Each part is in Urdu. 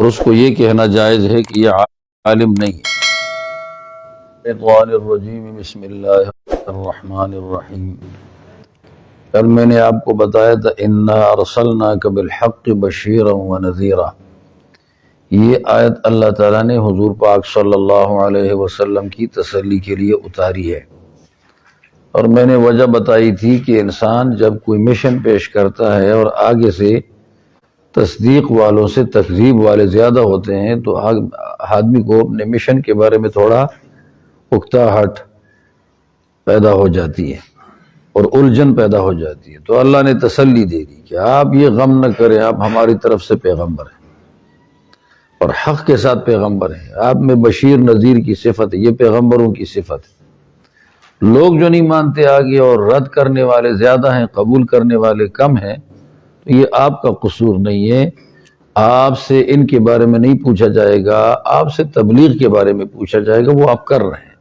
اور اس کو یہ کہنا جائز ہے کہ یہ عالم نہیں ہے۔ الشیطان الرجیم، بسم اللہ الرحمن الرحیم۔ کل میں نے آپ کو بتایا تھا انا ارسلناک بالحق بشیرا ونذیرا۔ یہ آیت اللہ تعالیٰ نے حضور پاک صلی اللہ علیہ وسلم کی تسلی کے لیے اتاری ہے، اور میں نے وجہ بتائی تھی کہ انسان جب کوئی مشن پیش کرتا ہے اور آگے سے تصدیق والوں سے تکذیب والے زیادہ ہوتے ہیں تو آدمی کو اپنے مشن کے بارے میں تھوڑا اکتاہٹ پیدا ہو جاتی ہے اور الجھن پیدا ہو جاتی ہے۔ تو اللہ نے تسلی دے دی کہ آپ یہ غم نہ کریں، آپ ہماری طرف سے پیغمبر ہیں اور حق کے ساتھ پیغمبر ہیں، آپ میں بشیر نذیر کی صفت ہے، یہ پیغمبروں کی صفت ہے۔ لوگ جو نہیں مانتے آگے اور رد کرنے والے زیادہ ہیں، قبول کرنے والے کم ہیں، تو یہ آپ کا قصور نہیں ہے۔ آپ سے ان کے بارے میں نہیں پوچھا جائے گا، آپ سے تبلیغ کے بارے میں پوچھا جائے گا، وہ آپ کر رہے ہیں۔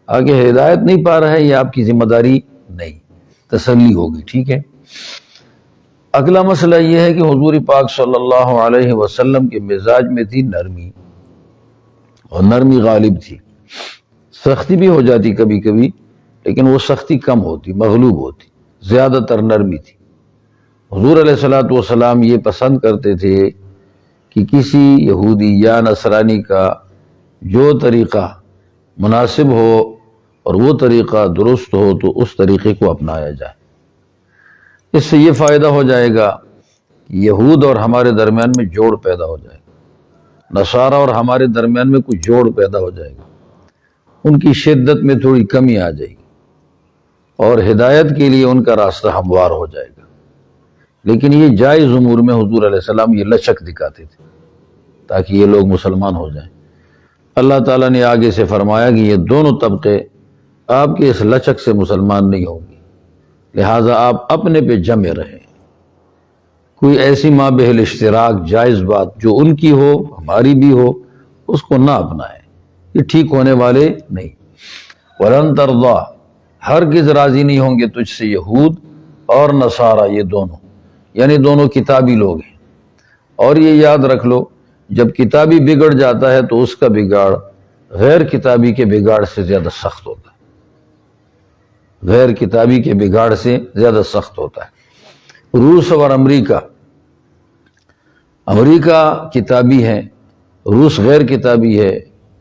آگے ہدایت نہیں پا رہے ہیں، یہ آپ کی ذمہ داری نہیں، تسلی ہوگی، ٹھیک ہے۔ اگلا مسئلہ یہ ہے کہ حضور پاک صلی اللہ علیہ وسلم کے مزاج میں تھی نرمی، اور نرمی غالب تھی۔ سختی بھی ہو جاتی کبھی کبھی، لیکن وہ سختی کم ہوتی، مغلوب ہوتی، زیادہ تر نرمی تھی۔ حضور علیہ الصلوۃ والسلام یہ پسند کرتے تھے کہ کسی یہودی یا نصرانی کا جو طریقہ مناسب ہو اور وہ طریقہ درست ہو تو اس طریقے کو اپنایا جائے۔ اس سے یہ فائدہ ہو جائے گا کہ یہود اور ہمارے درمیان میں جوڑ پیدا ہو جائے گا، نصارہ اور ہمارے درمیان میں کچھ جوڑ پیدا ہو جائے گا، ان کی شدت میں تھوڑی کمی آ جائے گی اور ہدایت کے لیے ان کا راستہ ہموار ہو جائے گا۔ لیکن یہ جائز امور میں حضور علیہ السلام یہ لچک دکھاتے تھے تاکہ یہ لوگ مسلمان ہو جائیں۔ اللہ تعالیٰ نے آگے سے فرمایا کہ یہ دونوں طبقے آپ کے اس لچک سے مسلمان نہیں ہوں گے، لہٰذا آپ اپنے پہ جمے رہیں۔ کوئی ایسی مابہ الاشتراک جائز بات جو ان کی ہو ہماری بھی ہو، اس کو نہ اپنائیں، یہ ٹھیک ہونے والے نہیں۔ وَلَن تَرْضَىٰ، ہرگز راضی نہیں ہوں گے تجھ سے یہود اور نصارہ، یہ دونوں یعنی دونوں کتابی لوگ ہیں۔ اور یہ یاد رکھ لو، جب کتابی بگڑ جاتا ہے تو اس کا بگاڑ غیر کتابی کے بگاڑ سے زیادہ سخت ہوتا ہے، غیر کتابی کے بگاڑ سے زیادہ سخت ہوتا ہے۔ روس اور امریکہ کتابی ہیں، روس غیر کتابی ہے،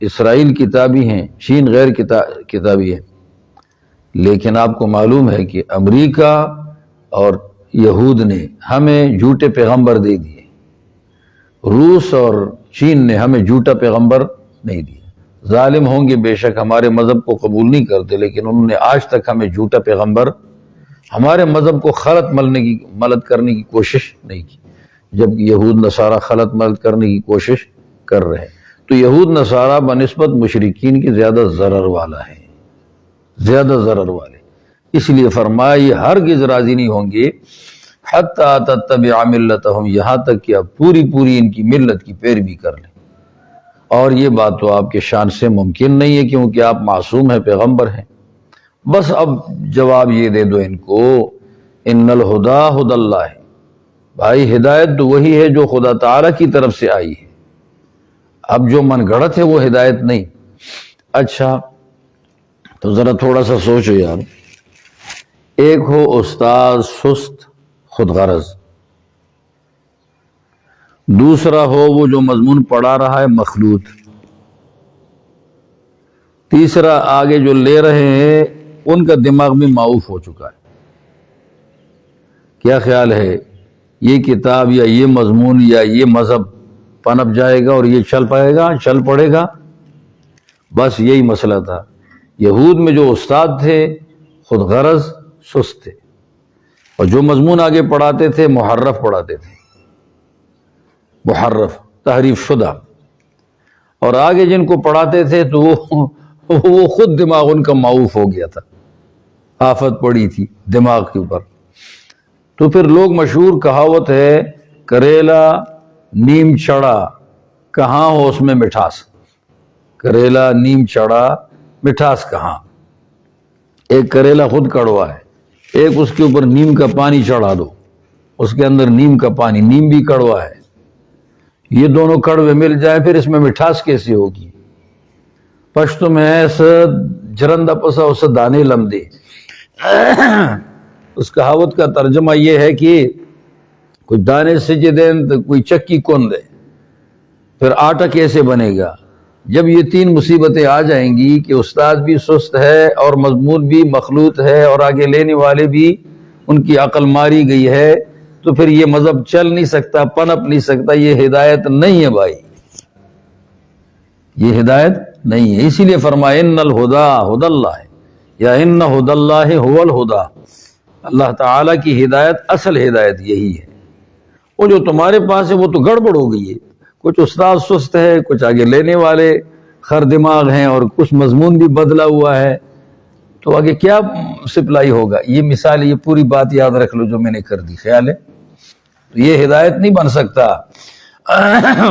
اسرائیل کتابی ہیں، چین غیر کتابی ہے، لیکن آپ کو معلوم ہے کہ امریکہ اور یہود نے ہمیں جھوٹے پیغمبر دے دیے، روس اور چین نے ہمیں جھوٹا پیغمبر نہیں دیا۔ ظالم ہوں گے بے شک، ہمارے مذہب کو قبول نہیں کرتے، لیکن انہوں نے آج تک ہمیں جھوٹا پیغمبر، ہمارے مذہب کو خلط ملت کرنے کی کوشش نہیں کی، جبکہ یہود نصارہ خلط ملت کرنے کی کوشش کر رہے ہیں۔ تو یہود نصارہ بنسبت مشرکین کی زیادہ ضرر والا ہے، زیادہ ضرر والے، اس لیے فرمایا یہ ہرگز راضی نہیں ہوں گے حتیٰ تتبع ملتہم، یہاں تک کہ آپ پوری ان کی ملت کی پیروی کر لیں۔ اور یہ بات تو آپ کے شان سے ممکن نہیں ہے کیونکہ آپ معصوم ہیں، پیغمبر ہیں۔ بس اب جواب یہ دے دو ان کو، ان الہدی ھدی اللہ، بھائی ہدایت تو وہی ہے جو خدا تعالیٰ کی طرف سے آئی ہے، اب جو من گھڑت ہے وہ ہدایت نہیں۔ اچھا تو ذرا تھوڑا سا سوچو یار، ایک ہو استاد سست خود غرض، دوسرا ہو وہ جو مضمون پڑھا رہا ہے مخلوط، تیسرا آگے جو لے رہے ہیں ان کا دماغ میں معوف ہو چکا ہے۔ کیا خیال ہے، یہ کتاب یا یہ مضمون یا یہ مذہب پنپ جائے گا اور یہ چل پائے گا، چل پڑے گا؟ بس یہی مسئلہ تھا۔ یہود میں جو استاد تھے خود غرض سست تھے، اور جو مضمون آگے پڑھاتے تھے محرف پڑھاتے تھے، محرف تحریف شدہ، اور آگے جن کو پڑھاتے تھے تو وہ خود دماغ ان کا معوف ہو گیا تھا، آفت پڑی تھی دماغ کے اوپر۔ تو پھر لوگ مشہور کہاوت ہے، کریلا نیم چڑھا کہاں ہو اس میں مٹھاس، کریلا نیم چڑھا مٹھاس کہاں۔ ایک کریلا خود کڑوا ہے، ایک اس کے اوپر نیم کا پانی چڑھا دو، اس کے اندر نیم کا پانی، نیم بھی کڑوا ہے۔ یہ دونوں کڑوے مل جائیں پھر اس میں مٹھاس کیسے ہوگی؟ پشتو میں ایس جرندہ پسا اس دانے لم دے. اس کہاوت کا ترجمہ یہ ہے کہ کوئی دانے سجے دیں تو کوئی چکی کون دے، پھر آٹا کیسے بنے گا؟ جب یہ تین مصیبتیں آ جائیں گی کہ استاد بھی سست ہے اور مضمون بھی مخلوط ہے اور آگے لینے والے بھی ان کی عقل ماری گئی ہے، تو پھر یہ مذہب چل نہیں سکتا، پنپ نہیں سکتا. یہ ہدایت نہیں ہے بھائی، یہ ہدایت نہیں ہے. اسی لیے فرمایا ان الہدا ہدی اللہ یا ان ہدی اللہ هو الہدا. اللہ تعالیٰ کی ہدایت اصل ہدایت یہی ہے. وہ جو تمہارے پاس ہے وہ تو گڑبڑ ہو گئی ہے. کچھ استاد سست ہے، کچھ آگے لینے والے خر دماغ ہیں، اور کچھ مضمون بھی بدلا ہوا ہے، تو آگے کیا سپلائی ہوگا؟ یہ مثال، یہ پوری بات یاد رکھ لو جو میں نے کر دی. خیال ہے؟ تو یہ ہدایت نہیں بن سکتا.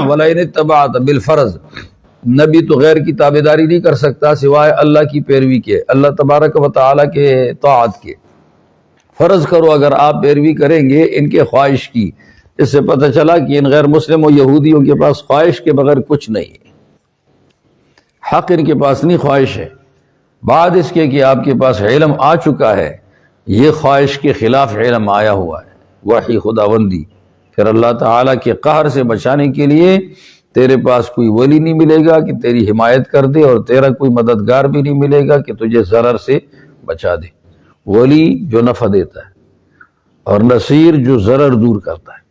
وَلَئِنِ اتَّبَعْتَ بِالْفَرْض، نبی تو غیر کی تابعداری نہیں کر سکتا سوائے اللہ کی پیروی کے، اللہ تبارک و تعالیٰ کے طاعت کے. فرض کرو اگر آپ پیروی کریں گے ان کے خواہش کی، اس سے پتہ چلا کہ ان غیر مسلم و یہودیوں کے پاس خواہش کے بغیر کچھ نہیں ہے. حق ان کے پاس نہیں، خواہش ہے. بعد اس کے کہ آپ کے پاس علم آ چکا ہے، یہ خواہش کے خلاف علم آیا ہوا ہے، وحی خداوندی. پھر اللہ تعالیٰ کے قہر سے بچانے کے لیے تیرے پاس کوئی ولی نہیں ملے گا کہ تیری حمایت کر دے، اور تیرا کوئی مددگار بھی نہیں ملے گا کہ تجھے ضرر سے بچا دے. ولی جو نفع دیتا ہے اور نصیر جو ضرر دور کرتا ہے.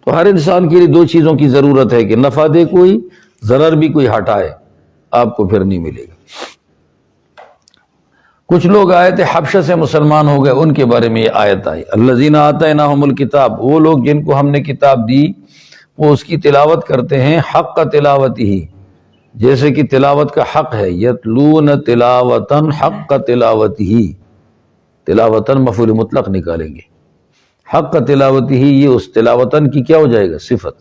تو ہر انسان کے لیے دو چیزوں کی ضرورت ہے کہ نفع دے کوئی، ضرر بھی کوئی ہٹائے. آپ کو پھر نہیں ملے گا. کچھ لوگ آئے تھے حبشہ سے مسلمان ہو گئے، ان کے بارے میں یہ آیت آئی، الذین آتیناہم الکتاب، وہ لوگ جن کو ہم نے کتاب دی وہ اس کی تلاوت کرتے ہیں حق کا تلاوت ہی، جیسے کہ تلاوت کا حق ہے. یتلون تلاوتن حق کا تلاوت ہی، تلاوتن مفعول مطلق نکالیں گے. حق کا تلاوت ہی، یہ اس تلاوتن کی کیا ہو جائے گا؟ صفت.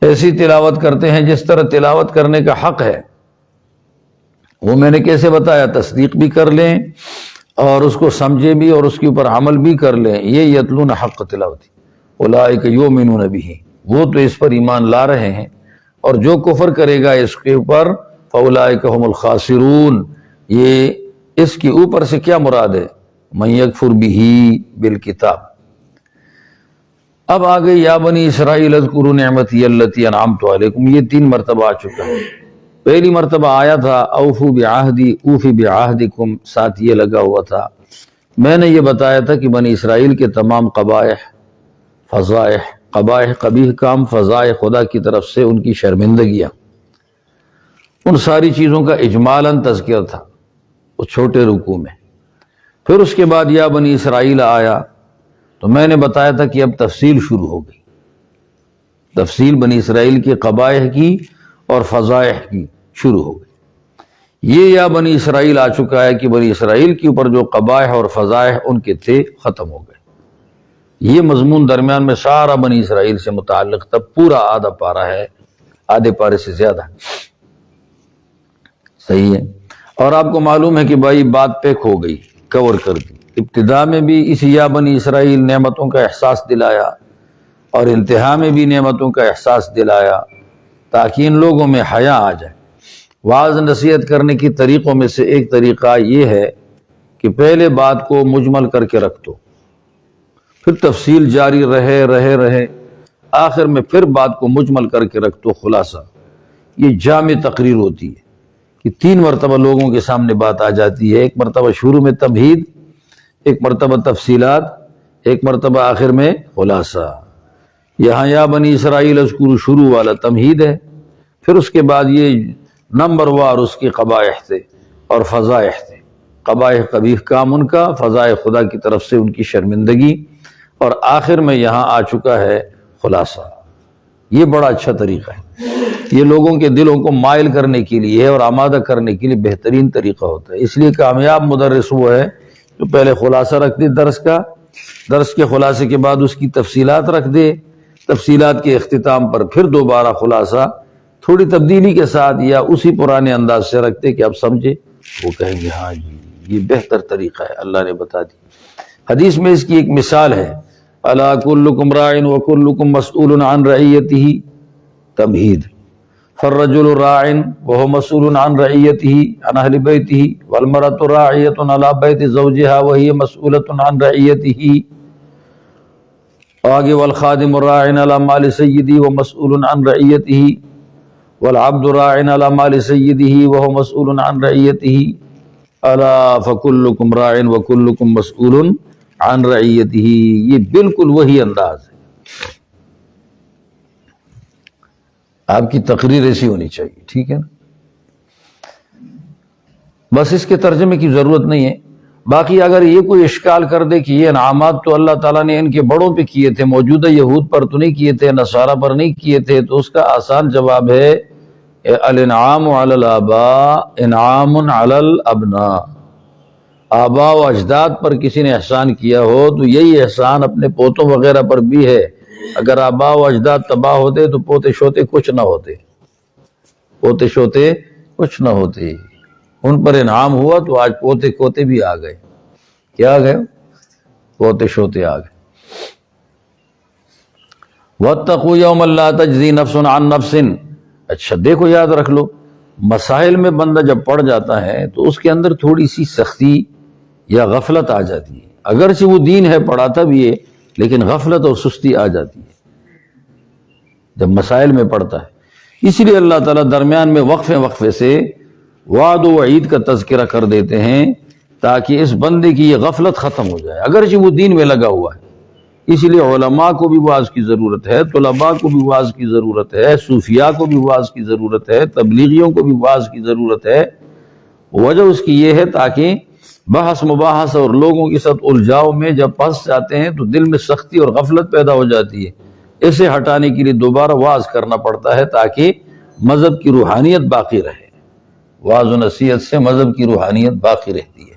ایسی تلاوت کرتے ہیں جس طرح تلاوت کرنے کا حق ہے. وہ میں نے کیسے بتایا؟ تصدیق بھی کر لیں اور اس کو سمجھے بھی اور اس کے اوپر عمل بھی کر لیں. یہ یتلون حق تلاوتی اولئک یؤمنون بہ، وہ تو اس پر ایمان لا رہے ہیں، اور جو کفر کرے گا اس کے اوپر فاولئک هم الخاسرون. یہ اس کے اوپر سے کیا مراد ہے؟ من یکفر بہ بالکتاب. اب آگے یا بنی اسرائیل اذکروا نعمتی التی انعمت علیکم، یہ 3 مرتبہ آ چکا ہے. پہلی مرتبہ آیا تھا اوفو بعہدی اوفی بعہدکم، ساتھ یہ لگا ہوا تھا. میں نے یہ بتایا تھا کہ بنی اسرائیل کے تمام قبائح، فضائح، قبائح قبیح کام، فضائح خدا کی طرف سے ان کی شرمندگیاں، ان ساری چیزوں کا اجمالاً تذکر تھا اس چھوٹے رکوع میں. پھر اس کے بعد یا بنی اسرائیل آیا تو میں نے بتایا تھا کہ اب تفصیل شروع ہو گئی، تفصیل بنی اسرائیل کے قبائح کی اور فضائح کی شروع ہو گئی. یہ یا بنی اسرائیل آ چکا ہے کہ بنی اسرائیل کے اوپر جو قبائح اور فضائح ان کے تھے ختم ہو گئے. یہ مضمون درمیان میں سارا بنی اسرائیل سے متعلق تھا، پورا آدھا پارہ ہے، آدھے پارے سے زیادہ. صحیح ہے؟ اور آپ کو معلوم ہے کہ بھائی بات پیک ہو گئی، کور کر دی. ابتدا میں بھی اس یا بنی اسرائیل نعمتوں کا احساس دلایا، اور انتہا میں بھی نعمتوں کا احساس دلایا، تاکہ ان لوگوں میں حیا آ جائے. واعظ نصیحت کرنے کی طریقوں میں سے ایک طریقہ یہ ہے کہ پہلے بات کو مجمل کر کے رکھ دو، پھر تفصیل جاری رہے، آخر میں پھر بات کو مجمل کر کے رکھ دو. خلاصہ یہ جامع تقریر ہوتی ہے کہ 3 مرتبہ لوگوں کے سامنے بات آ جاتی ہے. ایک مرتبہ شروع میں تمہید، ایک مرتبہ تفصیلات، ایک مرتبہ آخر میں خلاصہ. یہاں یا بنی اسرائیل اذکروا شروع والا تمہید ہے، پھر اس کے بعد یہ نمبر وار اس کی قبائح تھے اور فضائح تھے. قبائح قبیح کام ان کا، فضائح خدا کی طرف سے ان کی شرمندگی، اور آخر میں یہاں آ چکا ہے خلاصہ. یہ بڑا اچھا طریقہ ہے، یہ لوگوں کے دلوں کو مائل کرنے کے لیے اور آمادہ کرنے کے لیے بہترین طریقہ ہوتا ہے. اس لیے کامیاب مدرس وہ ہے جو پہلے خلاصہ رکھ دے درس کا، درس کے خلاصے کے بعد اس کی تفصیلات رکھ دے، تفصیلات کے اختتام پر پھر دوبارہ خلاصہ تھوڑی تبدیلی کے ساتھ یا اسی پرانے انداز سے رکھتے کہ آپ سمجھے. وہ کہیں گے ہاں جی یہ بہتر طریقہ ہے، اللہ نے بتا دی. حدیث میں اس کی ایک مثال ہے، الا کلکم راع وکلکم مسئول عن رعیتہ، تمہید. فالرجل راع وهو مسؤول عن رعيته عن اهل بيته والمرأة راعية على بيت زوجها وهي مسؤولة عن رعيته. آگے والخادم راع على مال سيده ومسؤول عن رعيته والعبد راع على مال سيده وهو مسؤول عن رعيته. الا فكلكم راع وكلكم مسؤول عن رعيته. یہ بالکل وہی انداز ہے. آپ کی تقریر ایسی ہونی چاہیے، ٹھیک ہے نا. بس اس کے ترجمے کی ضرورت نہیں ہے. باقی اگر یہ کوئی اشکال کر دے کہ یہ انعامات تو اللہ تعالیٰ نے ان کے بڑوں پہ کیے تھے، موجودہ یہود پر تو نہیں کیے تھے، نصارہ پر نہیں کیے تھے، تو اس کا آسان جواب ہے الانعام علی الآباء انعام علی الابناء. آباء و اجداد پر کسی نے احسان کیا ہو تو یہی احسان اپنے پوتوں وغیرہ پر بھی ہے. اگر آباء و اجداد تباہ ہوتے تو پوتے شوتے کچھ نہ ہوتے، پوتے شوتے کچھ نہ ہوتے. ان پر انعام ہوا تو آج پوتے کوتے بھی آ گئے. کیا آ گئے؟ پوتے شوتے آ گئے. وَاتَّقُوا يَوْمًا لَا تَجْزِي نَفْسٌ عَن نَفْسٍ. اچھا دیکھو، یاد رکھ لو، مسائل میں بندہ جب پڑ جاتا ہے تو اس کے اندر تھوڑی سی سختی یا غفلت آ جاتی ہے. اگرچہ وہ دین ہے، پڑھاتا بھی ہے، لیکن غفلت اور سستی آ جاتی ہے جب مسائل میں پڑھتا ہے. اس لیے اللہ تعالیٰ درمیان میں وقفے سے وعد و وعید کا تذکرہ کر دیتے ہیں تاکہ اس بندے کی یہ غفلت ختم ہو جائے، اگرچہ وہ دین میں لگا ہوا ہے. اس لیے علماء کو بھی واعظ کی ضرورت ہے، طلباء کو بھی واعظ کی ضرورت ہے، صوفیاء کو بھی واعظ کی ضرورت ہے، تبلیغیوں کو بھی واعظ کی ضرورت ہے. وجہ اس کی یہ ہے تاکہ بحث مباحث اور لوگوں کے ساتھ الجھاؤ میں جب پھنس جاتے ہیں تو دل میں سختی اور غفلت پیدا ہو جاتی ہے. اسے ہٹانے کے لیے دوبارہ واعظ کرنا پڑتا ہے تاکہ مذہب کی روحانیت باقی رہے. واعظ و نصیحت سے مذہب کی روحانیت باقی رہتی ہے.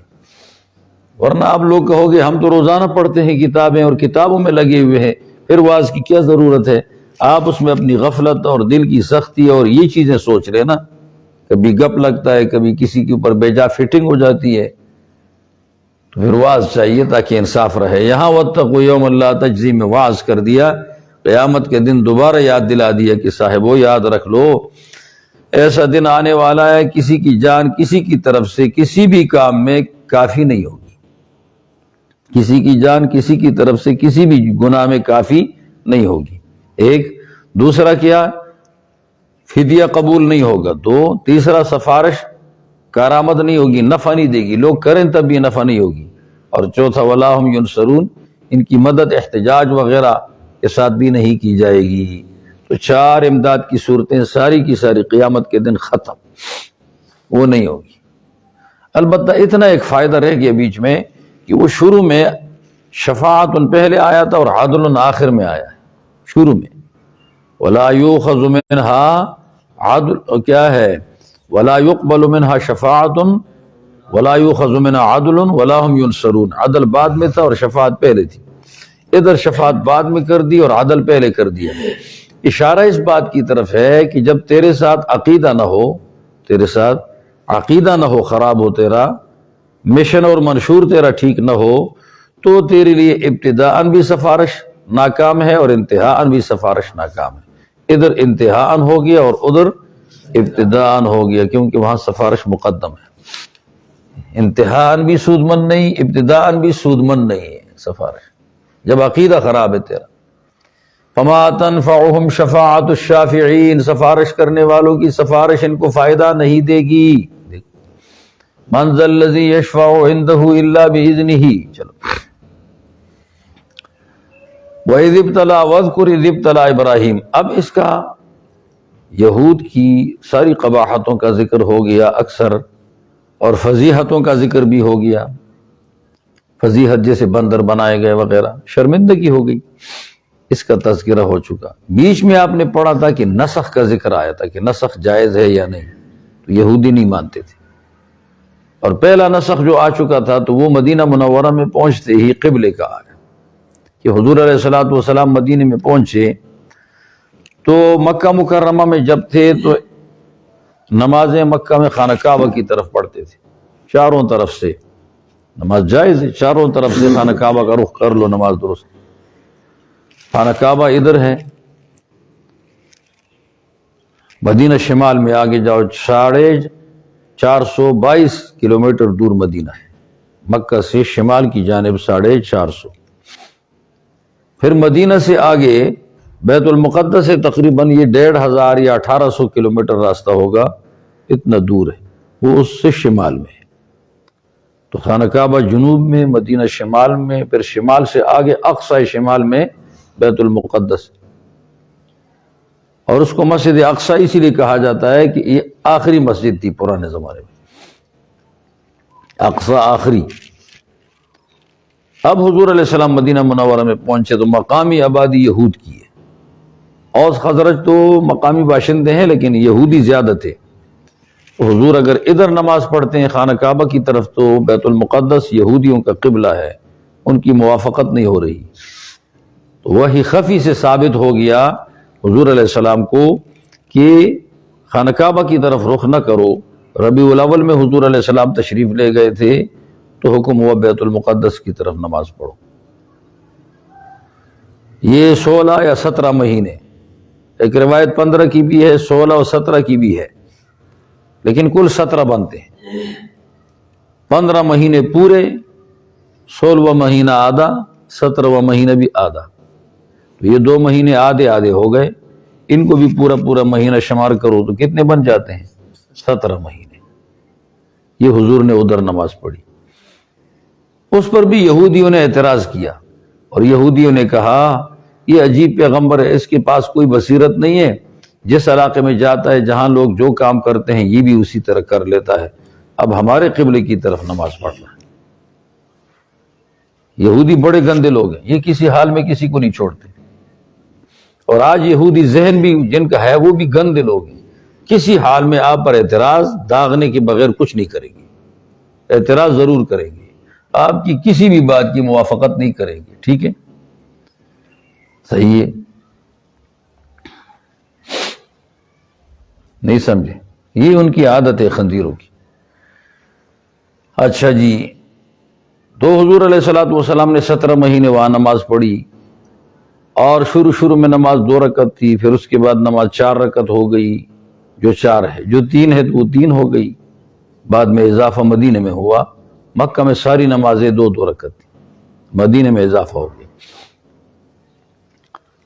ورنہ آپ لوگ کہو گے ہم تو روزانہ پڑھتے ہیں کتابیں اور کتابوں میں لگے ہوئے ہیں، پھر واعظ کی کیا ضرورت ہے؟ آپ اس میں اپنی غفلت اور دل کی سختی اور یہ چیزیں سوچ رہے نا. کبھی گپ لگتا ہے، کبھی کسی کے اوپر بے جا فٹنگ ہو جاتی ہے، تو پھر واعظ چاہیے تاکہ انصاف رہے. یہاں واتقوا یوما لا تجزی میں واعظ کر دیا، قیامت کے دن دوبارہ یاد دلا دیا کہ صاحبو یاد رکھ لو ایسا دن آنے والا ہے کسی کی جان کسی کی طرف سے کسی بھی کام میں کافی نہیں ہوگی. کسی کی جان کسی کی طرف سے کسی بھی گناہ میں کافی نہیں ہوگی. ایک دوسرا کیا؟ فدیہ قبول نہیں ہوگا. دو تیسرا سفارش کارآمد نہیں ہوگی، نفع نہیں دے گی، لوگ کریں تب بھی نفع نہیں ہوگی. اور چوتھا ولا ہم ینصرون، ان کی مدد احتجاج وغیرہ کے ساتھ بھی نہیں کی جائے گی. تو چار امداد کی صورتیں ساری کی ساری قیامت کے دن ختم، وہ نہیں ہوگی. البتہ اتنا ایک فائدہ رہ گیا بیچ میں کہ وہ شروع میں شفاعت پہلے آیا تھا اور عدل آخر میں آیا ہے. شروع میں ولا یؤخذ منها عدل کیا ہے، ولا يقبل منها شفاعت ولا يؤخذ منها عدل ولا هم ينصرون. عدل بعد میں تھا اور شفاعت پہلے تھی. ادھر شفاعت بعد میں کر دی اور عدل پہلے کر دیا. اشارہ اس بات کی طرف ہے کہ جب تیرے ساتھ عقیدہ نہ ہو، تیرے ساتھ عقیدہ نہ ہو، خراب ہو تیرا مشن اور منشور تیرا ٹھیک نہ ہو، تو تیرے لیے ابتداءً بھی سفارش ناکام ہے اور انتہاءً بھی سفارش ناکام ہے. ادھر انتہاءً ہو گیا اور ادھر ابتداءً ہو گیا، کیونکہ وہاں سفارش مقدم ہے. انتہاءً بھی سود مند نہیں، ابتداءً بھی سود مند نہیں ہے سفارش جب عقیدہ خراب ہے تیرا. فما تنفعهم شفاعت الشافعین، سفارش کرنے والوں کی سفارش ان کو فائدہ نہیں دے گی. من ذا الذی یشفع عنده الا باذنہ. چلو وَإِذِ ابْتَلَىٰ وَاذْكُرْ إِذِ ابْتَلَىٰ ابراہیم. اب اس کا یہود کی ساری قباحتوں کا ذکر ہو گیا اکثر، اور فضیحتوں کا ذکر بھی ہو گیا. فضیحت جیسے بندر بنائے گئے وغیرہ، شرمندگی ہو گئی، اس کا تذکرہ ہو چکا. بیچ میں آپ نے پڑھا تھا کہ نسخ کا ذکر آیا تھا کہ نسخ جائز ہے یا نہیں، تو یہودی نہیں مانتے تھے. اور پہلا نسخ جو آ چکا تھا تو وہ مدینہ منورہ میں پہنچتے ہی قبلے کا آیا کہ حضور علیہ الصلوۃ والسلام مدینے میں پہنچے تو مکہ مکرمہ میں جب تھے تو نمازیں مکہ میں خانہ کعبہ کی طرف پڑھتے تھے. چاروں طرف سے نماز جائز ہے، چاروں طرف سے خانہ کعبہ کا رخ کر لو، نماز درست. خانہ کعبہ ادھر ہے مدینہ شمال میں آگے جاؤ 422 کلومیٹر دور مدینہ ہے، مکہ سے شمال کی جانب 450۔ پھر مدینہ سے آگے بیت المقدس سے تقریباً یہ 1500 یا 1800 کلومیٹر راستہ ہوگا، اتنا دور ہے، وہ اس سے شمال میں ہے۔ تو خانہ کعبہ جنوب میں، مدینہ شمال میں، پھر شمال سے آگے اقصی شمال میں بیت المقدس، اور اس کو مسجد اقصی اسی لیے کہا جاتا ہے کہ یہ آخری مسجد تھی پرانے زمانے میں، اقصی آخری۔ اب حضور علیہ السلام مدینہ منورہ میں پہنچے تو مقامی آبادی یہود کی ہے۔ اوس خزرج تو مقامی باشندے ہیں لیکن یہودی زیادہ تھے۔ حضور اگر ادھر نماز پڑھتے ہیں خانہ کعبہ کی طرف تو بیت المقدس یہودیوں کا قبلہ ہے، ان کی موافقت نہیں ہو رہی، تو وہی خفی سے ثابت ہو گیا حضور علیہ السلام کو کہ خانہ کعبہ کی طرف رخ نہ کرو۔ ربیع الاول میں حضور علیہ السلام تشریف لے گئے تھے تو حکم ہوا بیت المقدس کی طرف نماز پڑھو۔ یہ 16 یا 17 مہینے، ایک روایت 15 کی بھی ہے، 16 اور 17 کی بھی ہے، لیکن کل 17 بنتے ہیں۔ 15 مہینے پورے، 16واں مہینہ آدھا، 17واں مہینہ بھی آدھا، تو یہ 2 مہینے آدھے آدھے ہو گئے۔ ان کو بھی پورا پورا مہینہ شمار کرو تو کتنے بن جاتے ہیں؟ 17 مہینے۔ یہ حضور نے ادھر نماز پڑھی۔ اس پر بھی یہودیوں نے اعتراض کیا، اور یہودیوں نے کہا یہ عجیب پیغمبر ہے، اس کے پاس کوئی بصیرت نہیں ہے، جس علاقے میں جاتا ہے جہاں لوگ جو کام کرتے ہیں یہ بھی اسی طرح کر لیتا ہے، اب ہمارے قبلے کی طرف نماز پڑھ رہا ہے۔ یہودی بڑے گندے لوگ ہیں، یہ کسی حال میں کسی کو نہیں چھوڑتے، اور آج یہودی ذہن بھی جن کا ہے وہ بھی گندے لوگ ہیں، کسی حال میں آپ پر اعتراض داغنے کے بغیر کچھ نہیں کریں گے، اعتراض ضرور کریں گے، آپ کی کسی بھی بات کی موافقت نہیں کریں گے، ٹھیک ہے؟ صحیح ہے؟ نہیں سمجھے؟ یہ ان کی عادت ہے خنزیروں کی۔ اچھا جی، تو حضور علیہ السلام نے 17 مہینے وہاں نماز پڑھی، اور شروع میں نماز 2 رکعت تھی، پھر اس کے بعد نماز 4 رکعت ہو گئی، جو 4 ہے، جو 3 ہے تو وہ 3 ہو گئی، بعد میں اضافہ مدینے میں ہوا۔ مکہ میں ساری نمازیں 2 رکعت تھی، مدینے میں اضافہ ہو گیا۔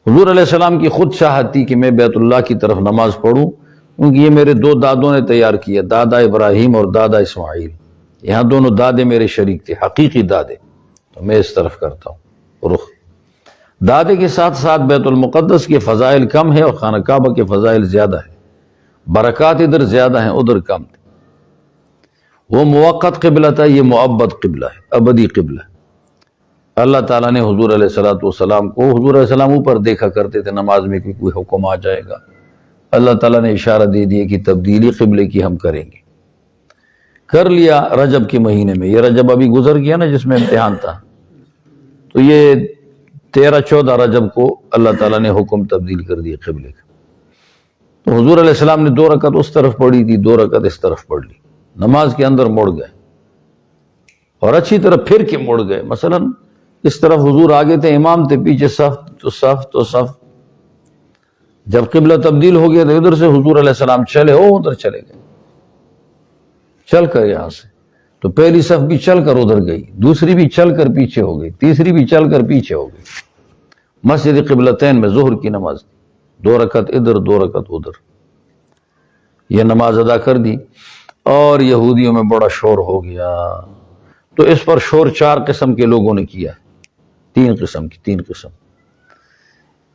حضور علیہ السلام کی خود چاہت تھی کہ میں بیت اللہ کی طرف نماز پڑھوں، کیونکہ یہ میرے 2 دادوں نے تیار کیا، دادا ابراہیم اور دادا اسماعیل، یہاں دونوں دادے میرے شریک تھے، حقیقی دادے، تو میں اس طرف کرتا ہوں رخ۔ دادے کے ساتھ ساتھ بیت المقدس کے فضائل کم ہے اور خانہ کعبہ کے فضائل زیادہ ہے، برکات ادھر زیادہ ہیں ادھر کم تھے۔ وہ موقت قبلہ تھا، یہ مؤبد قبلہ ہے، ابدی قبلہ ہے۔ اللہ تعالیٰ نے حضور علیہ السلام کو، حضور علیہ السلام اوپر دیکھا کرتے تھے نماز میں کہ کوئی حکم آ جائے گا، اللہ تعالیٰ نے اشارہ دے دیا کہ تبدیلی قبلے کی ہم کریں گے، کر لیا رجب کے مہینے میں۔ یہ رجب ابھی گزر گیا نا جس میں امتحان تھا، تو یہ 13-14 رجب کو اللہ تعالیٰ نے حکم تبدیل کر دیا قبلے کا۔ تو حضور علیہ السلام نے 2 رکعت اس طرف پڑھی تھی، 2 رکعت اس طرف پڑھ لی، نماز کے اندر مڑ گئے اور اچھی طرح پھر کے مڑ گئے۔ مثلا اس طرف حضور آگے تھے، امام تھے، پیچھے صف تو صف تو صف۔ جب قبلہ تبدیل ہو گیا تو ادھر سے حضور علیہ السلام چلے، ادھر چلے گئے، چل کر یہاں سے، تو پہلی صف بھی چل کر ادھر گئی، دوسری بھی چل کر پیچھے ہو گئی، تیسری بھی چل کر پیچھے ہو گئی۔ مسجد قبلتین میں ظہر کی نماز تھی، 2 رکعت ادھر 2 رکعت ادھر، یہ نماز ادا کر دی، اور یہودیوں میں بڑا شور ہو گیا۔ تو اس پر شور 4 قسم کے لوگوں نے کیا، 3 قسم۔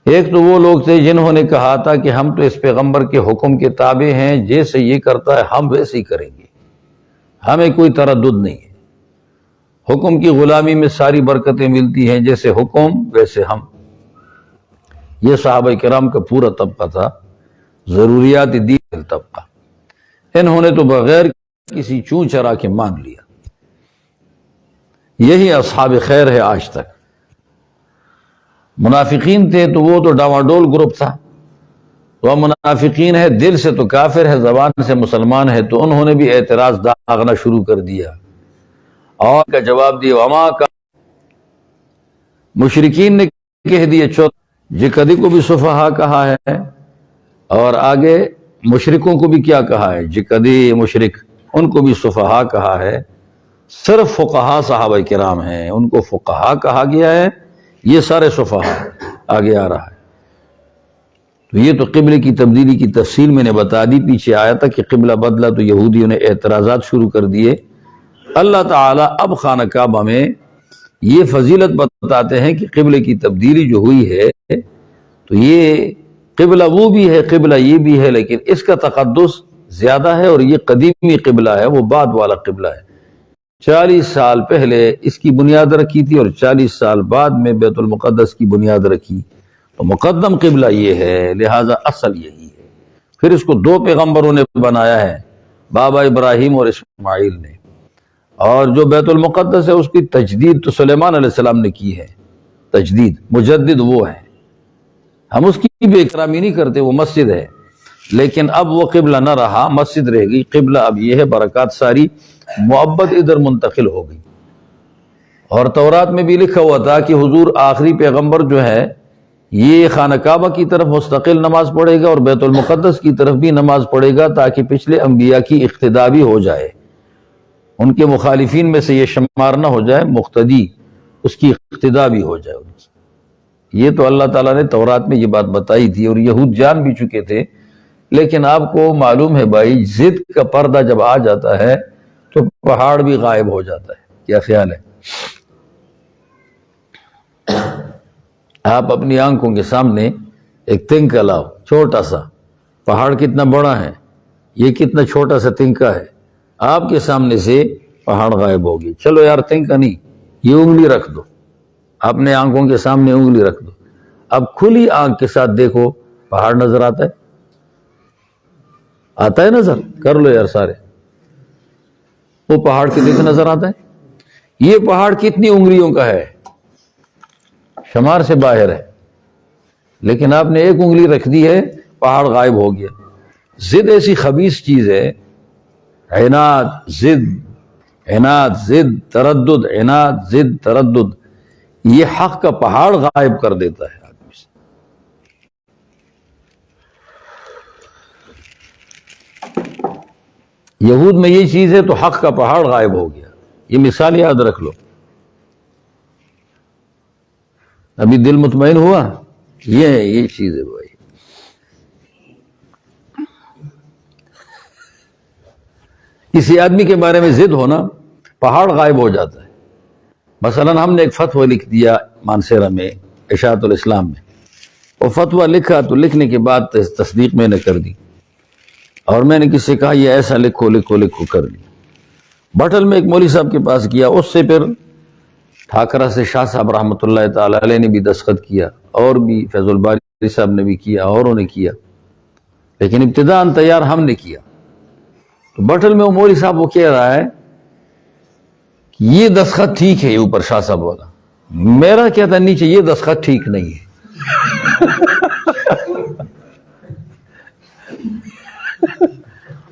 ایک تو وہ لوگ تھے جنہوں نے کہا تھا کہ ہم تو اس پیغمبر کے حکم کے تابع ہیں، جیسے یہ کرتا ہے ہم ویسے ہی کریں گے، ہمیں کوئی تردد نہیں ہے، حکم کی غلامی میں ساری برکتیں ملتی ہیں، جیسے حکم ویسے ہم۔ یہ صحابہ کرام کا پورا طبقہ تھا، ضروریات دین طبقہ، انہوں نے تو بغیر کسی چون چرا کے مان لیا۔ یہی اصحاب خیر ہے آج تک۔ منافقین تھے تو وہ تو ڈاواڈول گروپ تھا، وہ منافقین ہے، دل سے تو کافر ہے، زبان سے مسلمان ہے، تو انہوں نے بھی اعتراض داغنا شروع کر دیا اور کا جواب دیا، وما کا مشرکین نے کہہ دیا، جی کدی کو بھی صفحہ کہا ہے، اور آگے مشرکوں کو بھی کیا کہا ہے؟ جکدی مشرک، ان کو بھی صفحاء کہا ہے۔ صرف فقہا صحابہ کرام ہیں، ان کو فقہا کہا گیا ہے، یہ سارے صفحاء آگے آ رہا ہے۔ تو یہ تو قبلے کی تبدیلی کی تفصیل میں نے بتا دی، پیچھے آیا تھا کہ قبلہ بدلا تو یہودیوں نے اعتراضات شروع کر دیے۔ اللہ تعالیٰ اب خانہ کعبہ میں یہ فضیلت بتاتے ہیں کہ قبلے کی تبدیلی جو ہوئی ہے تو یہ قبلہ وہ بھی ہے، قبلہ یہ بھی ہے، لیکن اس کا تقدس زیادہ ہے، اور یہ قدیمی قبلہ ہے، وہ بعد والا قبلہ ہے۔ 40 سال پہلے اس کی بنیاد رکھی تھی اور 40 سال بعد میں بیت المقدس کی بنیاد رکھی، تو مقدم قبلہ یہ ہے، لہٰذا اصل یہی ہے۔ پھر اس کو 2 پیغمبروں نے بنایا ہے، بابا ابراہیم اور اسماعیل نے، اور جو بیت المقدس ہے اس کی تجدید تو سلیمان علیہ السلام نے کی ہے، تجدید، مجدد وہ ہے، ہم اس کی بے اکرامی نہیں کرتے، وہ مسجد ہے، لیکن اب وہ قبلہ نہ رہا، مسجد رہ گئی، قبلہ اب یہ ہے، برکات ساری معبد ادھر منتقل ہو گئی۔ اور تورات میں بھی لکھا ہوا تھا کہ حضور آخری پیغمبر جو ہے یہ خانہ کعبہ کی طرف مستقل نماز پڑھے گا اور بیت المقدس کی طرف بھی نماز پڑھے گا، تاکہ پچھلے انبیاء کی اقتداء بھی ہو جائے، ان کے مخالفین میں سے یہ شمار نہ ہو جائے، مقتدی اس کی اقتداء بھی ہو جائے ان کی۔ یہ تو اللہ تعالیٰ نے تورات میں یہ بات بتائی تھی، اور یہود جان بھی چکے تھے، لیکن آپ کو معلوم ہے بھائی، ضد کا پردہ جب آ جاتا ہے تو پہاڑ بھی غائب ہو جاتا ہے۔ کیا خیال ہے؟ آپ اپنی آنکھوں کے سامنے ایک تنکا لاؤ، چھوٹا سا، پہاڑ کتنا بڑا ہے، یہ کتنا چھوٹا سا تنکا ہے، آپ کے سامنے سے پہاڑ غائب ہوگی۔ چلو یار تنکا نہیں، یہ انگلی رکھ دو، اپنے آنکھوں کے سامنے انگلی رکھ دو، اب کھلی آنکھ کے ساتھ دیکھو، پہاڑ نظر آتا ہے؟ آتا ہے نظر؟ کر لو یار سارے، وہ پہاڑ کتنے نظر آتا ہے؟ یہ پہاڑ کتنی انگلیوں کا ہے، شمار سے باہر ہے، لیکن آپ نے ایک انگلی رکھ دی ہے، پہاڑ غائب ہو گیا۔ ضد ایسی خبیث چیز ہے، عناد، ضد، عناد، ضد، تردد، عناد، ضد، تردد، یہ حق کا پہاڑ غائب کر دیتا ہے آدمی سے۔ یہود میں یہ چیز ہے تو حق کا پہاڑ غائب ہو گیا، یہ مثال یاد رکھ لو۔ ابھی دل مطمئن ہوا؟ یہ چیز ہے بھائی۔ کسی آدمی کے بارے میں ضد ہونا، پہاڑ غائب ہو جاتا ہے۔ مثلا ہم نے ایک فتویٰ لکھ دیا مانسیرہ میں، اشاعت الاسلام میں، وہ فتویٰ لکھا تو لکھنے کے بعد تصدیق میں نے کر دی، اور میں نے کسی سے کہا یہ ایسا لکھو لکھو لکھو، کر دی۔ بٹل میں ایک مولوی صاحب کے پاس کیا، اس سے پھر ٹھاکرہ سے شاہ صاحب رحمۃ اللہ تعالی علیہ نے بھی دستخط کیا، اور بھی فیض الباری صاحب نے بھی کیا، اوروں نے کیا، لیکن ابتداءً تیار ہم نے کیا۔ تو بٹل میں وہ مولوی صاحب وہ کہہ رہا ہے کہ یہ دستخط ٹھیک ہے، یہ اوپر شاہ صاحب والا، میرا کہتا ہے نیچے یہ دستخط ٹھیک نہیں ہے۔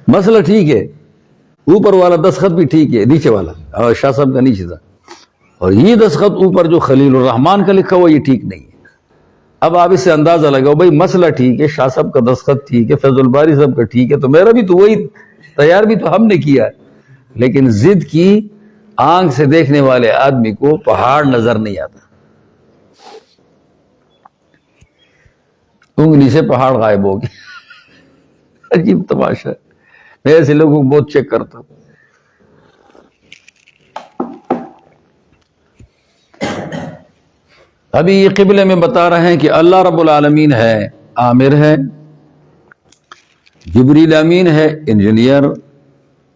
مسئلہ ٹھیک ہے، اوپر والا دستخط بھی ٹھیک ہے، نیچے والا، اور شاہ صاحب کا نیچے تھا، اور یہ دستخط اوپر جو خلیل الرحمان کا لکھا ہوا یہ ٹھیک نہیں ہے۔ اب آپ اس سے اندازہ لگاؤ بھائی، مسئلہ ٹھیک ہے، شاہ صاحب کا دستخط ٹھیک ہے، فیض الباری صاحب کا ٹھیک ہے، تو میرا بھی تو وہی، تیار بھی تو ہم نے کیا ہے، لیکن ضد کی آنکھ سے دیکھنے والے آدمی کو پہاڑ نظر نہیں آتا، انگلی سے پہاڑ غائب ہو گیا۔ عجیب تماشا ہے، میں ایسے لوگوں کو بہت چیک کرتا ہوں۔ ابھی یہ قبلے میں بتا رہے ہیں کہ اللہ رب العالمین ہے، عامر ہے، جبریل امین ہے، انجینئر،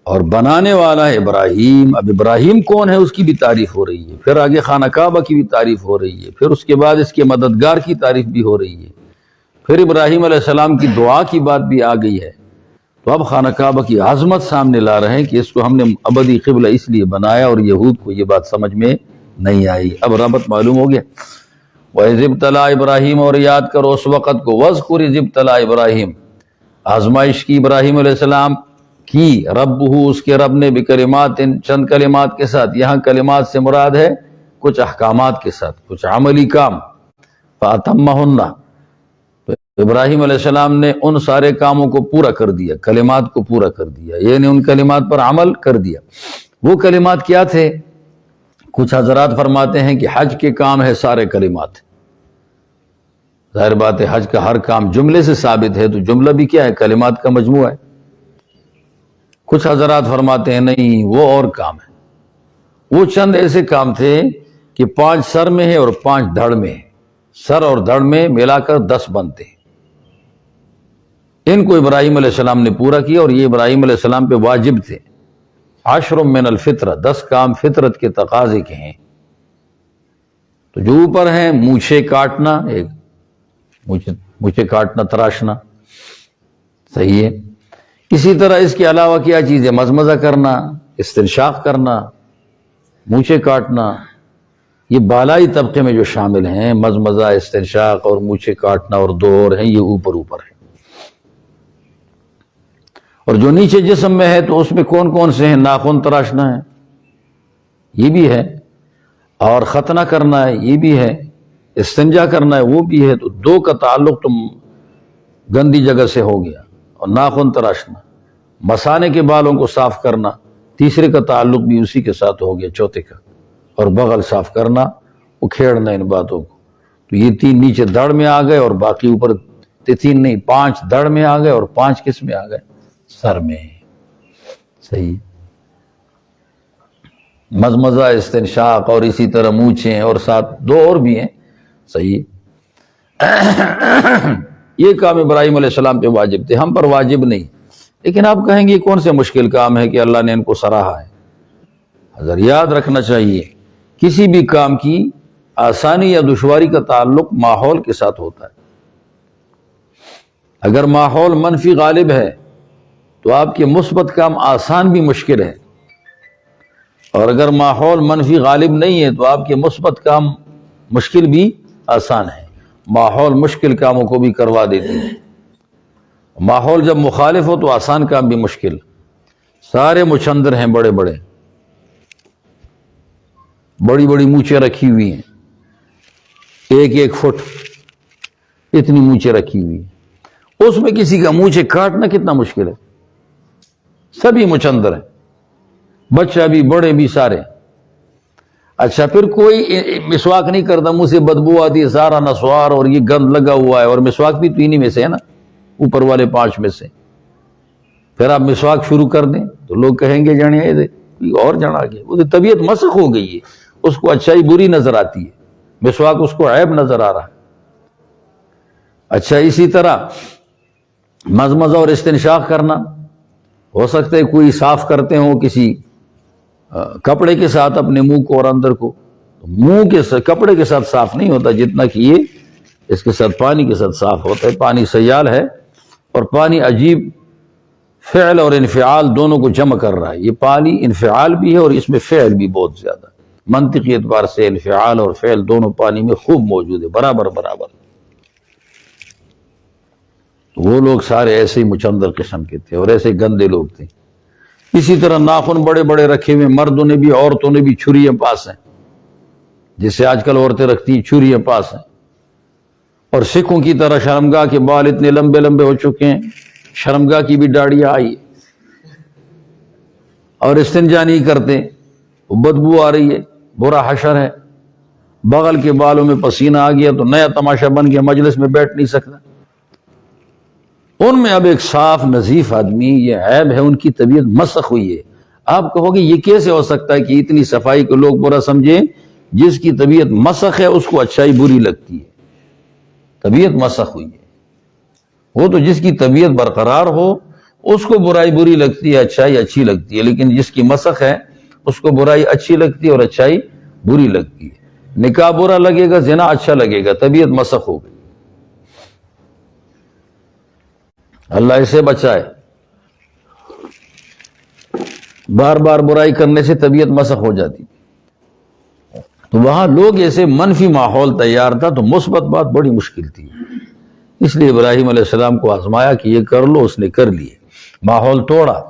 اور بنانے والا ہے ابراہیم۔ اب ابراہیم کون ہے اس کی بھی تعریف ہو رہی ہے، پھر آگے خانہ کعبہ کی بھی تعریف ہو رہی ہے، پھر اس کے بعد اس کے مددگار کی تعریف بھی ہو رہی ہے، پھر ابراہیم علیہ السلام کی دعا کی بات بھی آ گئی ہے۔ تو اب خانہ کعبہ کی عظمت سامنے لا رہے ہیں کہ اس کو ہم نے ابدی قبلہ اس لیے بنایا، اور یہود کو یہ بات سمجھ میں نہیں آئی۔ اب ربط معلوم ہو گیا۔ وَإِذِ ابْتَلَىٰ ابراہیم، اور یاد کرو اس وقت کو، وَاذْكُرْ إِذِ ابْتَلَىٰ ابراہیم، آزمائش کی ابراہیم علیہ السلام کی، ربہ اس کے رب نے، بکلمات چند کلمات کے ساتھ، یہاں کلمات سے مراد ہے کچھ احکامات کے ساتھ، کچھ عملی کام، فَأَتَمَّهُنَّ، تو ابراہیم علیہ السلام نے ان سارے کاموں کو پورا کر دیا، کلمات کو پورا کر دیا، یعنی ان کلمات پر عمل کر دیا۔ وہ کلمات کیا تھے؟ کچھ حضرات فرماتے ہیں کہ حج کے کام ہے سارے کلمات۔ ظاہر بات ہے حج کا ہر کام جملے سے ثابت ہے، تو جملہ بھی کیا ہے؟ کلمات کا مجموعہ ہے۔ کچھ حضرات فرماتے ہیں نہیں، وہ اور کام ہے۔ وہ چند ایسے کام تھے کہ 5 سر میں ہے اور 5 دھڑ میں ہے، سر اور دھڑ میں ملا کر 10 بنتے ہیں۔ ان کو ابراہیم علیہ السلام نے پورا کیا، اور یہ ابراہیم علیہ السلام پہ واجب تھے۔ 10 من الفطرہ، 10 کام فطرت کے تقاضے کے ہیں۔ تو جو اوپر ہیں، مونچھیں کاٹنا، ایک مونچھیں کاٹنا، تراشنا، صحیح ہے۔ اسی طرح اس کے علاوہ کیا چیز ہے؟ مزمزہ کرنا، استنشاق کرنا، مونچھیں کاٹنا، یہ بالائی طبقے میں جو شامل ہیں، مزمزہ، استنشاق اور مونچھیں کاٹنا، اور 2 اور ہیں، یہ اوپر ہے۔ اور جو نیچے جسم میں ہے تو اس میں کون کون سے ہیں؟ ناخن تراشنا ہے، یہ بھی ہے، اور ختنہ کرنا ہے، یہ بھی ہے، استنجا کرنا ہے، وہ بھی ہے۔ تو 2 کا تعلق تو گندی جگہ سے ہو گیا، اور ناخن تراشنا، مثانے کے بالوں کو صاف کرنا، تیسرے کا تعلق بھی اسی کے ساتھ ہو گیا، چوتھے کا، اور بغل صاف کرنا، اکھیڑنا ان باتوں کو۔ تو یہ 3 نیچے دڑ میں آ گئے، اور باقی اوپر 3 نہیں، 5 دڑ میں آ گئے، اور 5 کس میں آ گئے؟ سر میں۔ صحیح۔ مزمزہ، استنشاق، اور اسی طرح مونچھیں، اور ساتھ 2 اور بھی ہیں، صحیح۔ یہ کام ابراہیم علیہ السلام پہ واجب تھے، ہم پر واجب نہیں۔ لیکن آپ کہیں گے کون سے مشکل کام ہے کہ اللہ نے ان کو سراہا ہے؟ حضر یاد رکھنا چاہیے، کسی بھی کام کی آسانی یا دشواری کا تعلق ماحول کے ساتھ ہوتا ہے۔ اگر ماحول منفی غالب ہے تو آپ کے مثبت کام آسان بھی مشکل ہے، اور اگر ماحول منفی غالب نہیں ہے تو آپ کے مثبت کام مشکل بھی آسان ہے۔ ماحول مشکل کاموں کو بھی کروا دیتی ہے۔ ماحول جب مخالف ہو تو آسان کام بھی مشکل۔ سارے مچھندر ہیں، بڑے بڑے، بڑی بڑی مونچھیں رکھی ہوئی ہیں، 1 فٹ اتنی مونچھیں رکھی ہوئی ہیں، اس میں کسی کا مونچھیں کاٹنا کتنا مشکل ہے۔ سبھی مچندر ہیں، بچہ بھی، بڑے بھی، سارے۔ اچھا، پھر کوئی مسواک نہیں کرتا، منہ سے بدبو آتی ہے، سارا نسوار اور یہ گند لگا ہوا ہے، اور مسواک بھی تو انہی میں سے ہے نا، اوپر والے 5 میں سے۔ پھر آپ مسواک شروع کر دیں تو لوگ کہیں گے جانے اور جانا گیا، وہ طبیعت مسخ ہو گئی ہے، اس کو اچھائی بری نظر آتی ہے، مسواک اس کو عیب نظر آ رہا ہے۔ اچھا، اسی طرح مزمزہ اور استنشاق کرنا، ہو سکتا ہے کوئی صاف کرتے ہوں کسی کپڑے کے ساتھ اپنے منہ کو اور اندر کو، منہ کے کپڑے کے ساتھ صاف نہیں ہوتا جتنا کہ یہ اس کے ساتھ پانی کے ساتھ صاف ہوتا ہے۔ پانی سیال ہے، اور پانی عجیب فعل اور انفعال دونوں کو جمع کر رہا ہے۔ یہ پانی انفعال بھی ہے اور اس میں فعل بھی بہت زیادہ ہے، منطقی اعتبار سے انفعال اور فعل دونوں پانی میں خوب موجود ہے، برابر برابر۔ وہ لوگ سارے ایسے ہی مچندر قسم کے تھے اور ایسے گندے لوگ تھے۔ اسی طرح ناخن بڑے بڑے رکھے ہوئے، مردوں نے بھی عورتوں نے بھی چھریاں پاس ہیں، جسے آج کل عورتیں رکھتی ہیں، چھریاں پاس ہیں۔ اور سکھوں کی طرح شرمگاہ کے بال اتنے لمبے لمبے ہو چکے ہیں، شرمگاہ کی بھی داڑیاں آئی، اور استنجا نہیں کرتے، بدبو آ رہی ہے، برا حشر ہے۔ بغل کے بالوں میں پسینہ آ گیا تو نیا تماشا بن گیا، مجلس میں بیٹھ نہیں سکتا۔ ان میں اب ایک صاف نظیف آدمی، یہ عیب ہے، ان کی طبیعت مسخ ہوئی ہے۔ آپ کہو گے یہ کیسے ہو سکتا ہے کہ اتنی صفائی کو لوگ برا سمجھیں؟ جس کی طبیعت مسخ ہے اس کو اچھائی بری لگتی ہے، طبیعت مسخ ہوئی ہے۔ وہ تو جس کی طبیعت برقرار ہو اس کو برائی بری لگتی ہے، اچھائی اچھی لگتی ہے، لیکن جس کی مسخ ہے اس کو برائی اچھی لگتی ہے اور اچھائی بری لگتی ہے۔ نکاح برا لگے گا، زنا اچھا لگے گا، طبیعت مسخ ہو گئی۔ اللہ اسے بچائے، بار بار برائی کرنے سے طبیعت مسخ ہو جاتی۔ تو وہاں لوگ ایسے منفی ماحول تیار تھا تو مثبت بات بڑی مشکل تھی، اس لیے ابراہیم علیہ السلام کو آزمایا کہ یہ کر لو، اس نے کر لیے، ماحول توڑا۔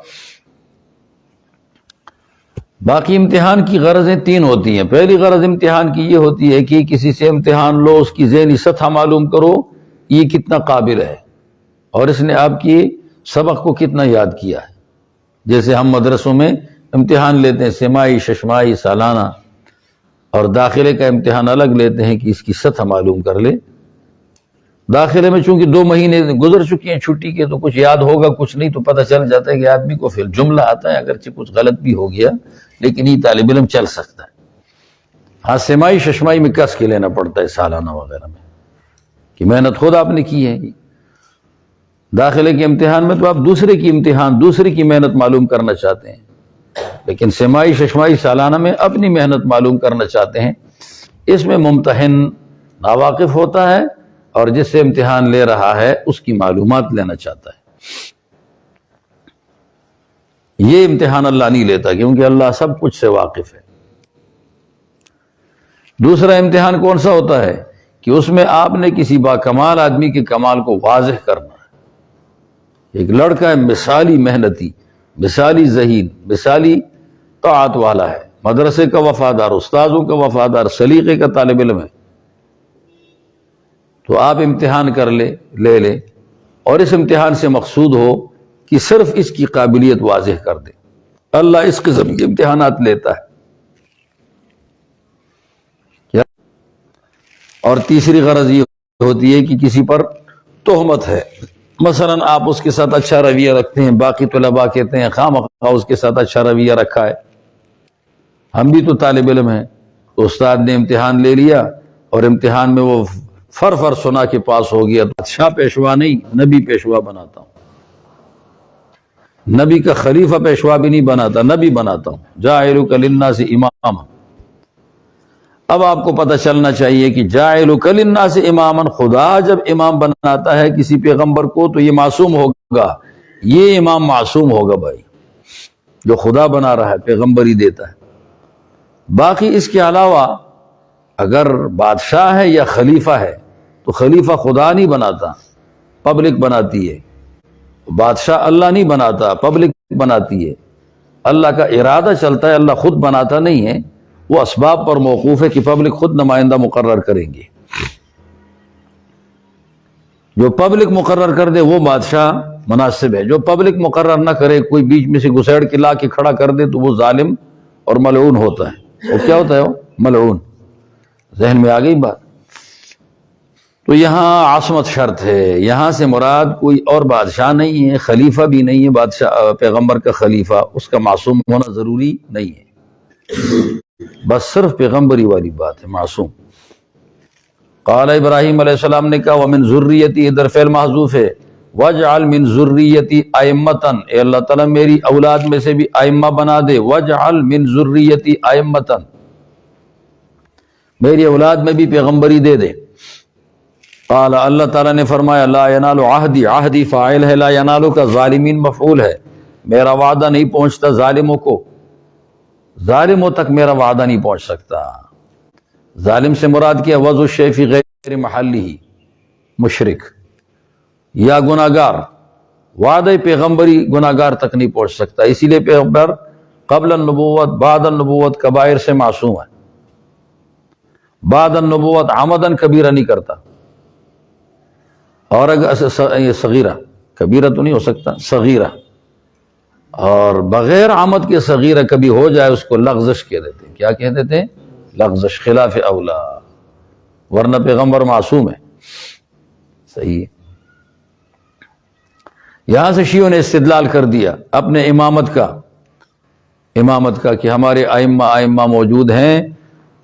باقی امتحان کی غرضیں 3 ہوتی ہیں۔ پہلی غرض امتحان کی یہ ہوتی ہے کہ کسی سے امتحان لو، اس کی ذہنی سطح معلوم کرو یہ کتنا قابل ہے اور اس نے آپ کی سبق کو کتنا یاد کیا ہے. جیسے ہم مدرسوں میں امتحان لیتے ہیں سماعی ششمائی سالانہ، اور داخلے کا امتحان الگ لیتے ہیں کہ اس کی سطح معلوم کر لے. داخلے میں چونکہ 2 مہینے گزر چکی ہیں چھٹی کے، تو کچھ یاد ہوگا کچھ نہیں، تو پتہ چل جاتا ہے کہ آدمی کو پھر جملہ آتا ہے، اگرچہ کچھ غلط بھی ہو گیا لیکن یہ طالب علم چل سکتا ہے. ہاں سماعی ششمائی میں کس کے لینا پڑتا ہے سالانہ وغیرہ میں کہ محنت خود آپ نے کی ہے. داخلے کے امتحان میں تو آپ دوسرے کی محنت معلوم کرنا چاہتے ہیں، لیکن سماعی ششمائی سالانہ میں اپنی محنت معلوم کرنا چاہتے ہیں. اس میں ممتحن ناواقف ہوتا ہے اور جس سے امتحان لے رہا ہے اس کی معلومات لینا چاہتا ہے. یہ امتحان اللہ نہیں لیتا کیونکہ اللہ سب کچھ سے واقف ہے. دوسرا امتحان کون سا ہوتا ہے کہ اس میں آپ نے کسی باکمال آدمی کے کمال کو واضح کرنا ہے. ایک لڑکا ہے مثالی محنتی، مثالی ذہین، مثالی طاعت والا ہے، مدرسے کا وفادار، استاذوں کا وفادار، سلیقے کا طالب علم ہے، تو آپ امتحان لے لیں اور اس امتحان سے مقصود ہو کہ صرف اس کی قابلیت واضح کر دے. اللہ اس قسم کے امتحانات لیتا ہے. اور تیسری غرض یہ ہوتی ہے کہ کسی پر تہمت ہے، مثلا آپ اس کے ساتھ اچھا رویہ رکھتے ہیں، باقی طلباء کہتے ہیں خواہ اس کے ساتھ اچھا رویہ رکھا ہے. ہم بھی تو طالب علم ہیں، تو استاد نے امتحان لے لیا اور امتحان میں وہ فر سنا کے پاس ہو گیا، تو بادشاہ پیشوا نہیں، نبی پیشوا بناتا ہوں. نبی کا خلیفہ پیشوا بھی نہیں بناتا، نبی بناتا ہوں. جاعلک للناس اماما. اب آپ کو پتہ چلنا چاہیے کہ جاعلک للناس اماما، خدا جب امام بناتا ہے کسی پیغمبر کو تو یہ معصوم ہوگا، یہ امام معصوم ہوگا بھائی، جو خدا بنا رہا ہے پیغمبر ہی دیتا ہے. باقی اس کے علاوہ اگر بادشاہ ہے یا خلیفہ ہے تو خلیفہ خدا نہیں بناتا، پبلک بناتی ہے. بادشاہ اللہ نہیں بناتا، پبلک بناتی ہے. اللہ کا ارادہ چلتا ہے، اللہ خود بناتا نہیں ہے، وہ اسباب پر موقوف ہے کہ پبلک خود نمائندہ مقرر کریں گے. جو پبلک مقرر کر دے وہ بادشاہ مناسب ہے. جو پبلک مقرر نہ کرے، کوئی بیچ میں سے گھسیڑ کے لا کے کھڑا کر دے تو وہ ظالم اور ملعون ہوتا ہے. وہ کیا ہوتا ہے؟ وہ ملعون. ذہن میں آ گئی بات؟ تو یہاں عصمت شرط ہے. یہاں سے مراد کوئی اور بادشاہ نہیں ہے، خلیفہ بھی نہیں ہے. بادشاہ پیغمبر کا خلیفہ، اس کا معصوم ہونا ضروری نہیں ہے، بس صرف پیغمبری والی بات ہے، معصوم. قال ابراہیم علیہ السلام نے کہا ومن ذریتی، ادھر فعل محذوف ہے، وجعل من ذریتی ائمۃ، اے اللہ تعالیٰ میری اولاد میں سے بھی ائمہ بنا دے. وجعل من ذریتی ائمۃ، میری اولاد میں بھی پیغمبری دے دے. قال، اللہ تعالیٰ نے فرمایا لا ینال عہدی، عہدی فاعل ہے، لا ینالو کا ظالمین مفعول ہے. میرا وعدہ نہیں پہنچتا ظالموں کو، ظالموں تک میرا وعدہ نہیں پہنچ سکتا. ظالم سے مراد کیا؟ وضع الشیء فی غیر محلہ، مشرک یا گناہگار. وعدہ پیغمبری گناہگار تک نہیں پہنچ سکتا، اسی لیے پیغمبر قبل النبوت بعد النبوت کبائر سے معصوم ہے. بعد النبوت عمدن کبیرہ نہیں کرتا، اور اگر یہ صغیرہ، کبیرہ تو نہیں ہو سکتا، صغیرہ، اور بغیر عمد کے صغیرہ کبھی ہو جائے اس کو لغزش کہہ دیتے ہیں. کیا کہہ دیتے ہیں؟ لغزش، خلاف اولا، ورنہ پیغمبر معصوم ہے. صحیح ہے. یہاں سے شیعوں نے استدلال کر دیا اپنے امامت کا کہ ہمارے ائمہ موجود ہیں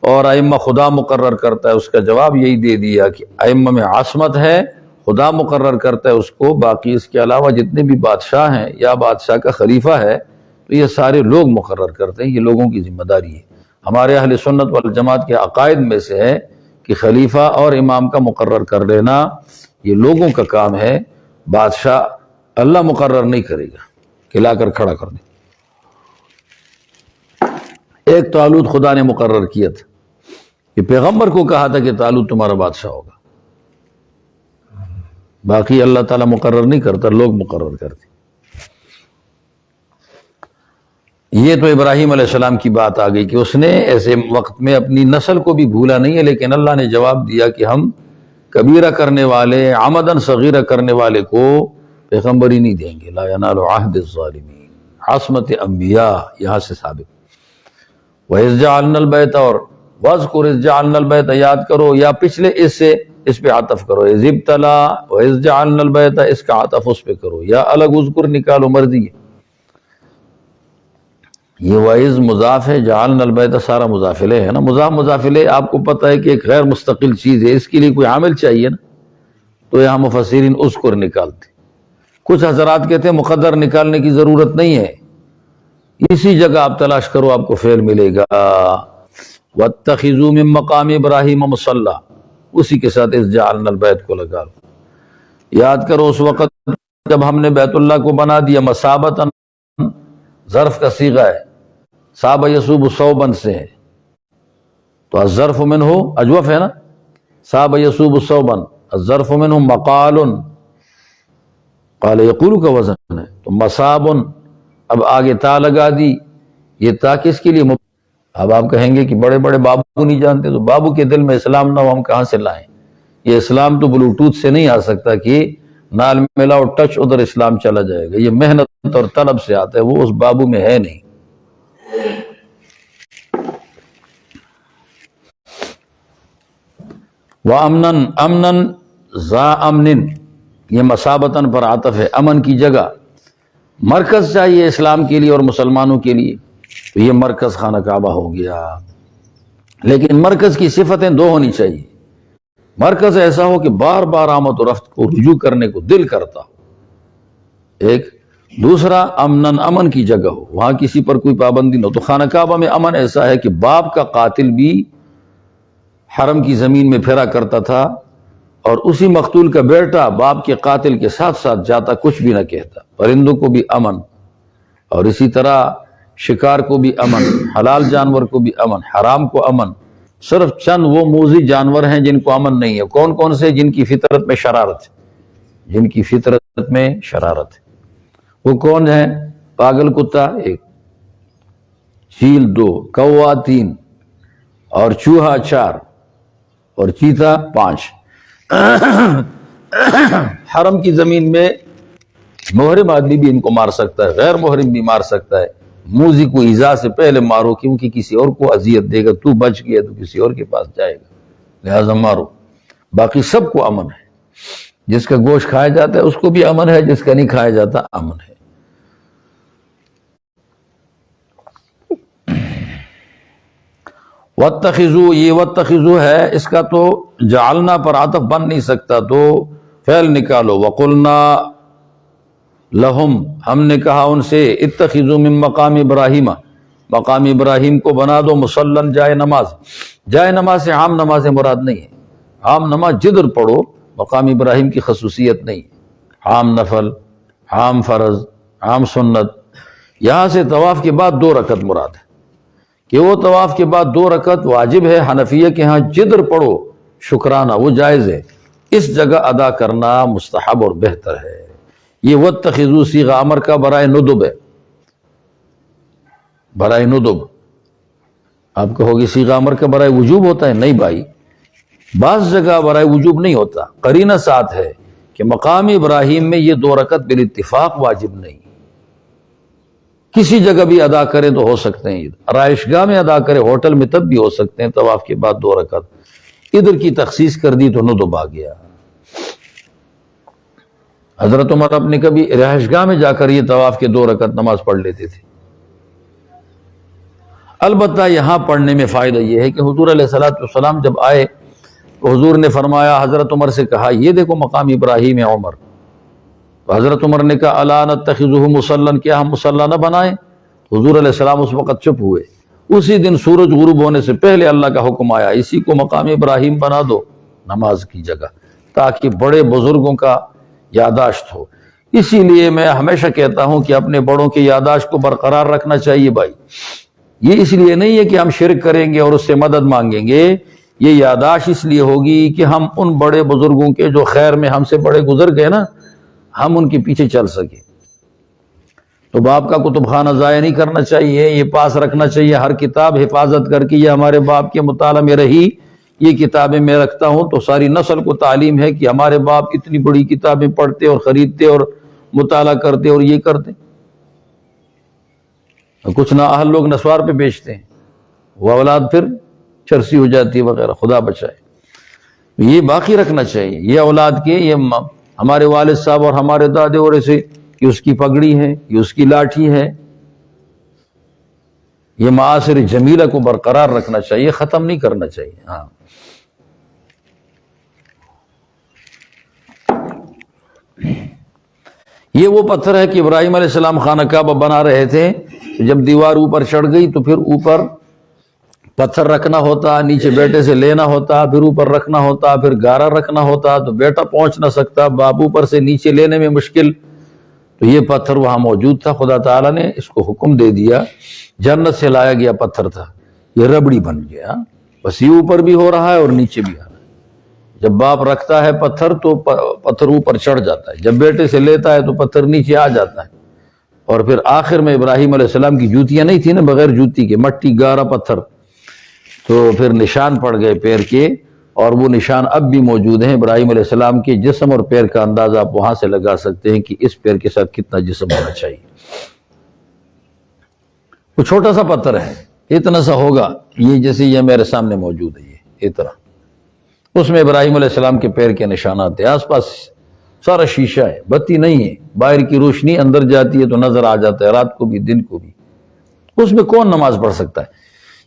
اور ائمہ خدا مقرر کرتا ہے. اس کا جواب یہی دے دیا کہ ائمہ میں عصمت ہے، خدا مقرر کرتا ہے اس کو، باقی اس کے علاوہ جتنے بھی بادشاہ ہیں یا بادشاہ کا خلیفہ ہے تو یہ سارے لوگ مقرر کرتے ہیں، یہ لوگوں کی ذمہ داری ہے. ہمارے اہل سنت والجماعت کے عقائد میں سے ہے کہ خلیفہ اور امام کا مقرر کر لینا یہ لوگوں کا کام ہے، بادشاہ اللہ مقرر نہیں کرے گا کہ لا کر کھڑا کر دے. ایک طالوت خدا نے مقرر کیا تھا کہ پیغمبر کو کہا تھا کہ طالوت تمہارا بادشاہ ہوگا، باقی اللہ تعالیٰ مقرر نہیں کرتا، لوگ مقرر کرتے. یہ تو ابراہیم علیہ السلام کی بات آ گئی کہ اس نے ایسے وقت میں اپنی نسل کو بھی بھولا نہیں ہے، لیکن اللہ نے جواب دیا کہ ہم کبیرہ کرنے والے، عمدن صغیرہ کرنے والے کو پیغمبری نہیں دیں گے. لا ینال عہد الظالمین، عصمت انبیاء یہاں سے ثابت. وَإِذْ جَعَلْنَا الْبَيْتَ، اور وَاذْكُرْ إِذْ جَعَلْنَا الْبَيْتَ، یاد کرو، یا پچھلے اس سے اس پہ عطف کرو. اِذِ ابْتَلَا وَإِذْ جَعَلْنَا الْبَيْتَ، اس کا عطف اس پہ کرو، یا الگ اذکر نکالو، مرضی ہے. یہ وَإِذْ مضاف ہے، جَعَلْنَا الْبَيْتَ سارا مضاف الیہ ہے نا. مضاف الیہ آپ کو پتہ ہے کہ ایک غیر مستقل چیز ہے، اس کے لیے کوئی عامل چاہیے نا، تو یہاں مفسرین اذکر نکالتے. کچھ حضرات کہتے ہیں مقدر نکالنے کی ضرورت نہیں ہے، اسی جگہ آپ تلاش کرو آپ کو فعل ملے گا. وَاتَّخِذُوا مِن مَّقَامِ إِبْرَاهِيمَ مُصَلًّى، اسی کے ساتھ اِذْ جَعَلْنَا الْبَيْتَ کو لگا لو. یاد کرو اس وقت جب ہم نے بیت اللہ کو بنا دیا. مصابتاً ظرف کا صیغہ ہے، صاب یصوب صوباً سے ہے، تو الظرف منہ اجوف ہے نا، صاب یصوب صوباً، الظرف منہ مقال، قال یقول کا وزن ہے، تو مصاب، اب آگے تا لگا دی. یہ تا کس کے لیے؟ اب آپ کہیں گے کہ بڑے بڑے بابو نہیں جانتے، تو بابو کے دل میں اسلام نہ ہو ہم کہاں سے لائیں؟ یہ اسلام تو بلوٹوتھ سے نہیں آ سکتا کہ نال ملاؤ ٹچ ادھر اسلام چلا جائے گا. یہ محنت اور طلب سے آتا ہے، وہ اس بابو میں ہے نہیں. وَأَمْنًا، امنن ذا امن، یہ مصابتاً پر عطف ہے، امن کی جگہ. مرکز چاہیے اسلام کے لیے اور مسلمانوں کے لیے، تو یہ مرکز خانہ کعبہ ہو گیا. لیکن مرکز کی صفتیں دو ہونی چاہیے. مرکز ایسا ہو کہ بار بار آمد و رفت کو رجوع کرنے کو دل کرتا ہو، ایک. دوسرا امنن، امن کی جگہ ہو، وہاں کسی پر کوئی پابندی نہ ہو. تو خانہ کعبہ میں امن ایسا ہے کہ باپ کا قاتل بھی حرم کی زمین میں پھرا کرتا تھا، اور اسی مقتول کا بیٹا باپ کے قاتل کے ساتھ ساتھ جاتا، کچھ بھی نہ کہتا. پرندوں کو بھی امن، اور اسی طرح شکار کو بھی امن، حلال جانور کو بھی امن، حرام کو امن. صرف چند وہ موذی جانور ہیں جن کو امن نہیں ہے. کون کون سے؟ جن کی فطرت میں شرارت ہے، جن کی فطرت میں شرارت ہے. وہ کون ہیں؟ پاگل کتا ایک، چیل دو، کوا تین، اور چوہا چار، اور چیتا پانچ. حرم کی زمین میں محرم آدمی بھی ان کو مار سکتا ہے، غیر محرم بھی مار سکتا ہے. موذی کو ایذا سے پہلے مارو، کیونکہ کسی اور کو اذیت دے گا. تو بچ گیا تو کسی اور کے پاس جائے گا، لہذا مارو. باقی سب کو امن ہے. جس کا گوشت کھایا جاتا ہے اس کو بھی امن ہے، جس کا نہیں کھایا جاتا امن ہے. وَاتَّخِذُوا، یہ وَاتَّخِذُوا ہے، اس کا تو جعلنا پر عطف بن نہیں سکتا، تو فعل نکالو. وَقُلْنَا لَهُمْ، ہم نے کہا ان سے، اتخذوا من مقام ابراہیم، مقام ابراہیم کو بنا دو مصلاً، جائے نماز. جائے نماز سے عام نماز مراد نہیں ہے. عام نماز جدر پڑھو، مقام ابراہیم کی خصوصیت نہیں. عام نفل، عام فرض، عام سنت. یہاں سے طواف کے بعد 2 رکعت مراد ہے، کہ وہ طواف کے بعد 2 رکعت واجب ہے. حنفیہ کے ہاں جدر پڑھو شکرانہ، وہ جائز ہے. اس جگہ ادا کرنا مستحب اور بہتر ہے. یہ وَاتَّخِذُوا صیغہ امر کا برائے ندب ہے، برائے ندب. آپ کہو گے صیغہ امر کا برائے وجوب ہوتا ہے؟ نہیں بھائی، بعض جگہ برائے وجوب نہیں ہوتا. قرینہ ساتھ ہے کہ مقام ابراہیم میں یہ 2 رکعت بالاتفاق واجب نہیں، کسی جگہ بھی ادا کریں تو ہو سکتے ہیں. رہائش گاہ میں ادا کریں، ہوٹل میں تب بھی ہو سکتے ہیں. طواف کے بعد 2 رکعت، ادھر کی تخصیص کر دی تو ندب آ گیا. حضرت عمر اپنے کبھی رہائش گاہ میں جا کر یہ طواف کے 2 رکعت نماز پڑھ لیتے تھے. البتہ یہاں پڑھنے میں فائدہ یہ ہے کہ حضور علیہ السلام جب آئے تو حضور نے فرمایا، حضرت عمر سے کہا، یہ دیکھو مقام ابراہیم ہے عمر. تو حضرت عمر نے کہا، الا نتخذہ مصلاً، کیا ہم مصلی نہ بنائیں؟ حضور علیہ السلام اس وقت چپ ہوئے. اسی دن سورج غروب ہونے سے پہلے اللہ کا حکم آیا، اسی کو مقام ابراہیم بنا دو نماز کی جگہ، تاکہ بڑے بزرگوں کا یاداشت ہو. اسی لیے میں ہمیشہ کہتا ہوں کہ اپنے بڑوں کی یاداشت کو برقرار رکھنا چاہیے بھائی. یہ اس لیے نہیں ہے کہ ہم شرک کریں گے اور اس سے مدد مانگیں گے، یہ یاداشت اس لیے ہوگی کہ ہم ان بڑے بزرگوں کے جو خیر میں ہم سے بڑے گزر گئے نا، ہم ان کے پیچھے چل سکیں. تو باپ کا کتب خانہ ضائع نہیں کرنا چاہیے، یہ پاس رکھنا چاہیے. ہر کتاب حفاظت کر کے یہ ہمارے باپ کے مطالعہ میں رہی، یہ کتابیں میں رکھتا ہوں، تو ساری نسل کو تعلیم ہے کہ ہمارے باپ اتنی بڑی کتابیں پڑھتے اور خریدتے اور مطالعہ کرتے اور یہ کرتے. کچھ نااہل لوگ نسوار پہ بیچتے ہیں، وہ اولاد پھر چرسی ہو جاتی ہے وغیرہ، خدا بچائے. یہ باقی رکھنا چاہیے، یہ اولاد کے، یہ ہمارے والد صاحب اور ہمارے دادے اور ایسے کہ اس کی پگڑی ہے، یہ اس کی لاٹھی ہے. یہ معاصر جمیلہ کو برقرار رکھنا چاہیے، ختم نہیں کرنا چاہیے. ہاں یہ وہ پتھر ہے کہ ابراہیم علیہ السلام خانہ کعبہ بنا رہے تھے، جب دیوار اوپر چڑھ گئی تو پھر اوپر پتھر رکھنا ہوتا، نیچے بیٹے سے لینا ہوتا، پھر اوپر رکھنا ہوتا، پھر گارا رکھنا ہوتا، تو بیٹا پہنچ نہ سکتا، باپ اوپر سے نیچے لینے میں مشکل. تو یہ پتھر وہاں موجود تھا، خدا تعالیٰ نے اس کو حکم دے دیا، جنت سے لایا گیا پتھر تھا، یہ ربڑی بن گیا. بس یہ اوپر بھی ہو رہا ہے اور نیچے بھی آ رہا ہے. جب باپ رکھتا ہے پتھر تو پتھر اوپر چڑھ جاتا ہے، جب بیٹے سے لیتا ہے تو پتھر نیچے آ جاتا ہے. اور پھر آخر میں ابراہیم علیہ السلام کی جوتیاں نہیں تھیں نا، بغیر جوتی کے مٹی گارا پتھر، تو پھر نشان پڑ گئے پیر کے، اور وہ نشان اب بھی موجود ہیں. ابراہیم علیہ السلام کے جسم اور پیر کا اندازہ آپ وہاں سے لگا سکتے ہیں کہ اس پیر کے ساتھ کتنا جسم ہونا چاہیے. وہ چھوٹا سا پتھر ہے، اتنا سا ہوگا، یہ جیسے یہ میرے سامنے موجود ہے، یہ اتنا. اس میں ابراہیم علیہ السلام کے پیر کے نشانات ہیں. آس پاس سارا شیشہ ہے، بتی نہیں ہے، باہر کی روشنی اندر جاتی ہے تو نظر آ جاتا ہے، رات کو بھی دن کو بھی. اس میں کون نماز پڑھ سکتا ہے؟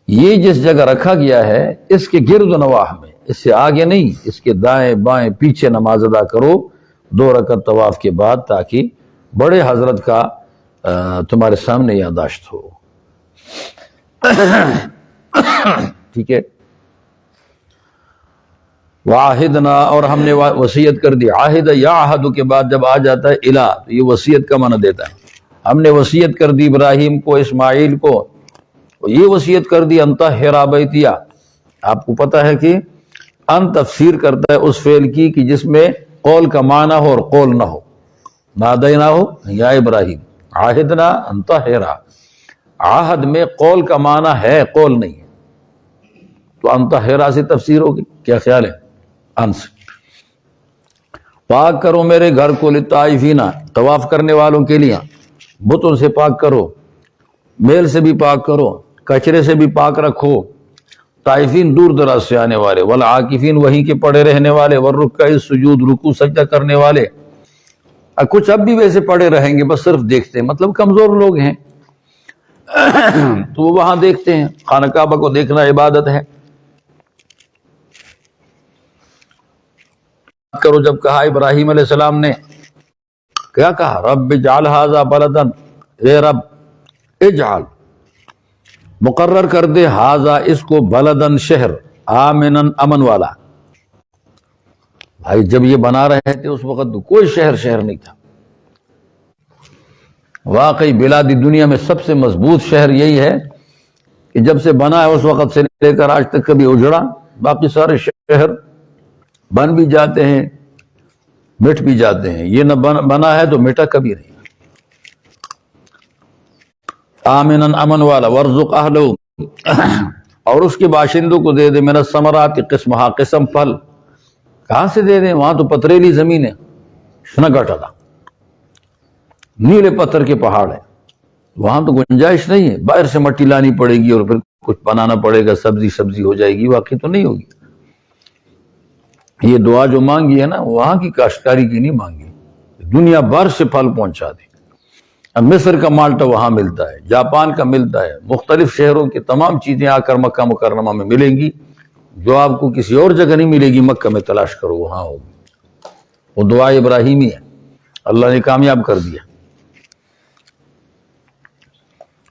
یہ جس جگہ رکھا گیا ہے اس کے گرد و نواح میں، اس سے آگے نہیں، اس کے دائیں بائیں پیچھے نماز ادا کرو 2 رکعت طواف کے بعد، تاکہ بڑے حضرت کا تمہارے سامنے یادداشت ہو. ٹھیک ہے. وعہدنا، اور ہم نے وصیت کر دی. عہد یا عہد کے بعد جب آ جاتا ہے الہ، تو یہ وصیت کا معنی دیتا ہے. ہم نے وصیت کر دی ابراہیم کو، اسماعیل کو، یہ وصیت کر دی انطہر بیتیا. آپ کو پتہ ہے کہ ان تفسیر کرتا ہے اس فعل کی کہ جس میں قول کا معنی ہو اور قول نہ ہو. نادینا ہو یا ابراہیم، عہدنا انطہر، عہد میں قول کا معنی ہے، قول نہیں ہے، تو انطہر سے تفسیر ہوگی. کیا خیال ہے؟ انس پاک کرو میرے گھر کو، للطائفین، طواف کرنے والوں کے لیے، بتوں سے پاک کرو، میل سے بھی پاک کرو، کچرے سے بھی پاک رکھو. طائفین دور دراز سے آنے والے، والعاکفین وہیں کے پڑے رہنے والے، والرکع السجود، رکوع سجدہ کرنے والے. کچھ اب بھی ویسے پڑے رہیں گے، بس صرف دیکھتے ہیں، مطلب کمزور لوگ ہیں تو وہ وہاں دیکھتے ہیں. خانہ کعبہ کو دیکھنا عبادت ہے. کرو جب کہا ابراہیم علیہ السلام نے، کیا کہا؟ رب اجعل ھذا بلدا، اے رب اجعل، مقرر کر دے، ھذا اس کو، بلدن شہر، آمنن امن والا. بھائی جب یہ بنا رہے تھے اس وقت کوئی شہر نہیں تھا. واقعی بلاد دنیا میں سب سے مضبوط شہر یہی ہے کہ جب سے بنا ہے اس وقت سے لے کر آج تک کبھی اجڑا. باقی سارے شہر بن بھی جاتے ہیں، مٹ بھی جاتے ہیں، یہ نہ بنا ہے تو مٹا کبھی نہیں. آمنن امن والا، وارزق اہلہ، اور اس کے باشندوں کو دے دے، من الثمرات، قسمہا، قسم پھل. کہاں سے دے دیں؟ وہاں تو پتریلی زمین ہے، شنگٹا تھا، نیلے پتھر کے پہاڑ ہیں، وہاں تو گنجائش نہیں ہے. باہر سے مٹی لانی پڑے گی اور پھر کچھ بنانا پڑے گا، سبزی ہو جائے گی، واقعی تو نہیں ہوگی. یہ دعا جو مانگی ہے نا، وہاں کی کاشتکاری کی نہیں مانگی، دنیا بھر سے پھل پہنچا دے. اب مصر کا مالٹا وہاں ملتا ہے، جاپان کا ملتا ہے، مختلف شہروں کی تمام چیزیں آ کر مکہ مکرمہ میں ملیں گی، جو آپ کو کسی اور جگہ نہیں ملے گی. مکہ میں تلاش کرو، وہاں ہوگی. وہ دعا ابراہیمی ہے، اللہ نے کامیاب کر دیا.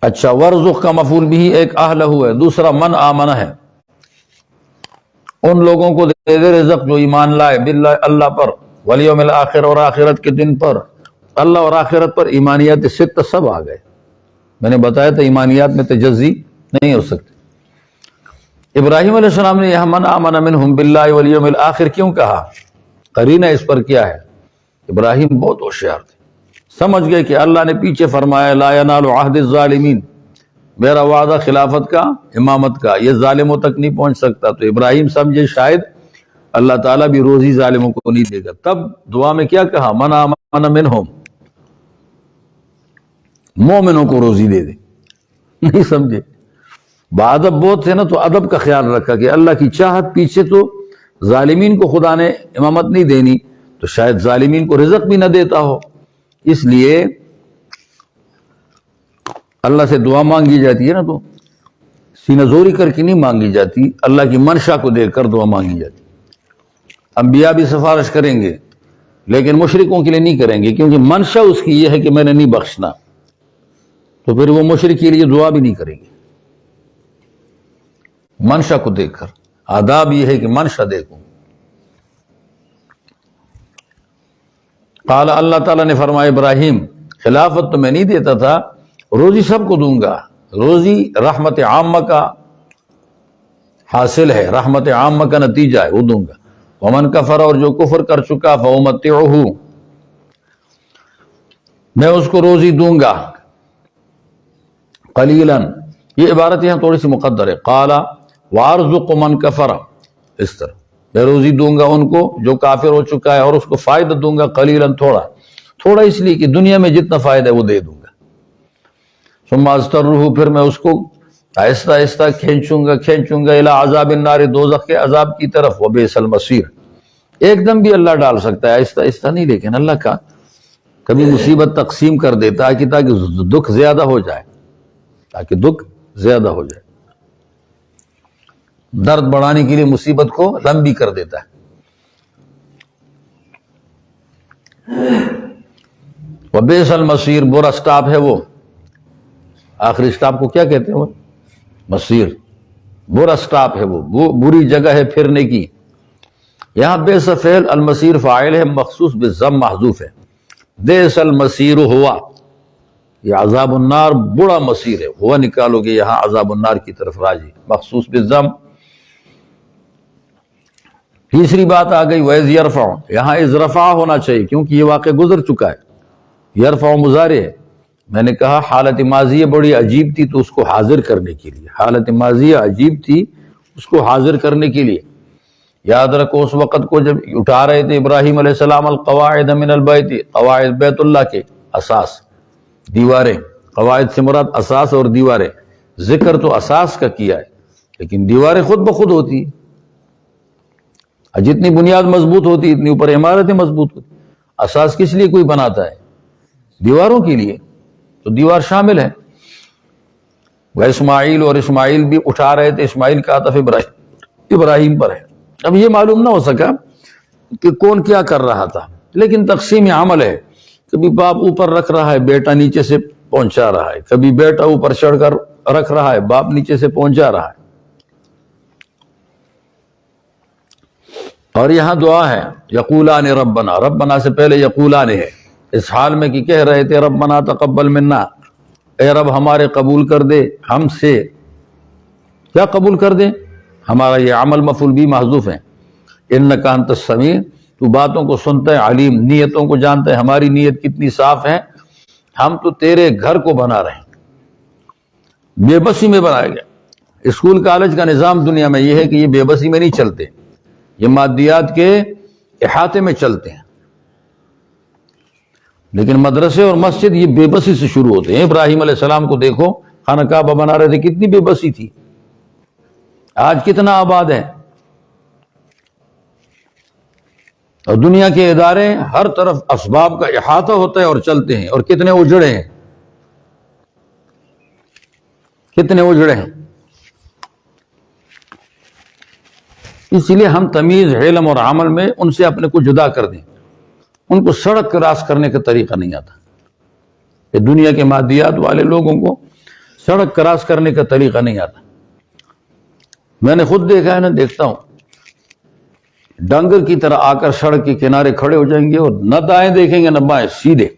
اچھا، ورزق کا مفعول بھی ایک اہلہ ہے، دوسرا من آمنہ ہے. ان لوگوں کو دے دے رزق جو ایمان لائے، باللہ، اللہ پر، والیوم الآخر، اور آخرت کے دن پر. اللہ اور آخرت پر ایمانیات ستہ سب آ گئے. میں نے بتایا تھا ایمانیات میں تجزی نہیں ہو سکتی. ابراہیم علیہ السلام نے یہاں من آمن منہم باللہ والیوم الآخر کیوں کہا؟ قرینہ اس پر کیا ہے؟ ابراہیم بہت ہوشیار تھے، سمجھ گئے کہ اللہ نے پیچھے فرمایا لا ینال عہد الظالمین، میرا وعدہ خلافت کا، امامت کا، یہ ظالموں تک نہیں پہنچ سکتا. تو ابراہیم سمجھے شاید اللہ تعالیٰ بھی روزی ظالموں کو نہیں دے گا. تب دعا میں کیا کہا؟ من آمن منہم، مومنوں کو روزی دے دے. نہیں سمجھے؟ بادب بہت تھے نا، تو ادب کا خیال رکھا کہ اللہ کی چاہت پیچھے تو ظالمین کو خدا نے امامت نہیں دینی، تو شاید ظالمین کو رزق بھی نہ دیتا ہو. اس لیے اللہ سے دعا مانگی جاتی ہے نا، تو سینہ زوری کر کے نہیں مانگی جاتی، اللہ کی منشا کو دیکھ کر دعا مانگی جاتی. انبیاء بھی سفارش کریں گے لیکن مشرکوں کے لیے نہیں کریں گے، کیونکہ منشا اس کی یہ ہے کہ میں نے نہیں بخشنا، تو پھر وہ مشرک کے لیے دعا بھی نہیں کریں گے. منشا کو دیکھ کر، آداب یہ ہے کہ منشا دیکھو. قال، اللہ تعالیٰ نے فرمایا ابراہیم خلافت تو میں نہیں دیتا تھا، روزی سب کو دوں گا. روزی رحمت عامہ کا حاصل ہے، رحمت عامہ کا نتیجہ ہے، وہ دوں گا. ومن کفر، اور جو کفر کر چکا، فأمتعہ، میں اس کو روزی دوں گا. قلیلا، یہ عبارت یہاں تھوڑی سی مقدر ہے. قال وارزق من کفر، اس طرح میں روزی دوں گا ان کو جو کافر ہو چکا ہے، اور اس کو فائدہ دوں گا. قلیلا، تھوڑا تھوڑا، اس لیے کہ دنیا میں جتنا فائدہ ہے وہ دے دوں گا. ثم اضطرہ، پھر میں اس کو آہستہ آہستہ کھینچوں گا الی عذاب النار، دوزخ کے عذاب کی طرف. وبئس المصیر، ایک دم بھی اللہ ڈال سکتا ہے، آہستہ آہستہ نہیں، لیکن اللہ کا کبھی مصیبت تقسیم کر دیتا ہے کہ تاکہ دکھ زیادہ ہو جائے، زیادہ ہو جائے. درد بڑھانے کے لیے مصیبت کو لمبی کر دیتا ہے. وبئس المصیر، برا سٹاپ ہے وہ. آخری سٹاپ کو کیا کہتے ہیں؟ وہ مصیر، برا سٹاپ ہے وہ بری جگہ ہے پھرنے کی. یہاں بئس فعل، المصیر فاعل ہے، مخصوص بالضم محذوف ہے. بئس المصیر ہوا، یہ عذاب النار بڑا مصیر ہے. ہوا نکالو گے یہاں عذاب النار کی طرف راجی، مخصوص بالضم. تیسری بات آ گئی وَإِذْ يَرْفَعُ، یہاں اذ رفع ہونا چاہیے کیونکہ یہ واقع گزر چکا ہے. یرفع مضارع ہے. میں نے کہا حالت ماضیہ بڑی عجیب تھی تو اس کو حاضر کرنے کے لیے، حالت ماضیہ عجیب تھی اس کو حاضر کرنے کے لیے. یاد رکھو اس وقت کو جب اٹھا رہے تھے ابراہیم علیہ السلام القواعد من البیت، قواعد بیت اللہ کے اساس، دیواریں. قواعد سے مراد اساس اور دیواریں. ذکر تو اساس کا کیا ہے لیکن دیواریں خود بخود ہوتی ہیں. جتنی بنیاد مضبوط ہوتی اتنی اوپر عمارتیں مضبوط ہوتی. اساس کس لیے کوئی بناتا ہے؟ دیواروں کے لیے، تو دیوار شامل ہے. وہ اسماعیل، اور اسماعیل بھی اٹھا رہے تھے. اسماعیل کا عطف ابراہیم پر ہے. اب یہ معلوم نہ ہو سکا کہ کون کیا کر رہا تھا، لیکن تقسیم عمل ہے. کبھی باپ اوپر رکھ رہا ہے، بیٹا نیچے سے پہنچا رہا ہے. کبھی بیٹا اوپر چڑھ کر رکھ رہا ہے، باپ نیچے سے پہنچا رہا ہے. اور یہاں دعا ہے یقولان ربنا، ربنا سے پہلے یقولان ہے اس حال میں کہ کہہ رہے تھے ربنا تقبل منا، اے رب ہمارے قبول کر دے ہم سے. کیا قبول کر دے؟ ہمارا یہ عمل مفعول بھی محذوف ہے. انک انت السمیع، تو باتوں کو سنتا ہے، علیم نیتوں کو جانتا ہے. ہماری نیت کتنی صاف ہے، ہم تو تیرے گھر کو بنا رہے ہیں. بے بسی میں بنایا گیا. اسکول کالج کا نظام دنیا میں یہ ہے کہ یہ بے بسی میں نہیں چلتے، یہ مادیات کے احاطے میں چلتے ہیں. لیکن مدرسے اور مسجد یہ بے بسی سے شروع ہوتے ہیں. ابراہیم علیہ السلام کو دیکھو، خانہ کعبہ بنا رہے تھے، کتنی بے بسی تھی. آج کتنا آباد ہے. اور دنیا کے ادارے ہر طرف اسباب کا احاطہ ہوتا ہے اور چلتے ہیں. اور کتنے اجڑے ہیں، کتنے اجڑے ہیں. اس لیے ہم تمیز علم اور عمل میں ان سے اپنے کو جدا کر دیں. ان کو سڑک کراس کرنے کا طریقہ نہیں آتا. کہ دنیا کے مادیات والے لوگوں کو سڑک کراس کرنے کا طریقہ نہیں آتا. میں نے خود دیکھا ہے نا، دیکھتا ہوں، ڈنگر کی طرح آ کر سڑک کے کنارے کھڑے ہو جائیں گے اور نہ دائیں دیکھیں گے نہ بائیں، سیدھے.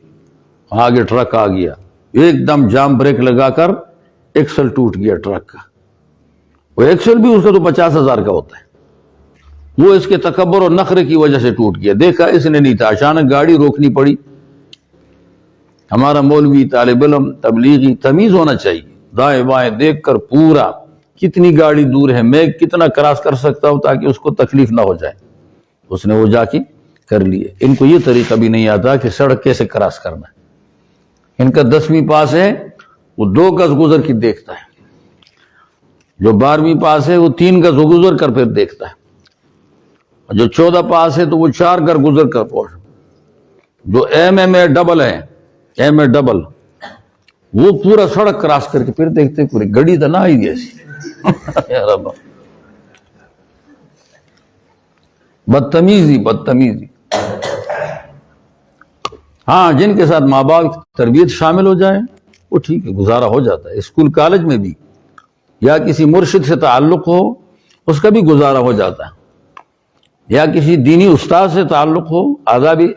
آگے ٹرک آ گیا، ایک دم جام بریک لگا کر ایکسل ٹوٹ گیا ٹرک کا. وہ ایکسل بھی اس کا تو 50,000 کا ہوتا ہے. وہ اس کے تکبر اور نخرے کی وجہ سے ٹوٹ گیا. دیکھا اس نے نہیں تھا، اچانک گاڑی روکنی پڑی. ہمارا مولوی، طالب علم، تبلیغی تمیز ہونا چاہیے. دائیں بائیں دیکھ کر پورا کتنی گاڑی دور ہے، میں کتنا کراس کر سکتا ہوں تاکہ اس کو تکلیف نہ ہو جائے، اس نے وہ جا کے کر لیے۔ ان کو یہ طریقہ بھی نہیں آتا کہ سڑک کیسے کراس کرنا ہے۔ ان کا 10ویں پاس ہے، وہ 2 گز گزر کے دیکھتا ہے، جو 12ویں پاس ہے وہ 3 گز گزر کر پھر دیکھتا ہے، جو 14 پاس ہے تو وہ 4 گز گزر کر پہنچ، جو ایم اے ڈبل ہے، ایم اے ڈبل، وہ پورا سڑک کراس کر کے پھر دیکھتے پوری گڑی تو نہ آئی جیسی۔ بدتمیزی بدتمیزی۔ ہاں، جن کے ساتھ ماں باپ کی تربیت شامل ہو جائے وہ ٹھیک ہے، گزارا ہو جاتا ہے۔ اسکول کالج میں بھی یا کسی مرشد سے تعلق ہو، اس کا بھی گزارا ہو جاتا ہے، یا کسی دینی استاد سے تعلق ہو، آدابی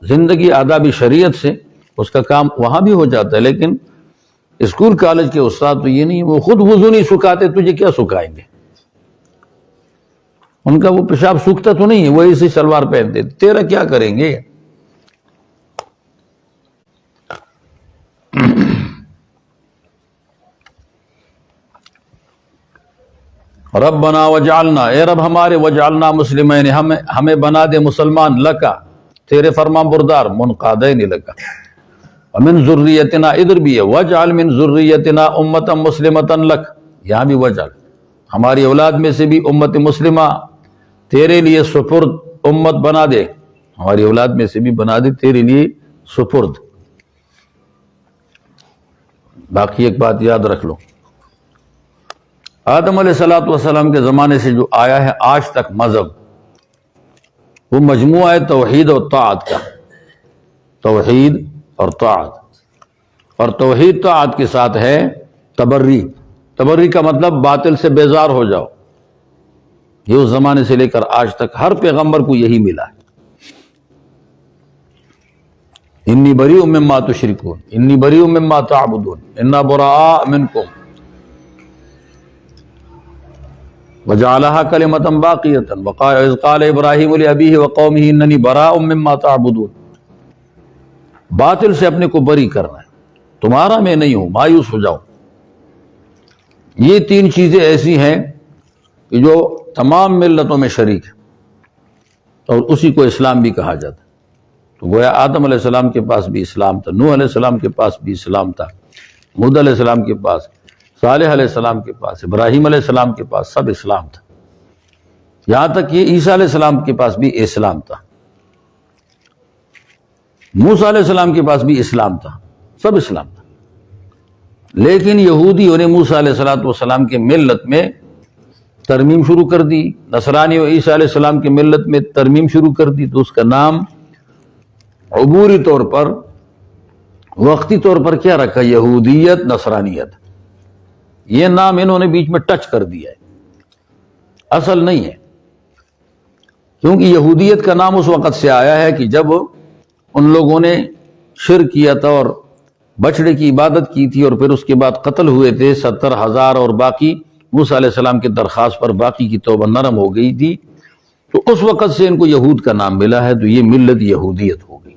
زندگی آدابی شریعت سے، اس کا کام وہاں بھی ہو جاتا ہے۔ لیکن اسکول کالج کے استاد تو یہ نہیں، وہ خود وضو نہیں سکھاتے، تجھے کیا سکھائیں گے؟ ان کا وہ پیشاب سوکھتا تو نہیں ہے، وہ ایسی شلوار پہنتے، تیرا کیا کریں گے؟ ربنا وجعلنا، اے رب ہمارے، وجعلنا مسلمین، ہمیں بنا دے مسلمان، لکا تیرے فرمان بردار، منقادین لکا، ومن ذریتنا، ادھر بھی ہے وجعل من ذریتنا امتا مسلمتا لک، یہاں بھی وجعل، ہماری اولاد میں سے بھی امت مسلمہ تیرے لیے سپرد امت بنا دے، ہماری اولاد میں سے بھی بنا دے تیرے لیے سپرد۔ باقی ایک بات یاد رکھ لو، آدم علیہ السلام کے زمانے سے جو آیا ہے آج تک مذہب، وہ مجموعہ ہے توحید اور طاعت کا، توحید اور طاعت، اور توحید طاعت کے ساتھ ہے تبری۔ تبری کا مطلب باطل سے بیزار ہو جاؤ، یہ اس زمانے سے لے کر آج تک ہر پیغمبر کو یہی ملا ہے۔ انی بریء مما تشرکون، انی بریء مما تعبدون، انا براء منکم، وجعلها کلمۃ باقیۃ، وإذ قال ابراہیم لأبیہ وقومہ اننی براء مما تعبدون۔ باطل سے اپنے کو بری کرنا ہے، تمہارا میں نہیں ہوں، مایوس ہو جاؤ۔ یہ 3 چیزیں ایسی ہیں کہ جو تمام ملتوں میں شریک ہے، اور اسی کو اسلام بھی کہا جاتا ہے۔ تو گویا آدم علیہ السلام کے پاس بھی اسلام تھا، نوح علیہ السلام کے پاس بھی اسلام تھا، ہود علیہ السلام کے پاس، صالح علیہ السلام کے پاس، ابراہیم علیہ السلام کے پاس، سب اسلام تھا، یہاں تک کہ عیسیٰ علیہ السلام کے پاس بھی اسلام تھا، موسیٰ علیہ السلام کے پاس بھی اسلام تھا، سب اسلام تھا۔ لیکن یہودیوں نے موسیٰ علیہ السلام کے ملت میں ترمیم شروع کر دی، نصرانی و عیسیٰ علیہ السلام کی ملت میں ترمیم شروع کر دی، تو اس کا نام عبوری طور پر، وقتی طور پر کیا رکھا؟ یہودیت، نصرانیت۔ یہ نام انہوں نے بیچ میں ٹچ کر دیا ہے، اصل نہیں ہے، کیونکہ یہودیت کا نام اس وقت سے آیا ہے کہ جب ان لوگوں نے شرک کیا تھا اور بچڑے کی عبادت کی تھی، اور پھر اس کے بعد قتل ہوئے تھے 70,000، اور باقی موسیٰ علیہ السلام کی درخواست پر باقی کی توبہ نرم ہو گئی تھی، تو اس وقت سے ان کو یہود کا نام ملا ہے، تو یہ ملت یہودیت ہو گئی۔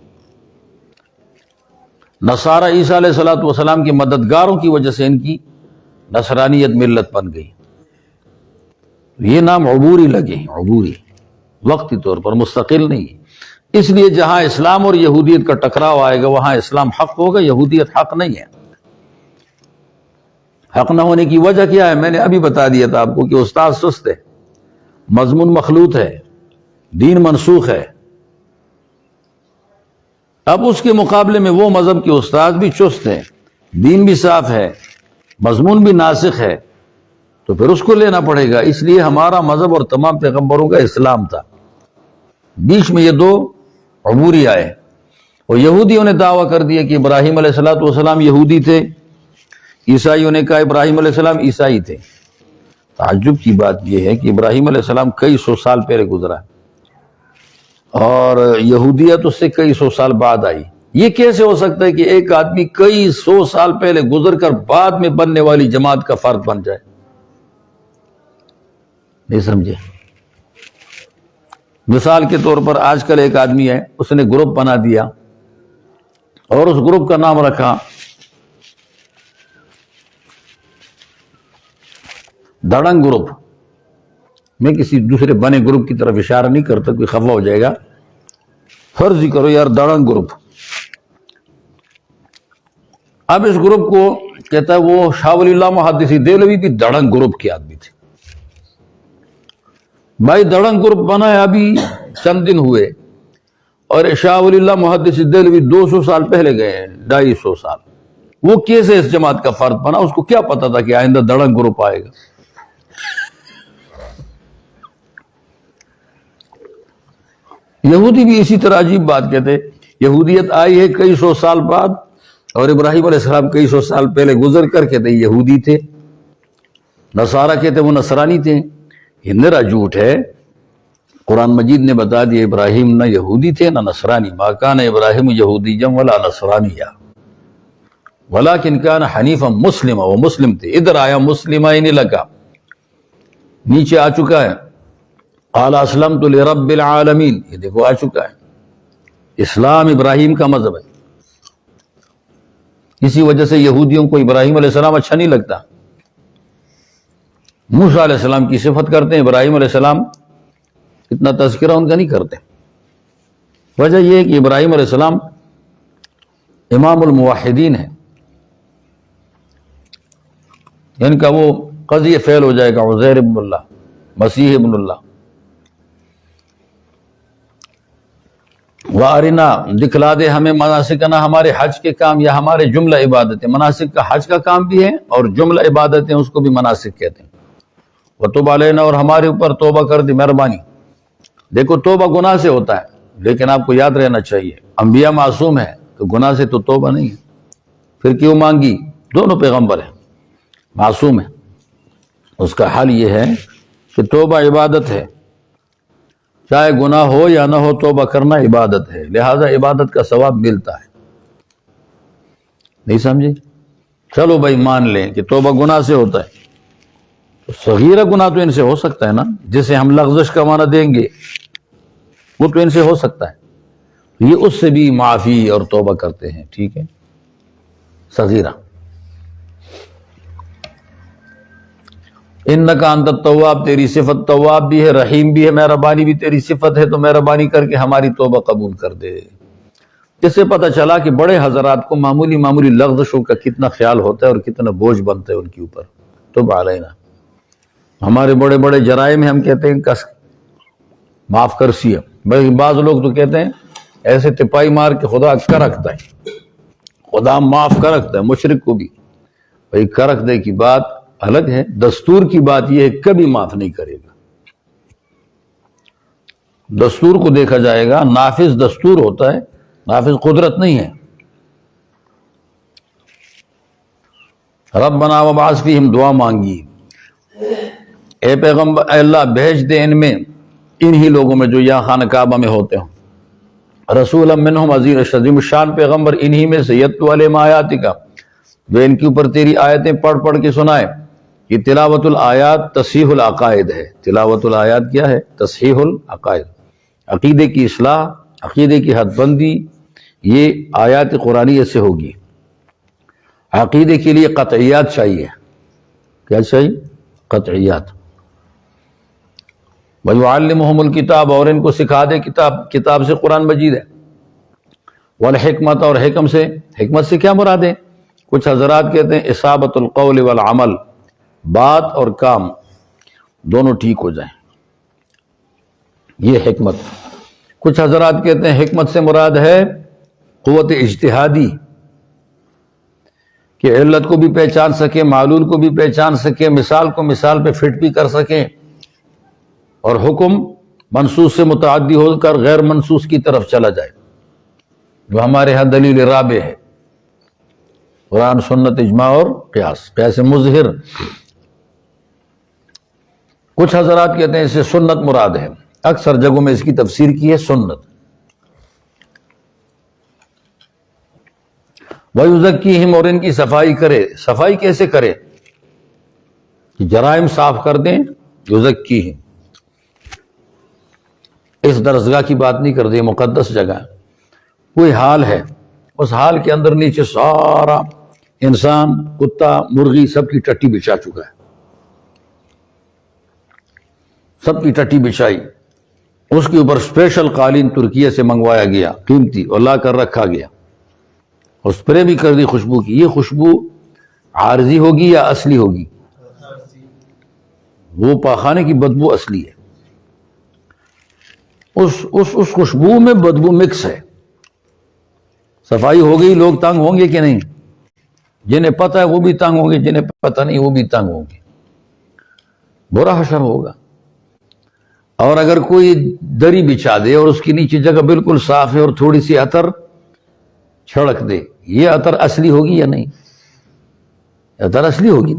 نصارہ عیسیٰ علیہ السلام کے مددگاروں کی وجہ سے ان کی نصرانیت ملت بن گئی، یہ نام عبوری لگے ہیں، عبوری، وقتی طور پر، مستقل نہیں۔ اس لیے جہاں اسلام اور یہودیت کا ٹکراؤ آئے گا وہاں اسلام حق ہوگا، یہودیت حق نہیں ہے۔ حق نہ ہونے کی وجہ کیا ہے؟ میں نے ابھی بتا دیا تھا آپ کو کہ استاد سست ہے، مضمون مخلوط ہے، دین منسوخ ہے۔ اب اس کے مقابلے میں وہ مذہب کے استاد بھی چست ہیں، دین بھی صاف ہے، مضمون بھی ناسخ ہے، تو پھر اس کو لینا پڑے گا۔ اس لیے ہمارا مذہب اور تمام پیغمبروں کا اسلام تھا، بیچ میں یہ 2 عبوری آئے، اور یہودیوں نے دعویٰ کر دیا کہ ابراہیم علیہ السلام یہودی تھے، عیسائیوں نے کہا ابراہیم علیہ السلام عیسائی تھے۔ تعجب کی بات یہ ہے کہ ابراہیم علیہ السلام کئی 100 سال پہلے گزرا، اور یہودیت اس سے کئی 100 سال بعد آئی۔ یہ کیسے ہو سکتا ہے کہ ایک آدمی کئی 100 سال پہلے گزر کر بعد میں بننے والی جماعت کا فرد بن جائے؟ نہیں سمجھے؟ مثال کے طور پر آج کل ایک آدمی ہے، اس نے گروپ بنا دیا اور اس گروپ کا نام رکھا دڑنگ گروپ، میں کسی دوسرے بنے گروپ کی طرف اشارہ نہیں کرتا، کوئی خفا ہو جائے گا، فرض ہی کرو یار دڑنگ گروپ۔ اب اس گروپ کو کہتا ہے وہ شاہ ولی اللہ محدثی دہلوی بھی دڑنگ گروپ کے آدمی تھے۔ بھائی دڑنگ گروپ بنا ہے ابھی چند دن ہوئے، اور شاہ ولی اللہ محدثی دہلوی 200 سال پہلے گئے ہیں، 250 سال۔ وہ کیسے اس جماعت کا فرد بنا؟ اس کو کیا پتا تھا کہ آئندہ دڑنگ گروپ آئے گا؟ یہودی بھی اسی طرح عجیب بات کہتے، یہودیت آئی ہے کئی سو سال بعد، اور ابراہیم علیہ السلام کئی سو سال پہلے گزر کر کہتے یہودی تھے، نصارہ کہتے وہ نصرانی تھے۔ یہ نرا جھوٹ ہے۔ قرآن مجید نے بتا دیا ابراہیم نہ یہودی تھے نہ نصرانی، ما کان ابراہیم یہودیا ولا نصرانیا ولکن کان حنیفا مسلما، وہ مسلم تھے۔ ادھر آیا مسلمین لگا، نیچے آ چکا ہے قال اسلمت لرب العالمین، یہ دیکھو آ چکا ہے۔ اسلام ابراہیم کا مذہب ہے، اسی وجہ سے یہودیوں کو ابراہیم علیہ السلام اچھا نہیں لگتا، موسیٰ علیہ السلام کی صفت کرتے ہیں، ابراہیم علیہ السلام اتنا تذکرہ ان کا نہیں کرتے۔ وجہ یہ ہے کہ ابراہیم علیہ السلام امام الموحدین ہے، ان کا وہ قضیہ فعل ہو جائے گا عزیر ابن اللہ، مسیح ابن اللہ۔ وَأَرِنَا، دکھلا دے ہمیں مناسکنا، ہمارے حج کے کام یا ہمارے جملہ عبادتیں۔ مناسک کا حج کا کام بھی ہے اور جملہ عبادتیں اس کو بھی مناسک کہتے ہیں۔ وَتُبْ عَلَيْنَا، اور ہمارے اوپر توبہ کر دی، مہربانی۔ دیکھو توبہ گناہ سے ہوتا ہے، لیکن آپ کو یاد رہنا چاہیے انبیاء معصوم ہے تو گناہ سے تو توبہ نہیں ہے، پھر کیوں مانگی؟ دونوں پیغمبر ہیں، معصوم ہیں۔ اس کا حل یہ ہے کہ توبہ عبادت ہے، چاہے گناہ ہو یا نہ ہو، توبہ کرنا عبادت ہے، لہذا عبادت کا ثواب ملتا ہے۔ نہیں سمجھے؟ چلو بھائی مان لیں کہ توبہ گناہ سے ہوتا ہے، تو صغیرہ گناہ تو ان سے ہو سکتا ہے نا، جسے ہم لغزش کا معنی دیں گے وہ تو ان سے ہو سکتا ہے، یہ اس سے بھی معافی اور توبہ کرتے ہیں، ٹھیک ہے، صغیرہ۔ انکا انت التواب، تیری صفت تواب بھی ہے، رحیم بھی ہے، مہربانی بھی تیری صفت ہے، تو مہربانی کر کے ہماری توبہ قبول کر دے۔ اس سے پتہ چلا کہ بڑے حضرات کو معمولی لغزشوں کا کتنا خیال ہوتا ہے اور کتنا بوجھ بنتا ہے ان کے اوپر۔ توب علینا، ہمارے بڑے بڑے جرائم ہیں، ہم کہتے ہیں کس معاف کرسی ہے، بلکہ بعض لوگ تو کہتے ہیں ایسے تپائی مار کے خدا کرکتا ہے، خدا معاف کرکتا ہے، مشرک کو بھی۔ بھائی کرک دے کی بات الگ ہے، دستور کی بات یہ ہے کبھی معاف نہیں کرے گا۔ دستور کو دیکھا جائے گا، نافذ دستور ہوتا ہے، نافذ قدرت نہیں ہے۔ ربنا وابعث فیہم، دعا مانگی، اے پیغمبر، اے اللہ بھیج دے ان میں، انہی لوگوں میں جو یہاں خانہ کعبہ میں ہوتے ہوں، رسولا منہم عزیز عظیم الشان پیغمبر انہی میں سے، یتلو علیہم آیاتک، جو ان کے اوپر تیری آیتیں پڑھ کے سنائے۔ یہ تلاوت الآیات تصحیح العقائد ہے۔ تلاوت الآیات کیا ہے؟ تصحیح العقائد، عقیدے کی اصلاح، عقیدے کی حد بندی، یہ آیات قرآنیہ سے ہوگی۔ عقیدے کے لیے قطعیات چاہیے، کیا چاہیے؟ قطعیات۔ وَيُعَلِّمُهُمُ الْكِتَابَ، اور ان کو سکھا دے کتاب سے قرآن مجید ہے، والحکمت، اور حکمت سے کیا مراد ہے؟ کچھ حضرات کہتے ہیں اصابت القول والعمل، بات اور کام دونوں ٹھیک ہو جائیں، یہ حکمت۔ کچھ حضرات کہتے ہیں حکمت سے مراد ہے قوت اجتہادی، کہ علت کو بھی پہچان سکے، معلول کو بھی پہچان سکے، مثال کو مثال پہ فٹ بھی کر سکے، اور حکم منصوص سے متعدی ہو کر غیر منصوص کی طرف چلا جائے، جو ہمارے ہاں دلیل رابع ہے، قرآن سنت اجماع اور قیاس مظہر۔ کچھ حضرات کہتے ہیں اس سے سنت مراد ہے، اکثر جگہوں میں اس کی تفسیر کی ہے سنت۔ وَيُزَكِّيهِمْ، اور ان کی صفائی کرے۔ صفائی کیسے کرے؟ کہ جرائم صاف کر دیں، یزکیہم، اس درسگاہ کی بات نہیں کر دیں، مقدس جگہ ہے، کوئی حال ہے، اس حال کے اندر نیچے سارا انسان، کتا، مرغی، سب کی ٹٹی بچھا چکا ہے، سب کی ٹٹی بچھائی، اس کے اوپر اسپیشل قالین ترکیہ سے منگوایا گیا قیمتی، اور لا کر رکھا گیا، اور اسپرے بھی کر دی خوشبو کی۔ یہ خوشبو عارضی ہوگی یا اصلی ہوگی؟ وہ پاخانے کی بدبو اصلی ہے، اس خوشبو میں بدبو مکس ہے۔ صفائی ہو گئی، لوگ تنگ ہوں گے کہ نہیں؟ جنہیں پتہ ہے وہ بھی تنگ ہوں گے، جنہیں پتہ نہیں وہ بھی تنگ ہوں گے، برا حشر ہوگا۔ اور اگر کوئی دری بچھا دے اور اس کی نیچے جگہ بالکل صاف ہے اور تھوڑی سی عطر چھڑک دے، یہ عطر اصلی ہوگی یا نہیں؟ عطر اصلی ہوگی۔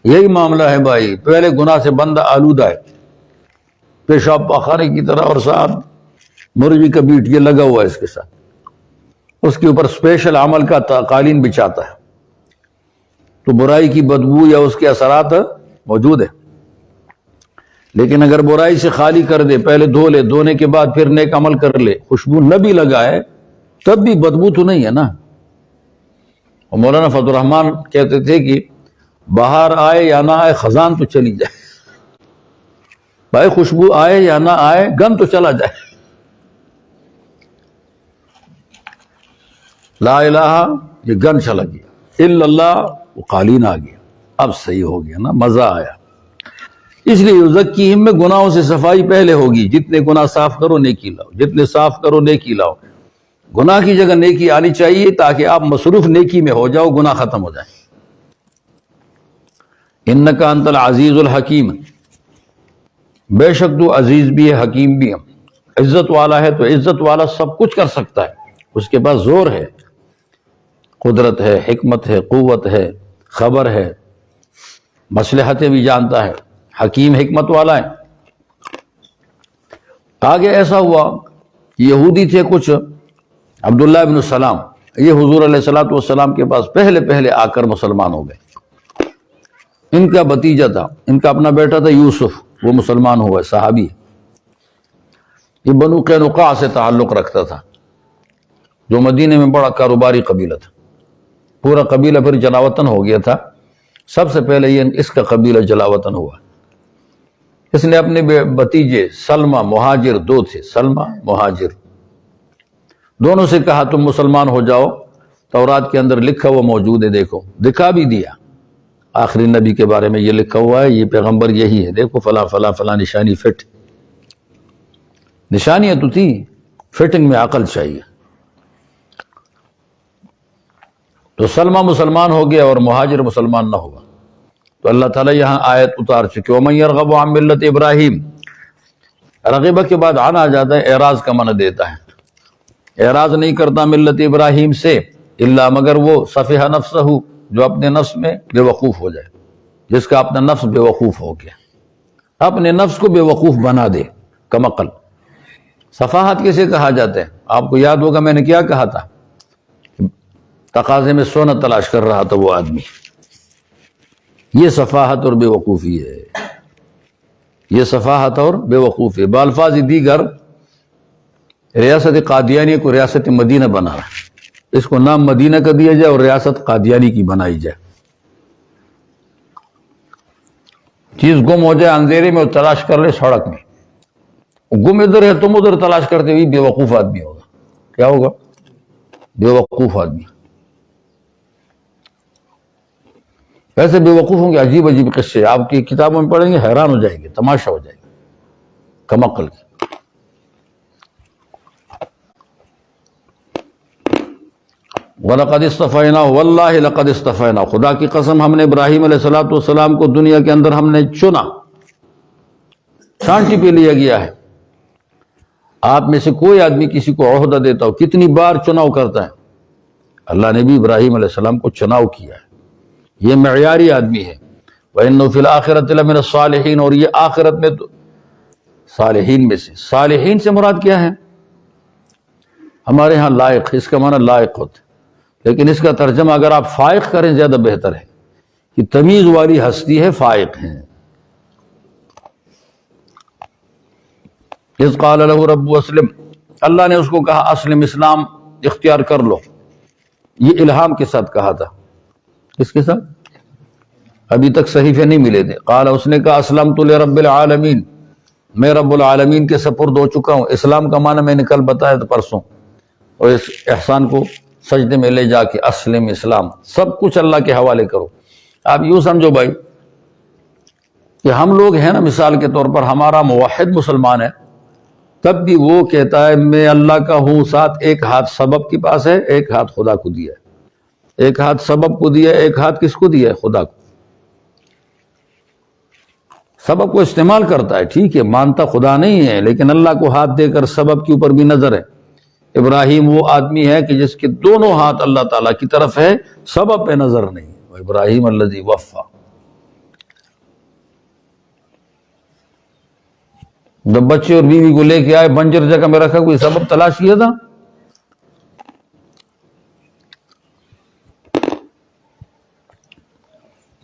یہی معاملہ ہے بھائی، پہلے گناہ سے بندہ آلودہ ہے، پیشاب پاخانے کی طرح، اور صاحب مرغی کا بیٹ یہ لگا ہوا ہے اس کے ساتھ، اس کے اوپر اسپیشل عمل کا قالین بچھاتا ہے، تو برائی کی بدبو یا اس کے اثرات موجود ہے۔ لیکن اگر برائی سے خالی کر دے، پہلے دھو لے، دھونے کے بعد پھر نیک عمل کر لے، خوشبو نہ بھی لگائے، تب بھی بدبو تو نہیں ہے نا۔ اور مولانا فضل الرحمان کہتے تھے کہ باہر آئے یا نہ آئے خزان تو چلی جائے، بھائی خوشبو آئے یا نہ آئے گن تو چلا جائے۔ لا الہ یہ گن چلا گیا، الا اللہ وہ قالین آ گیا، اب صحیح ہو گیا نا، مزہ آیا۔ اس لیے یزکیہم میں گناہوں سے صفائی پہلے ہوگی، جتنے گناہ صاف کرو نیکی لاؤ، جتنے صاف کرو نیکی لاؤ۔ گناہ کی جگہ نیکی آنی چاہیے تاکہ آپ مصروف نیکی میں ہو جاؤ، گناہ ختم ہو جائے۔ انک انت العزیز الحکیم، بے شک تو عزیز بھی ہے حکیم بھی ہے۔ عزت والا ہے تو عزت والا سب کچھ کر سکتا ہے، اس کے پاس زور ہے، قدرت ہے، حکمت ہے، قوت ہے، خبر ہے، مصلحتیں بھی جانتا ہے، حکیم حکمت والا ہے۔ آگے ایسا ہوا کہ یہودی تھے کچھ، عبداللہ ابن السلام، یہ حضور علیہ السلام کے پاس پہلے آ کر مسلمان ہو گئے۔ ان کا بتیجا تھا، ان کا اپنا بیٹا تھا یوسف، وہ مسلمان ہوا، صحابی۔ یہ بنو قینقاع سے تعلق رکھتا تھا، جو مدینے میں بڑا کاروباری قبیلہ تھا۔ پورا قبیلہ پھر جلاوطن ہو گیا تھا، سب سے پہلے یہ اس کا قبیلہ جلاوطن ہوا۔ اس نے اپنے بتیجے سلمہ مہاجر، دو تھے، سلمہ مہاجر، دونوں سے کہا تم مسلمان ہو جاؤ، تورات کے اندر لکھا ہوا موجود ہے، دیکھو، دکھا بھی دیا، آخری نبی کے بارے میں یہ لکھا ہوا ہے، یہ پیغمبر یہی ہے، دیکھو فلاں فلاں فلاں نشانی فٹ، نشانیاں تو تھی، فٹنگ میں عقل چاہیے۔ تو سلمہ مسلمان ہو گیا اور مہاجر مسلمان نہ ہوا، تو اللہ تعالیٰ یہاں آیت اتار چکے، وَمَن يَرْغَبُ عَن مِّلَّةِ ابراہیم، رغبہ کے بعد عن آ جاتا ہے، اعراض کا معنی دیتا ہے، اعراض نہیں کرتا ملت ابراہیم سے، الا مگر وہ صفح نفسہ، جو اپنے نفس میں بے وقوف ہو جائے، جس کا اپنا نفس بے وقوف ہو گیا، اپنے نفس کو بے وقوف بنا دے، کمعقل۔ صفاحت کسے کہا جاتا ہے؟ آپ کو یاد ہوگا میں نے کیا کہا تھا، تقاضے میں سونا تلاش کر رہا تھا وہ آدمی، یہ صفاحت اور بے وقوفی ہے، یہ صفاحت اور بے وقوفی۔ بالفاظ دیگر ریاست قادیانی کو ریاست مدینہ بنا رہا ہے، اس کو نام مدینہ کا دیا جائے اور ریاست قادیانی کی بنائی جائے۔ چیز گم ہو جائے اندھیرے میں اور تلاش کر لے سڑک میں، گم ادھر ہے تم ادھر تلاش کرتے ہوئی، بے وقوف آدمی ہوگا۔ کیا ہوگا؟ بے وقوف آدمی۔ ایسے بے وقوفوں کے عجیب عجیب قصے آپ کی کتابوں میں پڑھیں گے، حیران ہو جائیں گے، تماشا ہو جائے گا، کمعقل کی۔ وَلَقَدِ اصْطَفَيْنَاهُ وَاللَّهِ لَقَدِ اصْطَفَيْنَاهُ، خدا کی قسم ہم نے ابراہیم علیہ السلام کو دنیا کے اندر ہم نے چنا، چھانٹی پہ لیا گیا ہے۔ آپ میں سے کوئی آدمی کسی کو عہدہ دیتا ہو، کتنی بار چناؤ کرتا ہے، اللہ نے بھی ابراہیم علیہ السلام کو چناؤ کیا ہے، یہ معیاری آدمی ہے۔ وَإِنَّهُ فِي الْآخِرَةِ لَمِنَ الصَّالِحِينَ، اور یہ آخرت میں تو صالحین میں سے، صالحین سے مراد کیا ہے؟ ہمارے ہاں لائق، اس کا معنی لائق ہوتا ہے، لیکن اس کا ترجمہ اگر آپ فائق کریں زیادہ بہتر ہے، کہ تمیز والی ہستی ہے، فائق ہیں۔ اذ قال له رب اسلم، اللہ نے اس کو کہا اسلم، اسلام اختیار کر لو، یہ الہام کے ساتھ کہا تھا۔ کس کے ساتھ؟ ابھی تک صحیفے نہیں ملے تھے۔ قال، اس نے کہا اسلمت لرب العالمین، میں رب العالمین کے سپرد ہو چکا ہوں۔ اسلام کا معنی میں نے کل بتایا تھا پرسوں، اور اس احسان کو سجدے میں لے جا کے اسلم، اسلام، سب کچھ اللہ کے حوالے کرو۔ آپ یوں سمجھو بھائی کہ ہم لوگ ہیں نا، مثال کے طور پر ہمارا موحد مسلمان ہے، تب بھی وہ کہتا ہے میں اللہ کا ہوں، ساتھ ایک ہاتھ سبب کے پاس ہے، ایک ہاتھ خدا کو دیا ہے، ایک ہاتھ سبب کو دیا ہے، ایک ہاتھ کس کو دیا ہے؟ خدا کو۔ سبب کو استعمال کرتا ہے، ٹھیک ہے، مانتا خدا نہیں ہے، لیکن اللہ کو ہاتھ دے کر سبب کے اوپر بھی نظر ہے۔ ابراہیم وہ آدمی ہے کہ جس کے دونوں ہاتھ اللہ تعالیٰ کی طرف ہے، سبب پہ نظر نہیں۔ ابراہیم الذی وفا، جب بچے اور بیوی کو لے کے آئے بنجر جگہ میں رکھا، کوئی سبب تلاش کیا تھا؟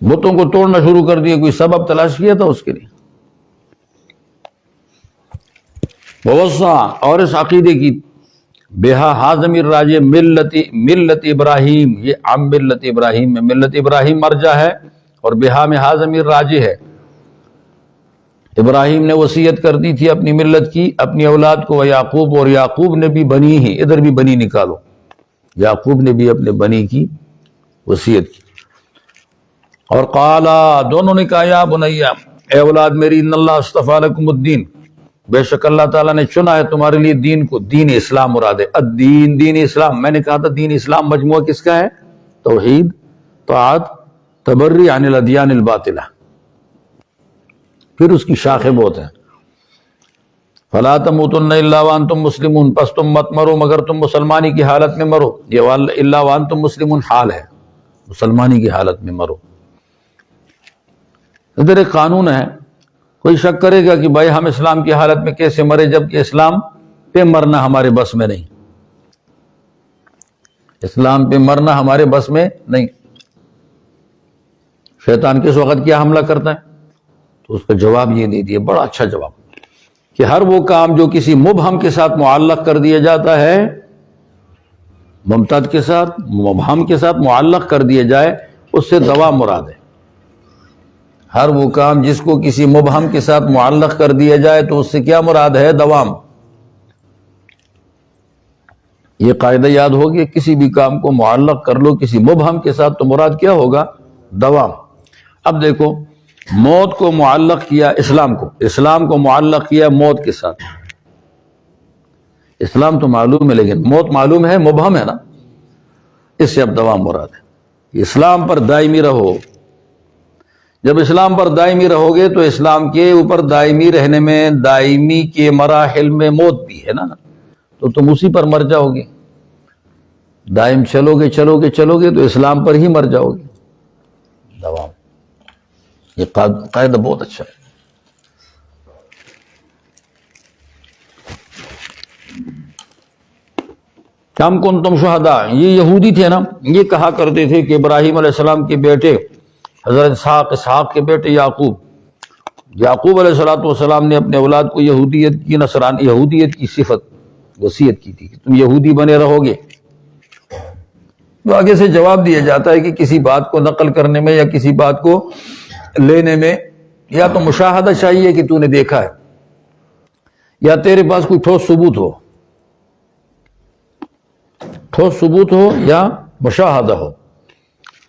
بتوں کو توڑنا شروع کر دیا، کوئی سبب تلاش کیا تھا اس کے لیے؟ ووصا، اور اس عقیدے کی بہا حازم الراجع ملت ابراہیم، یہ عام ملت ابراہیم میں ملت ابراہیم مرجع ہے، اور بہا میں حازم الراجع ہے۔ ابراہیم نے وصیت کر دی تھی اپنی ملت کی، اپنی اولاد کو، یعقوب، اور یعقوب نے بھی بنی ہی، ادھر بھی بنی نکالو، یعقوب نے بھی اپنے بنی کی وصیت کی۔ اور قالا، دونوں نے کہا، یا بنیا، اے اولاد میری، ان اللہ اصطفیٰ لکم الدین، بے شک اللہ تعالیٰ نے چنا ہے تمہارے لیے دین کو۔ دین اسلام مراد ہے، الدین، دین اسلام۔ میں نے کہا تھا دین اسلام مجموعہ کس کا ہے؟ توحید، طاعت، تبری عن الادیان الباطلہ، پھر اس کی شاخیں بہت ہیں۔ فلا تموتن الا وانتم مسلمون، پس تم مت مرو مگر تم مسلمانی کی حالت میں مرو۔ یہ الا وانتم مسلمون حال ہے، مسلمانی کی حالت میں مرو۔ ادھر ایک قانون ہے، کوئی شک کرے گا کہ بھائی ہم اسلام کی حالت میں کیسے مرے، جبکہ اسلام پہ مرنا ہمارے بس میں نہیں، اسلام پہ مرنا ہمارے بس میں نہیں۔ شیطان کس وقت کیا حملہ کرتا ہے؟ تو اس کا جواب یہ دے دیا، بڑا اچھا جواب، کہ ہر وہ کام جو کسی مبہم کے ساتھ معلق کر دیا جاتا ہے، ممتد کے ساتھ، مبہم کے ساتھ معلق کر دیا جائے، اس سے دوام مراد ہے۔ ہر وہ کام جس کو کسی مبہم کے ساتھ معلق کر دیا جائے تو اس سے کیا مراد ہے؟ دوام۔ یہ قاعدہ یاد ہو کہ کسی بھی کام کو معلق کر لو کسی مبہم کے ساتھ تو مراد کیا ہوگا؟ دوام۔ اب دیکھو، موت کو معلق کیا اسلام کو معلق کیا موت کے ساتھ۔ اسلام تو معلوم ہے لیکن موت معلوم ہے، مبہم ہے نا، اس سے اب دوام مراد ہے۔ اسلام پر دائمی رہو۔ جب اسلام پر دائمی رہو گے تو اسلام کے اوپر دائمی رہنے میں، دائمی کے مراحل میں موت بھی ہے نا، تو تم اسی پر مر جاؤ گے۔ دائم چلو گے تو اسلام پر ہی مر جاؤ گے۔ دوام، یہ قاعدہ بہت اچھا ہے۔ کم کنتم شہداء، یہ یہودی تھے نا، یہ کہا کرتے تھے کہ ابراہیم علیہ السلام کے بیٹے حضرت اسحاق کے بیٹے یعقوب علیہ السلام نے اپنے اولاد کو یہودیت کی صفت وصیت کی تھی کہ تم یہودی بنے رہو گے۔ تو آگے سے جواب دیا جاتا ہے کہ کسی بات کو نقل کرنے میں یا کسی بات کو لینے میں یا تو مشاہدہ چاہیے کہ تو نے دیکھا ہے، یا تیرے پاس کوئی ٹھوس ثبوت ہو یا مشاہدہ ہو۔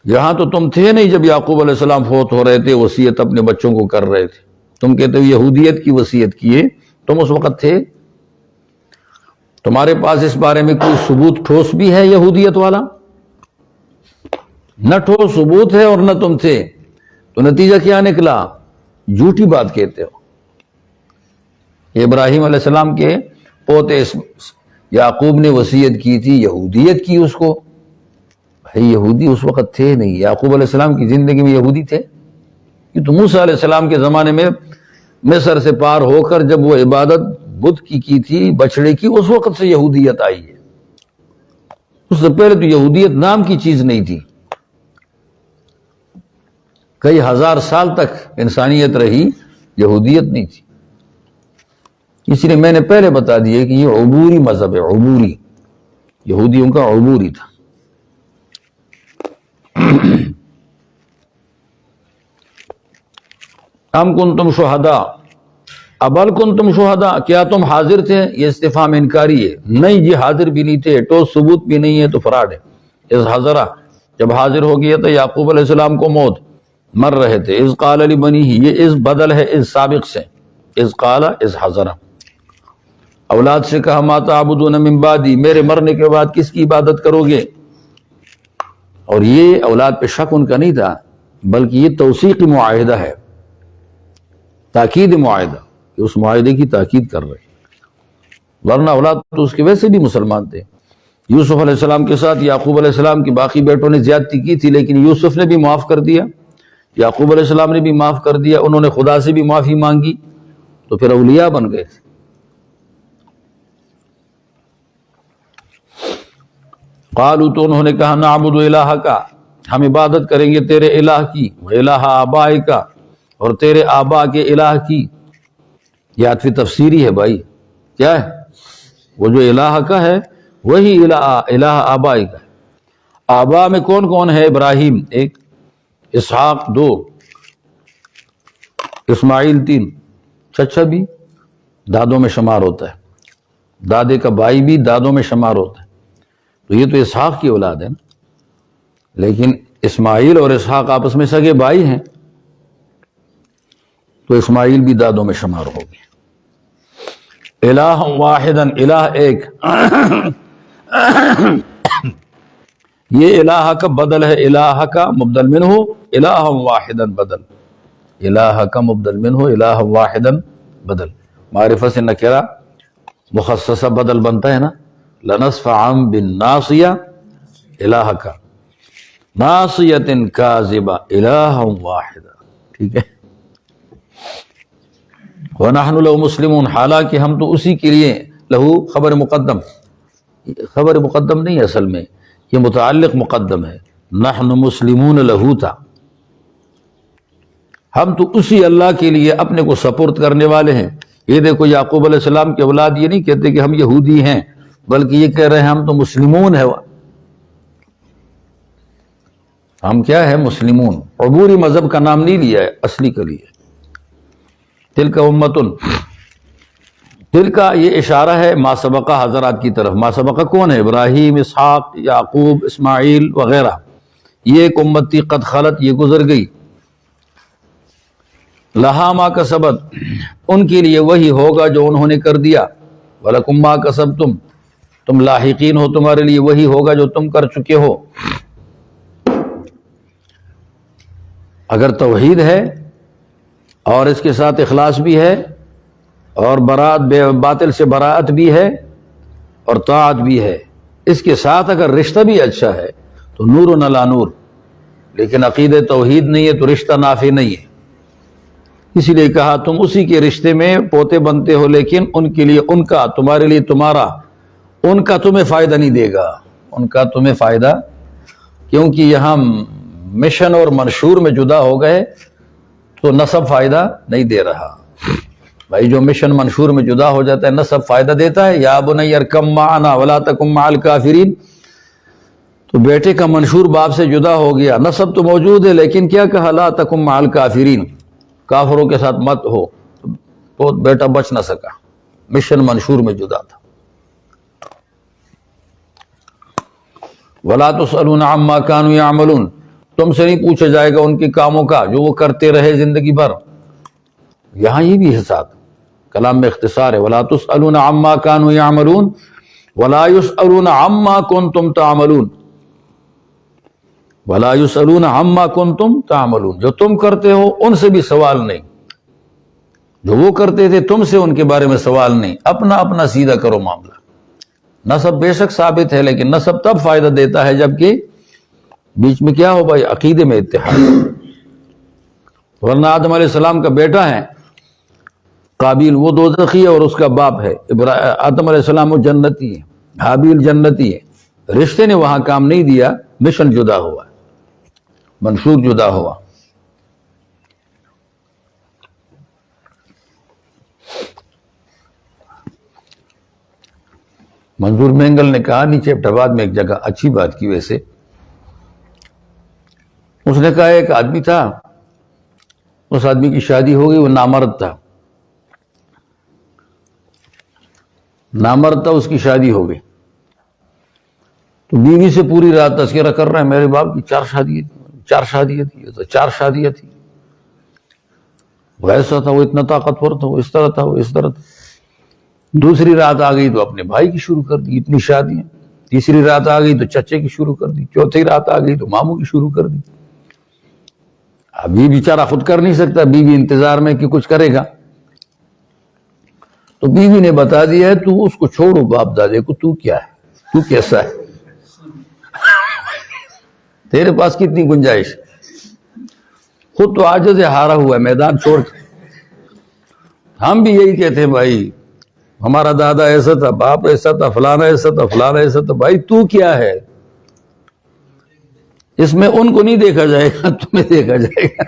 یہاں تو تم تھے نہیں جب یعقوب علیہ السلام فوت ہو رہے تھے، وصیت اپنے بچوں کو کر رہے تھے، تم کہتے ہو یہودیت کی وصیت کیے، تم اس وقت تھے؟ تمہارے پاس اس بارے میں کوئی ثبوت ٹھوس بھی ہے یہودیت والا؟ نہ ٹھوس ثبوت ہے اور نہ تم تھے، تو نتیجہ کیا نکلا؟ جھوٹی بات کہتے ہو۔ ابراہیم علیہ السلام کے پوتے یعقوب نے وصیت کی تھی، یہودیت کی اس کو۔ بھائی یہودی اس وقت تھے نہیں، یعقوب علیہ السلام کی زندگی میں یہودی تھے؟ کہ تو موسیٰ علیہ السلام کے زمانے میں مصر سے پار ہو کر جب وہ عبادت بت کی تھی، بچڑے کی، اس وقت سے یہودیت آئی ہے۔ اس سے پہلے تو یہودیت نام کی چیز نہیں تھی، کئی ہزار سال تک انسانیت رہی، یہودیت نہیں تھی۔ اس لیے میں نے پہلے بتا دیا کہ یہ عبوری مذہب ہے، عبوری، یہودیوں کا عبوری تھا۔ ام کنتم شہداء ابل کنتم شہداء، کیا تم حاضر تھے؟ یہ استفہام انکاری ہے، نہیں جی حاضر بھی نہیں تھے، ٹھوس ثبوت بھی نہیں ہے تو فراڈ ہے۔ اذ حضرہ، جب حاضر ہو گیا تھا یعقوب علیہ السلام کو موت، مر رہے تھے۔ اذ قال لبنیہ، یہ اذ بدل ہے اذ سابق سے، اذ قال اذ حضرہ۔ اولاد سے کہا ما تعبدون من بعدی، میرے مرنے کے بعد کس کی عبادت کرو گے؟ اور یہ اولاد پہ شک ان کا نہیں تھا، بلکہ یہ توثیقی معاہدہ ہے، تاکید معاہدہ، کہ اس معاہدے کی تاکید کر رہے، ورنہ اولاد تو اس کے ویسے بھی مسلمان تھے۔ یوسف علیہ السلام کے ساتھ یعقوب علیہ السلام کی باقی بیٹوں نے زیادتی کی تھی، لیکن یوسف نے بھی معاف کر دیا، یعقوب علیہ السلام نے بھی معاف کر دیا، انہوں نے خدا سے بھی معافی مانگی، تو پھر اولیاء بن گئے تھے۔ قالوا، تو انہوں نے کہا نعبد الہک، ہم عبادت کریں گے تیرے الہ کی، و الہ آبائک، اور تیرے آبا کے الہ کی۔ یہ عطف تفسیری ہے بھائی، کیا ہے؟ وہ جو الہ کا ہے وہی الہ آبائی کا ہے۔ آبا میں کون کون ہے؟ ابراہیم ایک، اسحاق دو، اسماعیل تین، چچا بھی دادوں میں شمار ہوتا ہے، دادے کا بھائی بھی دادوں میں شمار ہوتا ہے، تو یہ تو اسحاق کی اولاد ہے نا، لیکن اسماعیل اور اسحاق آپس میں سگے بھائی ہیں، تو اسماعیل بھی دادوں میں شمار ہو گئے۔ الہ واحدن، الہ ایک، یہ الہ کا بدل ہے، الہ کا مبدل منہ، الہ واحدن بدل، الہ کا مبدل منہ، الہ واحدن بدل، معرفہ سے نکرہ مخصصہ بدل بنتا ہے نا، لنصفعا بالناصیہ الہ کا، ناصیۃ کاذبہ الہ واحدہ، ٹھیک ہے۔ وَنَحْنُ لَهُ مُسْلِمُونَ، حالانکہ ہم تو اسی کے لیے، لہو خبر مقدم، خبر مقدم نہیں اصل میں، یہ متعلق مقدم ہے، نحن مسلمون لہو تھا، ہم تو اسی اللہ کے لیے اپنے کو سپرد کرنے والے ہیں۔ یہ دیکھو یعقوب علیہ السلام کے اولاد یہ نہیں کہتے کہ ہم یہودی ہیں، بلکہ یہ کہہ رہے ہیں ہم تو مسلمون ہیں، ہم کیا ہے؟ مسلمون، عبوری مذہب کا نام نہیں لیا ہے، اصلی کا لیا ہے۔ تلک امتن، تلک یہ اشارہ ہے ما سبقہ حضرات کی طرف، ما سبقہ کون ہے؟ ابراہیم، اسحاق، یعقوب، اسماعیل وغیرہ، یہ ایک امت تھی، قد خلت، یہ گزر گئی، لہا ما کسبت، ان کے لیے وہی ہوگا جو انہوں نے کر دیا، ولکم ما کسبتم، تم لاحقین ہو، تمہارے لیے وہی ہوگا جو تم کر چکے ہو۔ اگر توحید ہے اور اس کے ساتھ اخلاص بھی ہے اور باطل سے براءت بھی ہے اور طاعت بھی ہے، اس کے ساتھ اگر رشتہ بھی اچھا ہے تو نور نلا نور، لیکن عقید توحید نہیں ہے تو رشتہ نافع نہیں ہے، اسی لیے کہا تم اسی کے رشتے میں پوتے بنتے ہو، لیکن ان کے لیے ان کا، تمہارے لیے تمہارا، ان کا تمہیں فائدہ نہیں دے گا، ان کا تمہیں فائدہ، کیونکہ یہاں مشن اور منشور میں جدا ہو گئے تو نسب فائدہ نہیں دے رہا۔ بھائی جو مشن منشور میں جدا ہو جاتا ہے نسب فائدہ دیتا ہے، یا بنی ارکم معنا ولا تکن مع الکافرین، تو بیٹے کا منشور باپ سے جدا ہو گیا، نسب تو موجود ہے لیکن کیا کہا؟ لا تکن مع الکافرین، کافروں کے ساتھ مت ہو، تو بیٹا بچ نہ سکا، مشن منشور میں جدا تھا۔ ولا تسألون عما كانوا يعملون، تم سے نہیں پوچھا جائے گا ان کے کاموں کا جو وہ کرتے رہے زندگی بھر۔ یہاں یہ بھی ہے ساتھ کلام میں اختصار ہے، ولا تسألون عما كانوا يعملون ولا يسألون عما كنتم تعملون، ولا يسألون عما كنتم تعملون، جو تم کرتے ہو ان سے بھی سوال نہیں، جو وہ کرتے تھے تم سے ان کے بارے میں سوال نہیں، اپنا اپنا سیدھا کرو معاملہ۔ نسب بے شک ثابت ہے، لیکن نسب تب فائدہ دیتا ہے جبکہ بیچ میں کیا ہو بھائی؟ عقیدے میں اتحاد، ورنہ آدم علیہ السلام کا بیٹا ہے قابیل، وہ دوزخی ہے اور اس کا باپ ہے آدم علیہ السلام، وہ جنتی ہے، حابیل جنتی ہے، رشتے نے وہاں کام نہیں دیا، مشن جدا ہوا، منشور جدا ہوا۔ منظور مینگل نے کہا نیچے ایبٹ میں ایک جگہ اچھی بات کی، ویسے اس نے کہا ایک آدمی تھا، اس آدمی کی شادی ہو گئی، وہ نامرد تھا، نامرد تھا، اس کی شادی ہو گئی، تو بیوی سے پوری رات تذکرہ کر رہے ہیں، میرے باپ کی 4 شادیاں تھیں، 4 شادیاں تھیں، تو 4 شادیاں تھیں، وہ ایسا تھا، وہ اتنا طاقتور تھا، وہ اس طرح تھا، وہ اس طرح تھا۔ دوسری رات آ گئی تو اپنے بھائی کی شروع کر دی، اتنی شادیاں۔ تیسری رات آ گئی تو چچے کی شروع کر دی، چوتھی رات آ گئی تو ماموں کی شروع کر دی۔ ابھی بیچارہ خود کر نہیں سکتا، بیوی انتظار میں کہ کچھ کرے گا، تو بیوی نے بتا دیا ہے تو اس کو چھوڑو باپ دادے کو، تو کیا ہے، تو کیسا ہے، تیرے پاس کتنی گنجائش، خود تو عاجز ہے، ہارا ہوا ہے، میدان چھوڑ۔ ہم بھی یہی کہتے ہیں بھائی، ہمارا دادا ایسا تھا، باپ ایسا تھا، فلانا ایسا تھا، فلانا ایسا تھا، بھائی تو کیا ہے، اس میں ان کو نہیں دیکھا جائے گا، تمہیں دیکھا جائے گا،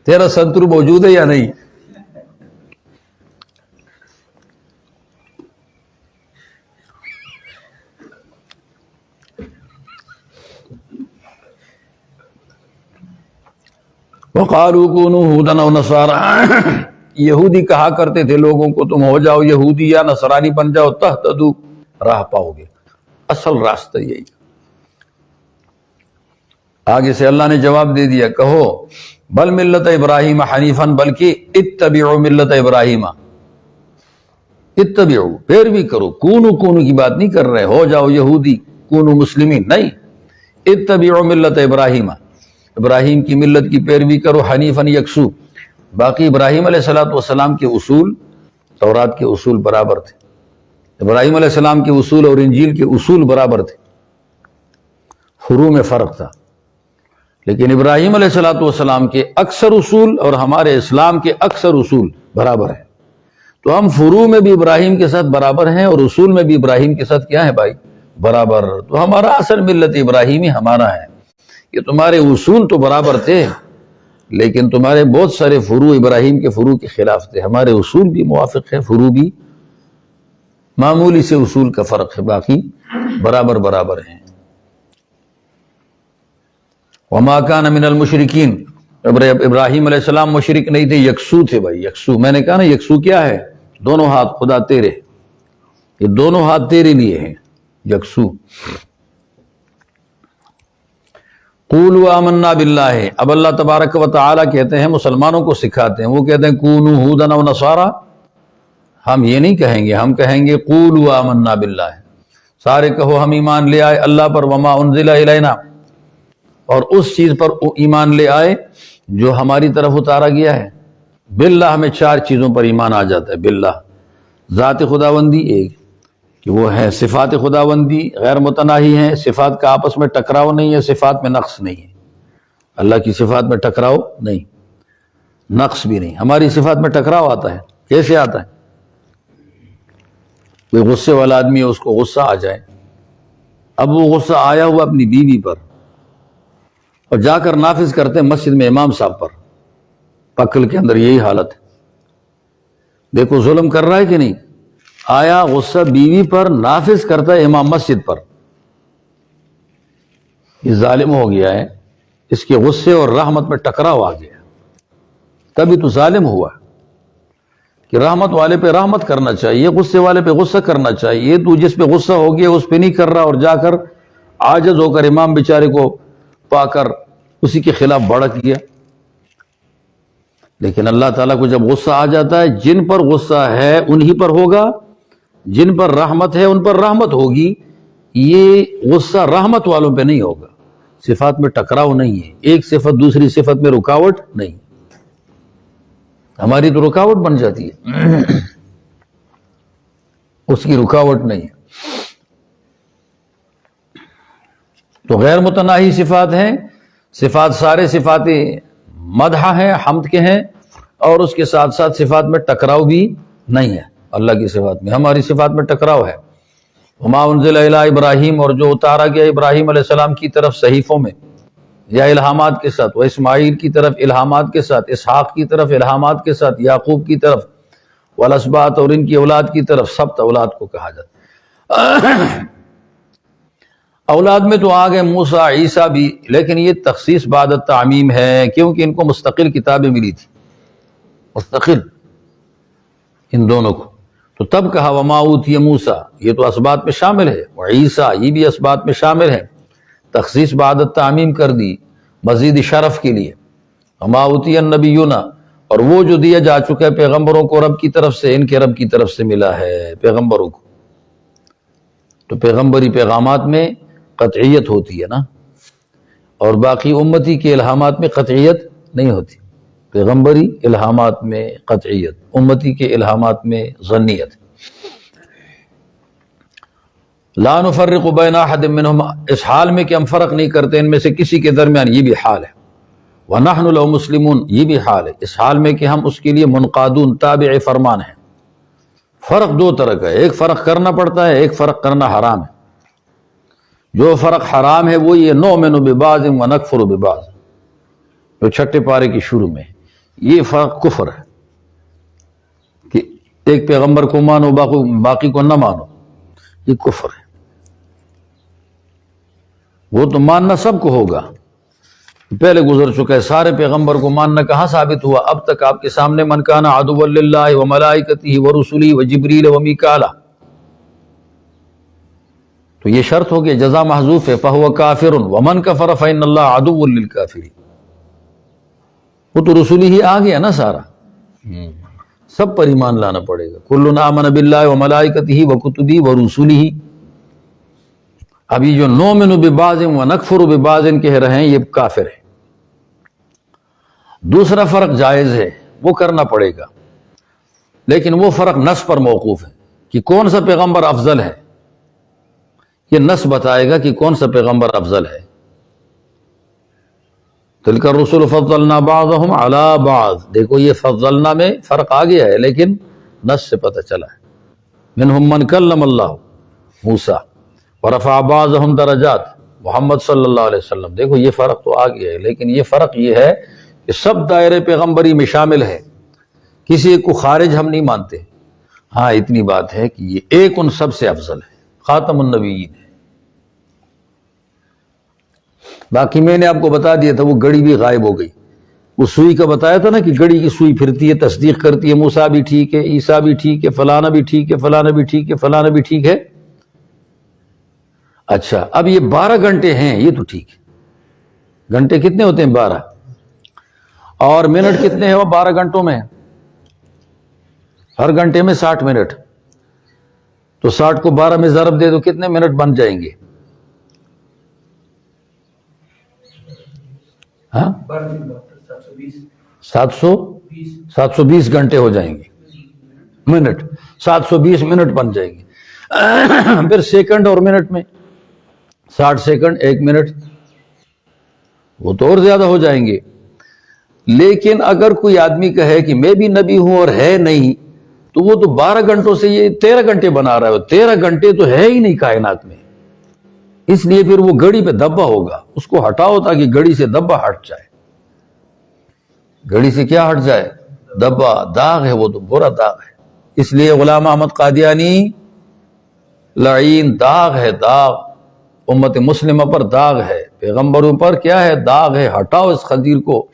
تیرا شترو موجود ہے یا نہیں۔ وَقَالُوا كُونُوا هُودًا أَوْ نَصَارَىٰ، یہودی کہا کرتے تھے لوگوں کو، تم ہو جاؤ یہودی یا نصرانی بن جاؤ، تہتدوا، راہ پاؤ گے، اصل راستہ یہی۔ آگے سے اللہ نے جواب دے دیا، کہو بل ملت ابراہیم حنیفاً، بلکہ اتبعوا ملت ابراہیم، اتبعوا، پیروی کرو، کونو کی بات نہیں کر رہے، ہو جاؤ یہودی، کونو مسلمین، نہیں، اتبعوا ملت ابراہیم، ابراہیم کی ملت کی پیروی کرو، حنیفاً یکسو۔ باقی ابراہیم علیہ السلام کے اصول تورات کے اصول برابر تھے، ابراہیم علیہ السلام کے اصول اور انجیل کے اصول برابر تھے، فروع میں فرق تھا، لیکن ابراہیم علیہ السلام کے اکثر اصول اور ہمارے اسلام کے اکثر اصول برابر ہیں، تو ہم فروع میں بھی ابراہیم کے ساتھ برابر ہیں اور اصول میں بھی ابراہیم کے ساتھ کیا ہے بھائی، برابر۔ تو ہمارا اصل ملت ابراہیمی ہمارا ہے، کہ تمہارے اصول تو برابر تھے لیکن تمہارے بہت سارے فروع ابراہیم کے فروع کے خلاف تھے، ہمارے اصول بھی موافق ہیں، فروع بھی معمولی سے اصول کا فرق ہے، باقی برابر ہیں۔ وما کان من المشرکین، ابراہیم علیہ السلام مشرک نہیں تھے، یکسو تھے بھائی، یکسو، میں نے کہا نا یکسو کیا ہے، دونوں ہاتھ خدا تیرے، یہ دونوں ہاتھ تیرے لیے ہیں، یکسو۔ قولوا آمنا باللہ، اب اللہ تبارک و تعالی کہتے ہیں، مسلمانوں کو سکھاتے ہیں، وہ کہتے ہیں کونوا ھودا او نصارا، ہم یہ نہیں کہیں گے، ہم کہیں گے قولوا آمنا باللہ، سارے کہو ہم ایمان لے آئے اللہ پر، وما انزل الینا، اور اس چیز پر ایمان لے آئے جو ہماری طرف اتارا گیا ہے۔ باللہ میں 4 چیزوں پر ایمان آ جاتا ہے، باللہ، ذات خداوندی ایک، کہ وہ ہے صفات خداوندی غیر متناہی ہیں، صفات کا آپس میں ٹکراؤ نہیں ہے، صفات میں نقص نہیں ہے، اللہ کی صفات میں ٹکراؤ نہیں، نقص بھی نہیں۔ ہماری صفات میں ٹکراؤ آتا ہے، کیسے آتا ہے؟ کوئی غصے والا آدمی ہے، اس کو غصہ آ جائے، اب وہ غصہ آیا ہوا اپنی بیوی پر اور جا کر نافذ کرتے ہیں مسجد میں امام صاحب پر، عقل کے اندر یہی حالت ہے، دیکھو ظلم کر رہا ہے کہ نہیں، آیا غصہ بیوی پر، نافذ کرتا ہے امام مسجد پر، یہ ظالم ہو گیا ہے، اس کے غصے اور رحمت میں ٹکراؤ آ گیا، تبھی تو ظالم ہوا، کہ رحمت والے پہ رحمت کرنا چاہیے، غصے والے پہ غصہ کرنا چاہیے، تو جس پہ غصہ ہو گیا اس پہ نہیں کر رہا، اور جا کر عاجز ہو کر امام بیچارے کو پا کر اسی کے خلاف بھڑک گیا۔ لیکن اللہ تعالیٰ کو جب غصہ آ جاتا ہے، جن پر غصہ ہے انہی پر ہوگا، جن پر رحمت ہے ان پر رحمت ہوگی، یہ غصہ رحمت والوں پہ نہیں ہوگا، صفات میں ٹکراؤ نہیں ہے، ایک صفت دوسری صفت میں رکاوٹ نہیں، ہماری تو رکاوٹ بن جاتی ہے، اس کی رکاوٹ نہیں ہے۔ تو غیر متناہی صفات ہیں، صفات سارے صفات مدح ہیں، حمد کے ہیں، اور اس کے ساتھ ساتھ صفات میں ٹکراؤ بھی نہیں ہے، اللہ کی صفات میں، ہماری صفات میں ٹکراؤ ہے۔ وما انزل الی ابراہیم، اور جو اتارا گیا ابراہیم علیہ السلام کی طرف صحیفوں میں یا الہامات کے ساتھ، وہ اسماعیل کی طرف الہامات کے ساتھ، اسحاق کی طرف الہامات کے ساتھ، یعقوب کی طرف، والاسباط اور ان کی اولاد کی طرف، سبت اولاد کو کہا جاتا ہے۔ اولاد میں تو آگے موسیٰ عیسیٰ بھی، لیکن یہ تخصیص بعد التعمیم ہے، کیونکہ ان کو مستقل کتابیں ملی تھی، مستقل ان دونوں کو، تو تب کہا وما اوتی موسیٰ، یہ تو اسبات میں شامل ہے، وعیسیٰ یہ بھی اسبات میں شامل ہے، تخصیص بعد تعمیم کر دی مزید شرف کے لیے، وما اوتی النبیون، اور وہ جو دیا جا چکا ہے پیغمبروں کو رب کی طرف سے، ان کے رب کی طرف سے ملا ہے پیغمبروں کو۔ تو پیغمبری پیغامات میں قطعیت ہوتی ہے نا، اور باقی امتی کے الہامات میں قطعیت نہیں ہوتی۔ پیغمبری الہامات میں قطعیت، امتی کے الہامات میں ظنیت۔ لا نفرق بین احد منہم، اس حال میں کہ ہم فرق نہیں کرتے ان میں سے کسی کے درمیان، یہ بھی حال ہے۔ وَنَحْنُ لَهُ مُسْلِمُونَ، یہ بھی حال ہے، اس حال میں کہ ہم اس کے لیے منقادون، تابع فرمان ہیں۔ فرق دو طرح کا ہے، ایک فرق کرنا پڑتا ہے، ایک فرق کرنا حرام ہے۔ جو فرق حرام ہے وہ یہ نؤمن ببعض ونکفر ببعض، جو چھٹے پارے کی شروع میں، یہ فرق کفر ہے کہ ایک پیغمبر کو مانو باقی کو نہ مانو، یہ کفر ہے۔ وہ تو ماننا سب کو ہوگا، پہلے گزر چکا ہے، سارے پیغمبر کو ماننا کہاں ثابت ہوا؟ اب تک آپ کے سامنے من کان عدوا للہ وملائکتہ ورسلہ وجبریل ومیکالا، تو یہ شرط ہو گئی، جزا محذوف ہے، فہو کافر ومن کفر فإن اللہ عدو للکافرین، وہ تو رسول ہی آ گیا نا سارا، سب پر ایمان لانا پڑے گا۔ کلنا آمن باللہ وملائکتہ وکتبہ ورسلہ، ابھی جو نؤمن ببعض ونکفر ببعض کہہ رہے ہیں یہ کافر ہے۔ دوسرا فرق جائز ہے، وہ کرنا پڑے گا، لیکن وہ فرق نص پر موقوف ہے کہ کون سا پیغمبر افضل ہے، یہ نص بتائے گا کہ کون سا پیغمبر افضل ہے۔ تلک الرسل فضلنا بعضهم علی بعض، دیکھو یہ فضلنا میں فرق آ گیا ہے، لیکن نص سے پتہ چلا ہے۔ منہم من کلم اللہ موسیٰ ورفع بعضهم درجات، محمد صلی اللہ علیہ وسلم، دیکھو یہ فرق تو آ گیا ہے، لیکن یہ فرق یہ ہے کہ سب دائرے پیغمبری میں شامل ہے، کسی ایک کو خارج ہم نہیں مانتے۔ ہاں اتنی بات ہے کہ یہ ایک ان سب سے افضل ہے، خاتم النبیین ہے۔ باقی میں نے آپ کو بتا دیا تھا، وہ گھڑی بھی غائب ہو گئی، وہ سوئی کا بتایا تھا نا کہ گھڑی کی سوئی پھرتی ہے، تصدیق کرتی ہے موسیٰ بھی ٹھیک ہے، عیسیٰ بھی ٹھیک ہے، فلانا بھی ٹھیک ہے، فلانا بھی ٹھیک ہے، فلانا بھی ٹھیک ہے۔ اچھا اب یہ 12 گھنٹے ہیں، یہ تو ٹھیک ہے، گھنٹے کتنے ہوتے ہیں؟ 12، اور منٹ کتنے ہیں وہ 12 گھنٹوں میں؟ ہر گھنٹے میں 60 منٹ، تو 60 کو 12 میں ضرب دے دو کتنے منٹ بن جائیں گے؟ ہاں 720 گھنٹے ہو جائیں گے، منٹ 720 منٹ بن جائیں گے۔ پھر سیکنڈ اور منٹ میں 60 سیکنڈ 1 منٹ، وہ تو اور زیادہ ہو جائیں گے۔ لیکن اگر کوئی آدمی کہے کہ میں بھی نبی ہوں اور ہے نہیں، تو وہ تو 12 گھنٹوں سے یہ 13 گھنٹے بنا رہا ہے، 13 گھنٹے تو ہے ہی نہیں کائنات میں، اس لیے پھر وہ گھڑی پہ دبا ہوگا، اس کو ہٹاؤ تاکہ گھڑی سے دبا ہٹ جائے۔ گھڑی سے کیا ہٹ جائے؟ دبا، داغ ہے، وہ تو برا داغ ہے۔ اس لیے غلام احمد قادیانی لعین، داغ ہے، داغ امت مسلمہ پر داغ ہے، پیغمبروں پر کیا ہے؟ داغ ہے، ہٹاؤ اس خنزیر کو،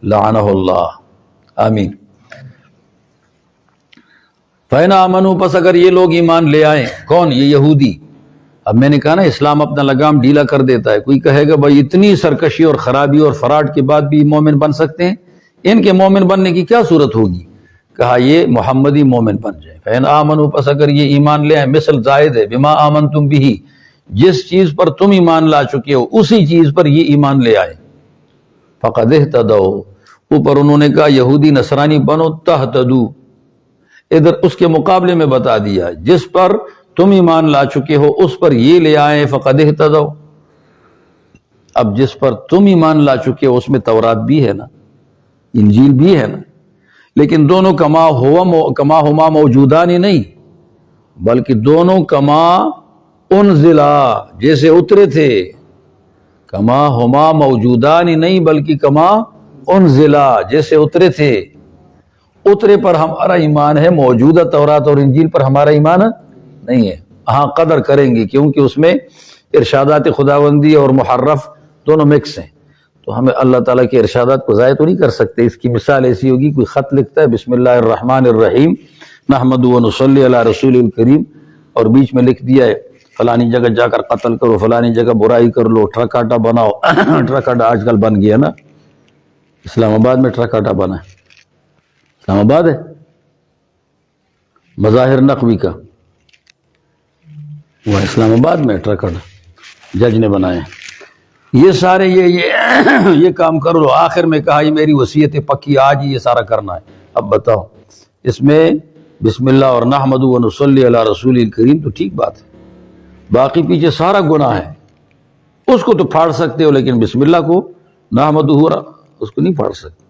لعنہ اللہ، آمین۔ فَإِنْ آمَنُوا، پس اگر یہ لوگ ایمان لے آئیں، کون؟ یہ یہودی۔ اب میں نے کہا نا اسلام اپنا لگام ڈھیلا کر دیتا ہے، کوئی کہے گا بھائی اتنی سرکشی اور خرابی اور فراڈ کے بعد بھی مومن بن سکتے ہیں، ان کے مومن بننے کی کیا صورت ہوگی؟ کہا یہ محمدی مومن بن جائے۔ فَإِنْ آمَنُوا، پس اگر یہ ایمان لے آئیں، مثل زائد ہے، بما آمنتم بہ، جس چیز پر تم ایمان لا چکے ہو اسی چیز پر یہ ایمان لے آئے، فقد اہتدوا، اوپر انہوں نے کہا یہودی نصرانی بنو تہتدوا، ادھر اس کے مقابلے میں بتا دیا جس پر تم ایمان لا چکے ہو اس پر یہ لے آئے، فقد اہتدوا۔ اب جس پر تم ایمان لا چکے ہو اس میں تورات بھی ہے نا، انجیل بھی ہے نا، لیکن دونوں کما ہما موجودان ہی نہیں، بلکہ دونوں کما انزلا، جیسے اترے تھے، کما ہما موجودان ہی نہیں بلکہ کما انزلا، جیسے اترے تھے۔ اترے پر ہمارا ایمان ہے، موجودہ تورات اور انجیل پر ہمارا ایمان نہیں ہے۔ ہاں قدر کریں گے کیونکہ اس میں ارشادات خداوندی اور محرف دونوں مکس ہیں، تو ہمیں اللہ تعالیٰ کے ارشادات کو ضائع تو نہیں کر سکتے۔ اس کی مثال ایسی ہوگی، کوئی خط لکھتا ہے بسم اللہ الرحمن الرحیم، نحمد و نصلی علی رسول الکریم، اور بیچ میں لکھ دیا ہے فلانی جگہ جا کر قتل کرو، فلانی جگہ برائی کر لو، ٹرک آٹا بناؤ۔ ٹرک آٹا آج کل بن گیا نا، اسلام آباد میں ٹرک آٹا بنا ہے، اسلام آباد ہے، مظاہر نقوی کا، وہ اسلام آباد میں ٹرک آٹا جج نے بنایا۔ یہ سارے یہ کام کر لو، آخر میں کہا یہ میری وصیت پکی، آج یہ سارا کرنا ہے۔ اب بتاؤ اس میں بسم اللہ اور نحمد و نصلی علی رسول الکریم تو ٹھیک بات ہے، باقی پیچھے سارا گناہ ہے، اس کو تو پھاڑ سکتے ہو، لیکن بسم اللہ کو نحمد اس کو نہیں پھاڑ سکتے۔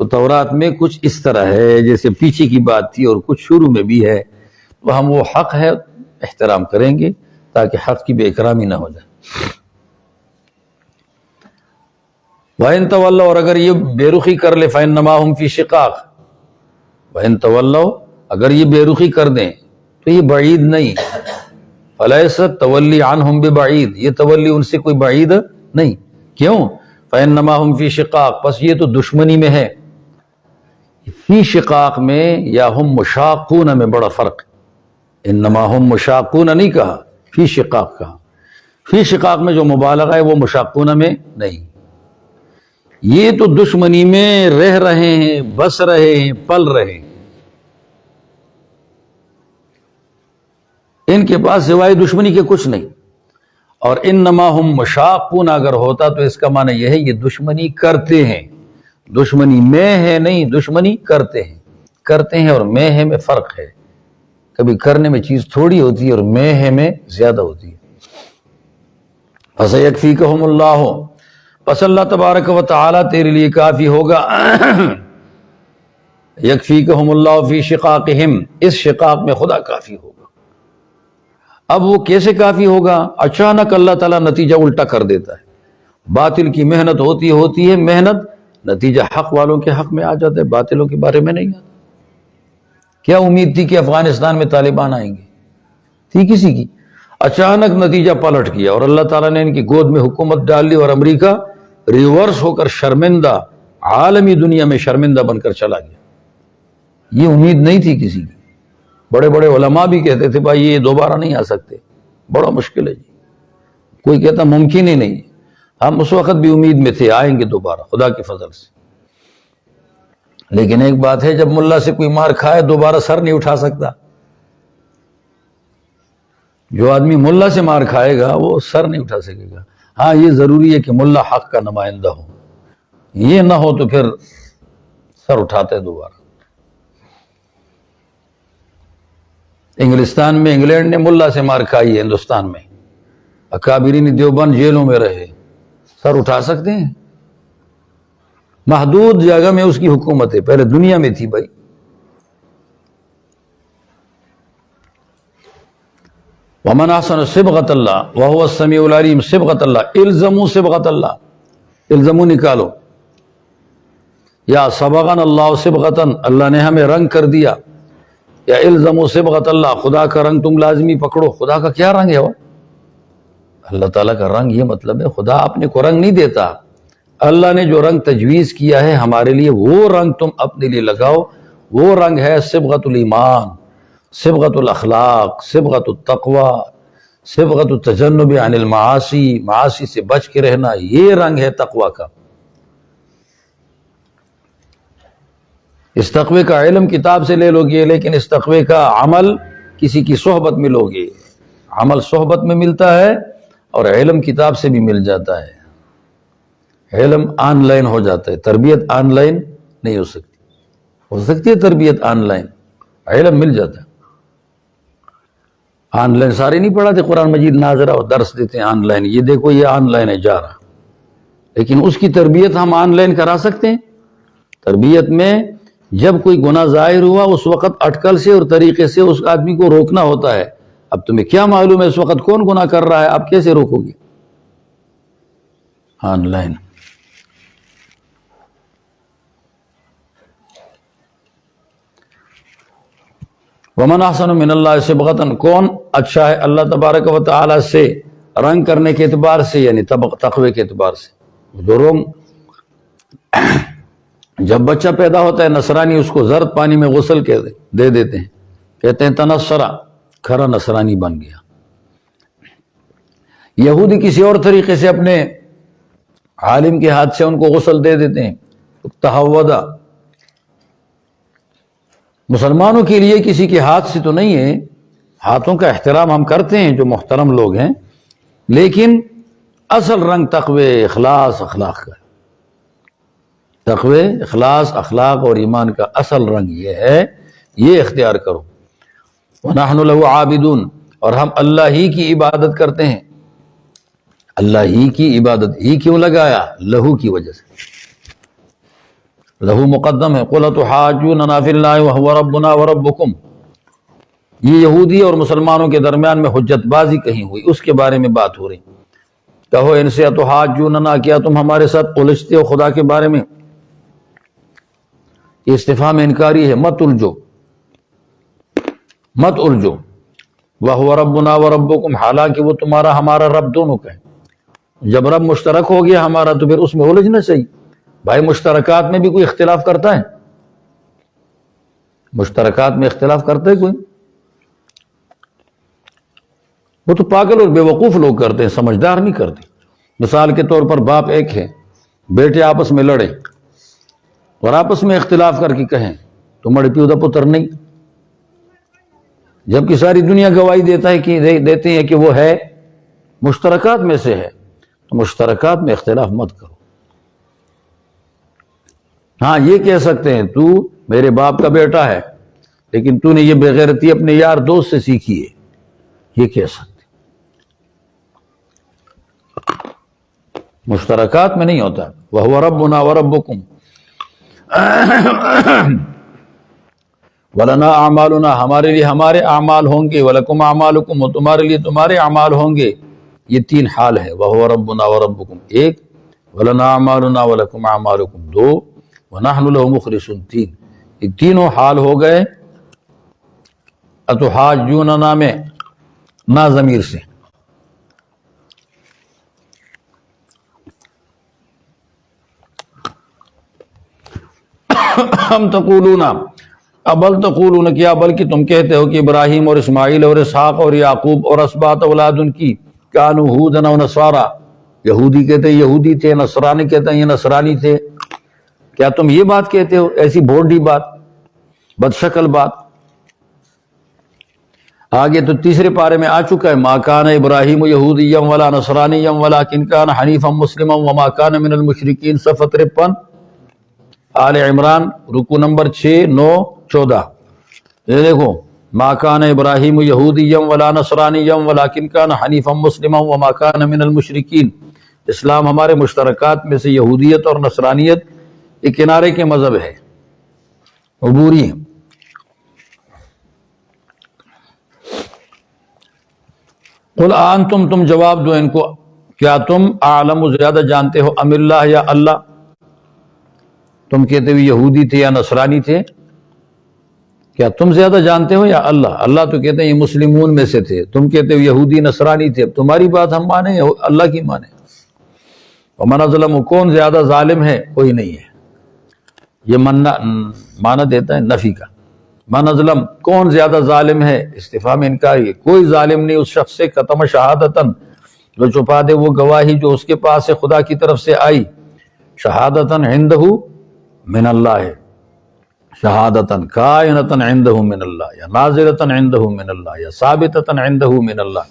تو تورات میں کچھ اس طرح ہے، جیسے پیچھے کی بات تھی اور کچھ شروع میں بھی ہے، تو ہم وہ حق ہے احترام کریں گے تاکہ حق کی بے اکرامی نہ ہو جائے۔ وَإِن تَوَلَّوْا، اور اگر یہ بے رخی کر لے، فَإِنَّمَا هُمْ فِي شِقَاقٍ، وَإِن تَوَلَّوْا، اگر یہ بے رخی کر دیں تو یہ بعید نہیں، فَلَيْسَ التَّوَلِّي عَنْهُمْ بِبَعِيدٍ، یہ تولی ان سے کوئی بعید نہیں۔ کیوں؟ فَإِنَّمَا هُمْ فِي شِقَاقٍ، پس یہ تو دشمنی میں ہے۔ فی شقاق میں یا ہم مشاقون میں بڑا فرق ہے، انما ہم مشاقون نہیں کہا، فی شقاق کہا۔ فی شقاق میں جو مبالغہ ہے وہ مشاقون میں نہیں، یہ تو دشمنی میں رہ رہے ہیں، بس رہے ہیں، پل رہے ہیں، ان کے پاس سوائے دشمنی کے کچھ نہیں۔ اور انما ہم مشاقون اگر ہوتا تو اس کا معنی یہ ہے یہ دشمنی کرتے ہیں، دشمنی میں ہے نہیں، دشمنی کرتے ہیں۔ کرتے ہیں اور میں ہے میں فرق ہے، کبھی کرنے میں چیز تھوڑی ہوتی ہے اور میں ہے میں زیادہ ہوتی ہے۔ فَسَيَكْفِيكَهُمُ اللَّهُ، پس اللہ تبارک و تعالی تیرے لیے کافی ہوگا۔ یکفیکہم اللہ فی شقاقہم، اس شقاق میں خدا کافی ہوگا۔ اب وہ کیسے کافی ہوگا؟ اچانک اللہ تعالیٰ نتیجہ الٹا کر دیتا ہے، باطل کی محنت ہوتی ہے محنت، نتیجہ حق والوں کے حق میں آ جاتا ہے، باطلوں کے بارے میں نہیں آتا۔ کیا امید تھی کہ افغانستان میں طالبان آئیں گے؟ تھی کسی کی؟ اچانک نتیجہ پلٹ گیا اور اللہ تعالیٰ نے ان کی گود میں حکومت ڈال لی، اور امریکہ ریورس ہو کر شرمندہ، عالمی دنیا میں شرمندہ بن کر چلا گیا۔ یہ امید نہیں تھی کسی کی۔ بڑے بڑے علماء بھی کہتے تھے بھائی یہ دوبارہ نہیں آ سکتے، بڑا مشکل ہے جی، کوئی کہتا ممکن ہی نہیں۔ ہم اس وقت بھی امید میں تھے آئیں گے دوبارہ خدا کے فضل سے، لیکن ایک بات ہے جب ملا سے کوئی مار کھائے دوبارہ سر نہیں اٹھا سکتا۔ جو آدمی ملا سے مار کھائے گا وہ سر نہیں اٹھا سکے گا۔ ہاں یہ ضروری ہے کہ ملا حق کا نمائندہ ہو، یہ نہ ہو تو پھر سر اٹھاتے دوبارہ۔ انگلستان میں انگلینڈ نے ملا سے مار کھائی ہے، ہندوستان میں اکابرین دیوبند جیلوں میں رہے، سر اٹھا سکتے ہیں؟ محدود جگہ میں اس کی حکومت ہے، پہلے دنیا میں تھی بھائی۔ وَمَنْ أَحْسَنُ صِبْغَةَ اللَّهِ وَهُوَ السَّمِيعُ الْعَلِيمُ صبغۃ اللہ، الزموا صبغۃ اللہ، الزموا نکالو، یا صبغنا اللہ صبغۃ، اللہ نے ہمیں رنگ کر دیا، یا الزموا صبغۃ اللہ، خدا کا رنگ تم لازمی پکڑو۔ خدا کا کیا رنگ ہے وہ؟ اللہ تعالیٰ کا رنگ، یہ مطلب ہے خدا اپنے کو رنگ نہیں دیتا، اللہ نے جو رنگ تجویز کیا ہے ہمارے لیے وہ رنگ تم اپنے لیے لگاؤ، وہ رنگ ہے صبغۃ الایمان، صبغۃ الاخلاق، صبغۃ التقوی، صبغۃ التجنب عن المعاصی، معاصی سے بچ کے رہنا، یہ رنگ ہے تقوی کا۔ اس تقوی کا علم کتاب سے لے لو گے، لیکن اس تقوی کا عمل کسی کی صحبت میں لو گے، عمل صحبت میں ملتا ہے اور علم کتاب سے بھی مل جاتا ہے۔ علم آن لائن ہو جاتا ہے، تربیت آن لائن نہیں ہو سکتی ہے تربیت آن لائن، علم مل جاتا ہے۔ آن لائن سارے نہیں پڑھاتے قرآن مجید ناظرہ اور درس دیتے ہیں آن لائن، یہ دیکھو یہ آن لائن ہے جا رہا، لیکن اس کی تربیت ہم آن لائن کرا سکتے ہیں؟ تربیت میں جب کوئی گناہ ظاہر ہوا اس وقت اٹکل سے اور طریقے سے اس آدمی کو روکنا ہوتا ہے۔ اب تمہیں کیا معلوم ہے اس وقت کون گناہ کر رہا ہے، آپ کیسے روکو گے؟ On line. وَمَنْ أَحْسَنُ مِنَ اللَّهِ صِبْغَةً، کون اچھا ہے اللہ تبارک و تعالی سے رنگ کرنے کے اعتبار سے، یعنی تقوی کے اعتبار سے۔ جو روم جب بچہ پیدا ہوتا ہے نصرانی اس کو زرد پانی میں غسل کے دے دیتے ہیں، کہتے ہیں تنصرا، کھرا نصرانی بن گیا۔ یہودی کسی اور طریقے سے اپنے عالم کے ہاتھ سے ان کو غسل دے دیتے ہیں، تہودا۔ مسلمانوں کے لیے کسی کے ہاتھ سے تو نہیں ہے، ہاتھوں کا احترام ہم کرتے ہیں جو محترم لوگ ہیں، لیکن اصل رنگ تقوی، اخلاص، اخلاق کا، تقوی، اخلاص، اخلاق اور ایمان کا اصل رنگ یہ ہے، یہ اختیار کرو۔ وَنَحْنُ لَهُ عَابِدُونَ، اور ہم اللہ ہی کی عبادت کرتے ہیں۔ اللہ ہی کی عبادت، ہی کیوں لگایا؟ لہو کی وجہ سے، لہو مقدم ہے۔ قُلْ أَتُحَاجُّونَنَا فِي اللَّهِ وَهُوَ رَبُّنَا وَرَبُّكُمْ، یہ یہودی اور مسلمانوں کے درمیان میں حجت بازی کہیں ہوئی، اس کے بارے میں بات ہو رہی۔ کہو ان سے اتحاجوننا، کیا تم ہمارے ساتھ الجھتے ہو خدا کے بارے میں؟ یہ استفہام انکاری ہے، مت الجھو، مت الجھو۔ وَهُوَ رَبُّنَا وَرَبُّكُمْ، حالانکہ وہ تمہارا ہمارا رب دونوں کا ہے۔ جب رب مشترک ہو گیا ہمارا تو پھر اس میں الجھنا چاہیے۔ بھائی مشترکات میں بھی کوئی اختلاف کرتا ہے؟ مشترکات میں اختلاف کرتا ہے کوئی؟ وہ تو پاگل اور بے وقوف لوگ کرتے ہیں، سمجھدار نہیں کرتے۔ مثال کے طور پر باپ ایک ہے، بیٹے آپس میں لڑے اور آپس میں اختلاف کر کے کہیں تو مڑ پیو دا پتر نہیں، جبکہ ساری دنیا گواہی دیتے ہیں کہ وہ ہے مشترکات میں سے ہے، تو مشترکات میں اختلاف مت کرو۔ ہاں یہ کہہ سکتے ہیں تو میرے باپ کا بیٹا ہے لیکن تو نے یہ بےغیرتی اپنے یار دوست سے سیکھی ہے، یہ کہہ سکتے، مشترکات میں نہیں ہوتا۔ وَهُوَ رَبُّنَا وَرَبُّكُمْ وَلَنَا أَعْمَالُنَا، ہمارے لیے ہمارے اعمال ہوں گے، وَلَكُمْ أَعْمَالُكُمْ، اور تمہارے لیے تمہارے اعمال ہوں گے۔ یہ تین حال ہے، وَهُوَ رَبُّنَا وَرَبُّكُمْ ایک، وَلَنَا أَعْمَالُنَا وَلَكُمْ أَعْمَالُكُمْ دو، وَنَحْنُ لَهُ مُخْلِصُونَ تین۔ یہ تینوں حال ہو گئے اتحاجوننا میں، نا ضمیر سے۔ ہم تقولون، ابل تقولون، کیا بلکہ تم کہتے ہو کہ ابراہیم اور اسماعیل اور اسحاق اور یعقوب اور اسباط اولاد ان کی، کانوا ھودا و نصارا، یہودی کہتے ہیں یہودی تھے، نصرانی کہتے ہیں یہ نصرانی تھے۔ کیا تم یہ بات کہتے ہو؟ ایسی بھونڈی بات، بدشکل بات۔ آگے تو تیسرے پارے میں آ چکا ہے، ما کان ابراہیم یہودیا ولا نصرانیا ولکن کان حنیفا مسلما وما کان من المشرکین، صفحہ 53 آل عمران، رکو نمبر 6، 9، 14۔ یہ دیکھو، ما کان ابراہیم یہودیا ولا نصرانیا ولکن کان حنیفا مسلما وما کان من المشرکین۔ اسلام ہمارے مشترکات میں سے یہودیت اور نصرانیت ایک کنارے کے مذہب ہے، عبوری ہے۔ قل انتم، تم جواب دو ان کو، کیا تم اعلم، زیادہ جانتے ہو، ام اللہ، یا اللہ؟ تم کہتے ہو یہودی تھے یا نصرانی تھے، کیا تم زیادہ جانتے ہو یا اللہ؟ اللہ تو کہتے ہیں یہ مسلمون میں سے تھے، تم کہتے ہو یہودی نصرانی تھے۔ اب تمہاری بات ہم مانیں یا اللہ کی مانیں؟ ومن اظلم، کون زیادہ ظالم ہے؟ کوئی نہیں ہے۔ یہ معنی دیتا ہے نفی کا، من اظلم، کون زیادہ ظالم ہے، استفہام انکاری ہے، کوئی ظالم نہیں اس شخص سے، کتم شہادتن، جو چھپا دے وہ گواہی جو اس کے پاس سے خدا کی طرف سے آئی، شہادتن عندہ من اللہ ہے، شہادتن کائنتن عندہ من اللہ، یا نازلتن عندہ من اللہ، یا ثابتتن عندہ من اللہ،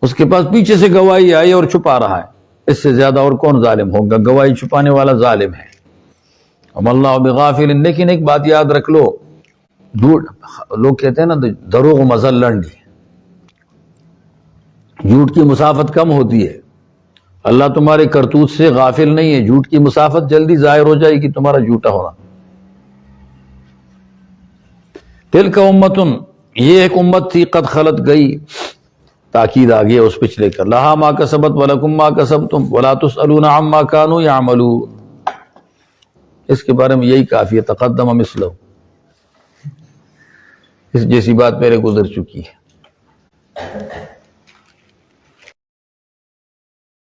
اس کے پاس پیچھے سے گواہی آئی اور چھپا رہا ہے، اس سے زیادہ اور کون ظالم ہوگا؟ گواہی چھپانے والا ظالم ہے۔ وما اللہ بغافل، لیکن ایک بات یاد رکھ لو، لوگ کہتے ہیں نا دروغ مزل لنڈی، جھوٹ کی مسافت کم ہوتی ہے، اللہ تمہارے کرتوت سے غافل نہیں ہے، جھوٹ کی مسافت جلدی ظاہر ہو جائے گی تمہارا جھوٹا ہونا۔ تلک امتن، یہ ایک امت تھی، قد خلت گئی، تاکید آ گیا اس پچھلے کر، لہا ما کسبت ولکم ما کسبتم ولا تسألون عما کانوا یعملون۔ اس کے بارے میں یہی کافی ہے، تقدم مثلہ، اس جیسی بات میرے گزر چکی ہے۔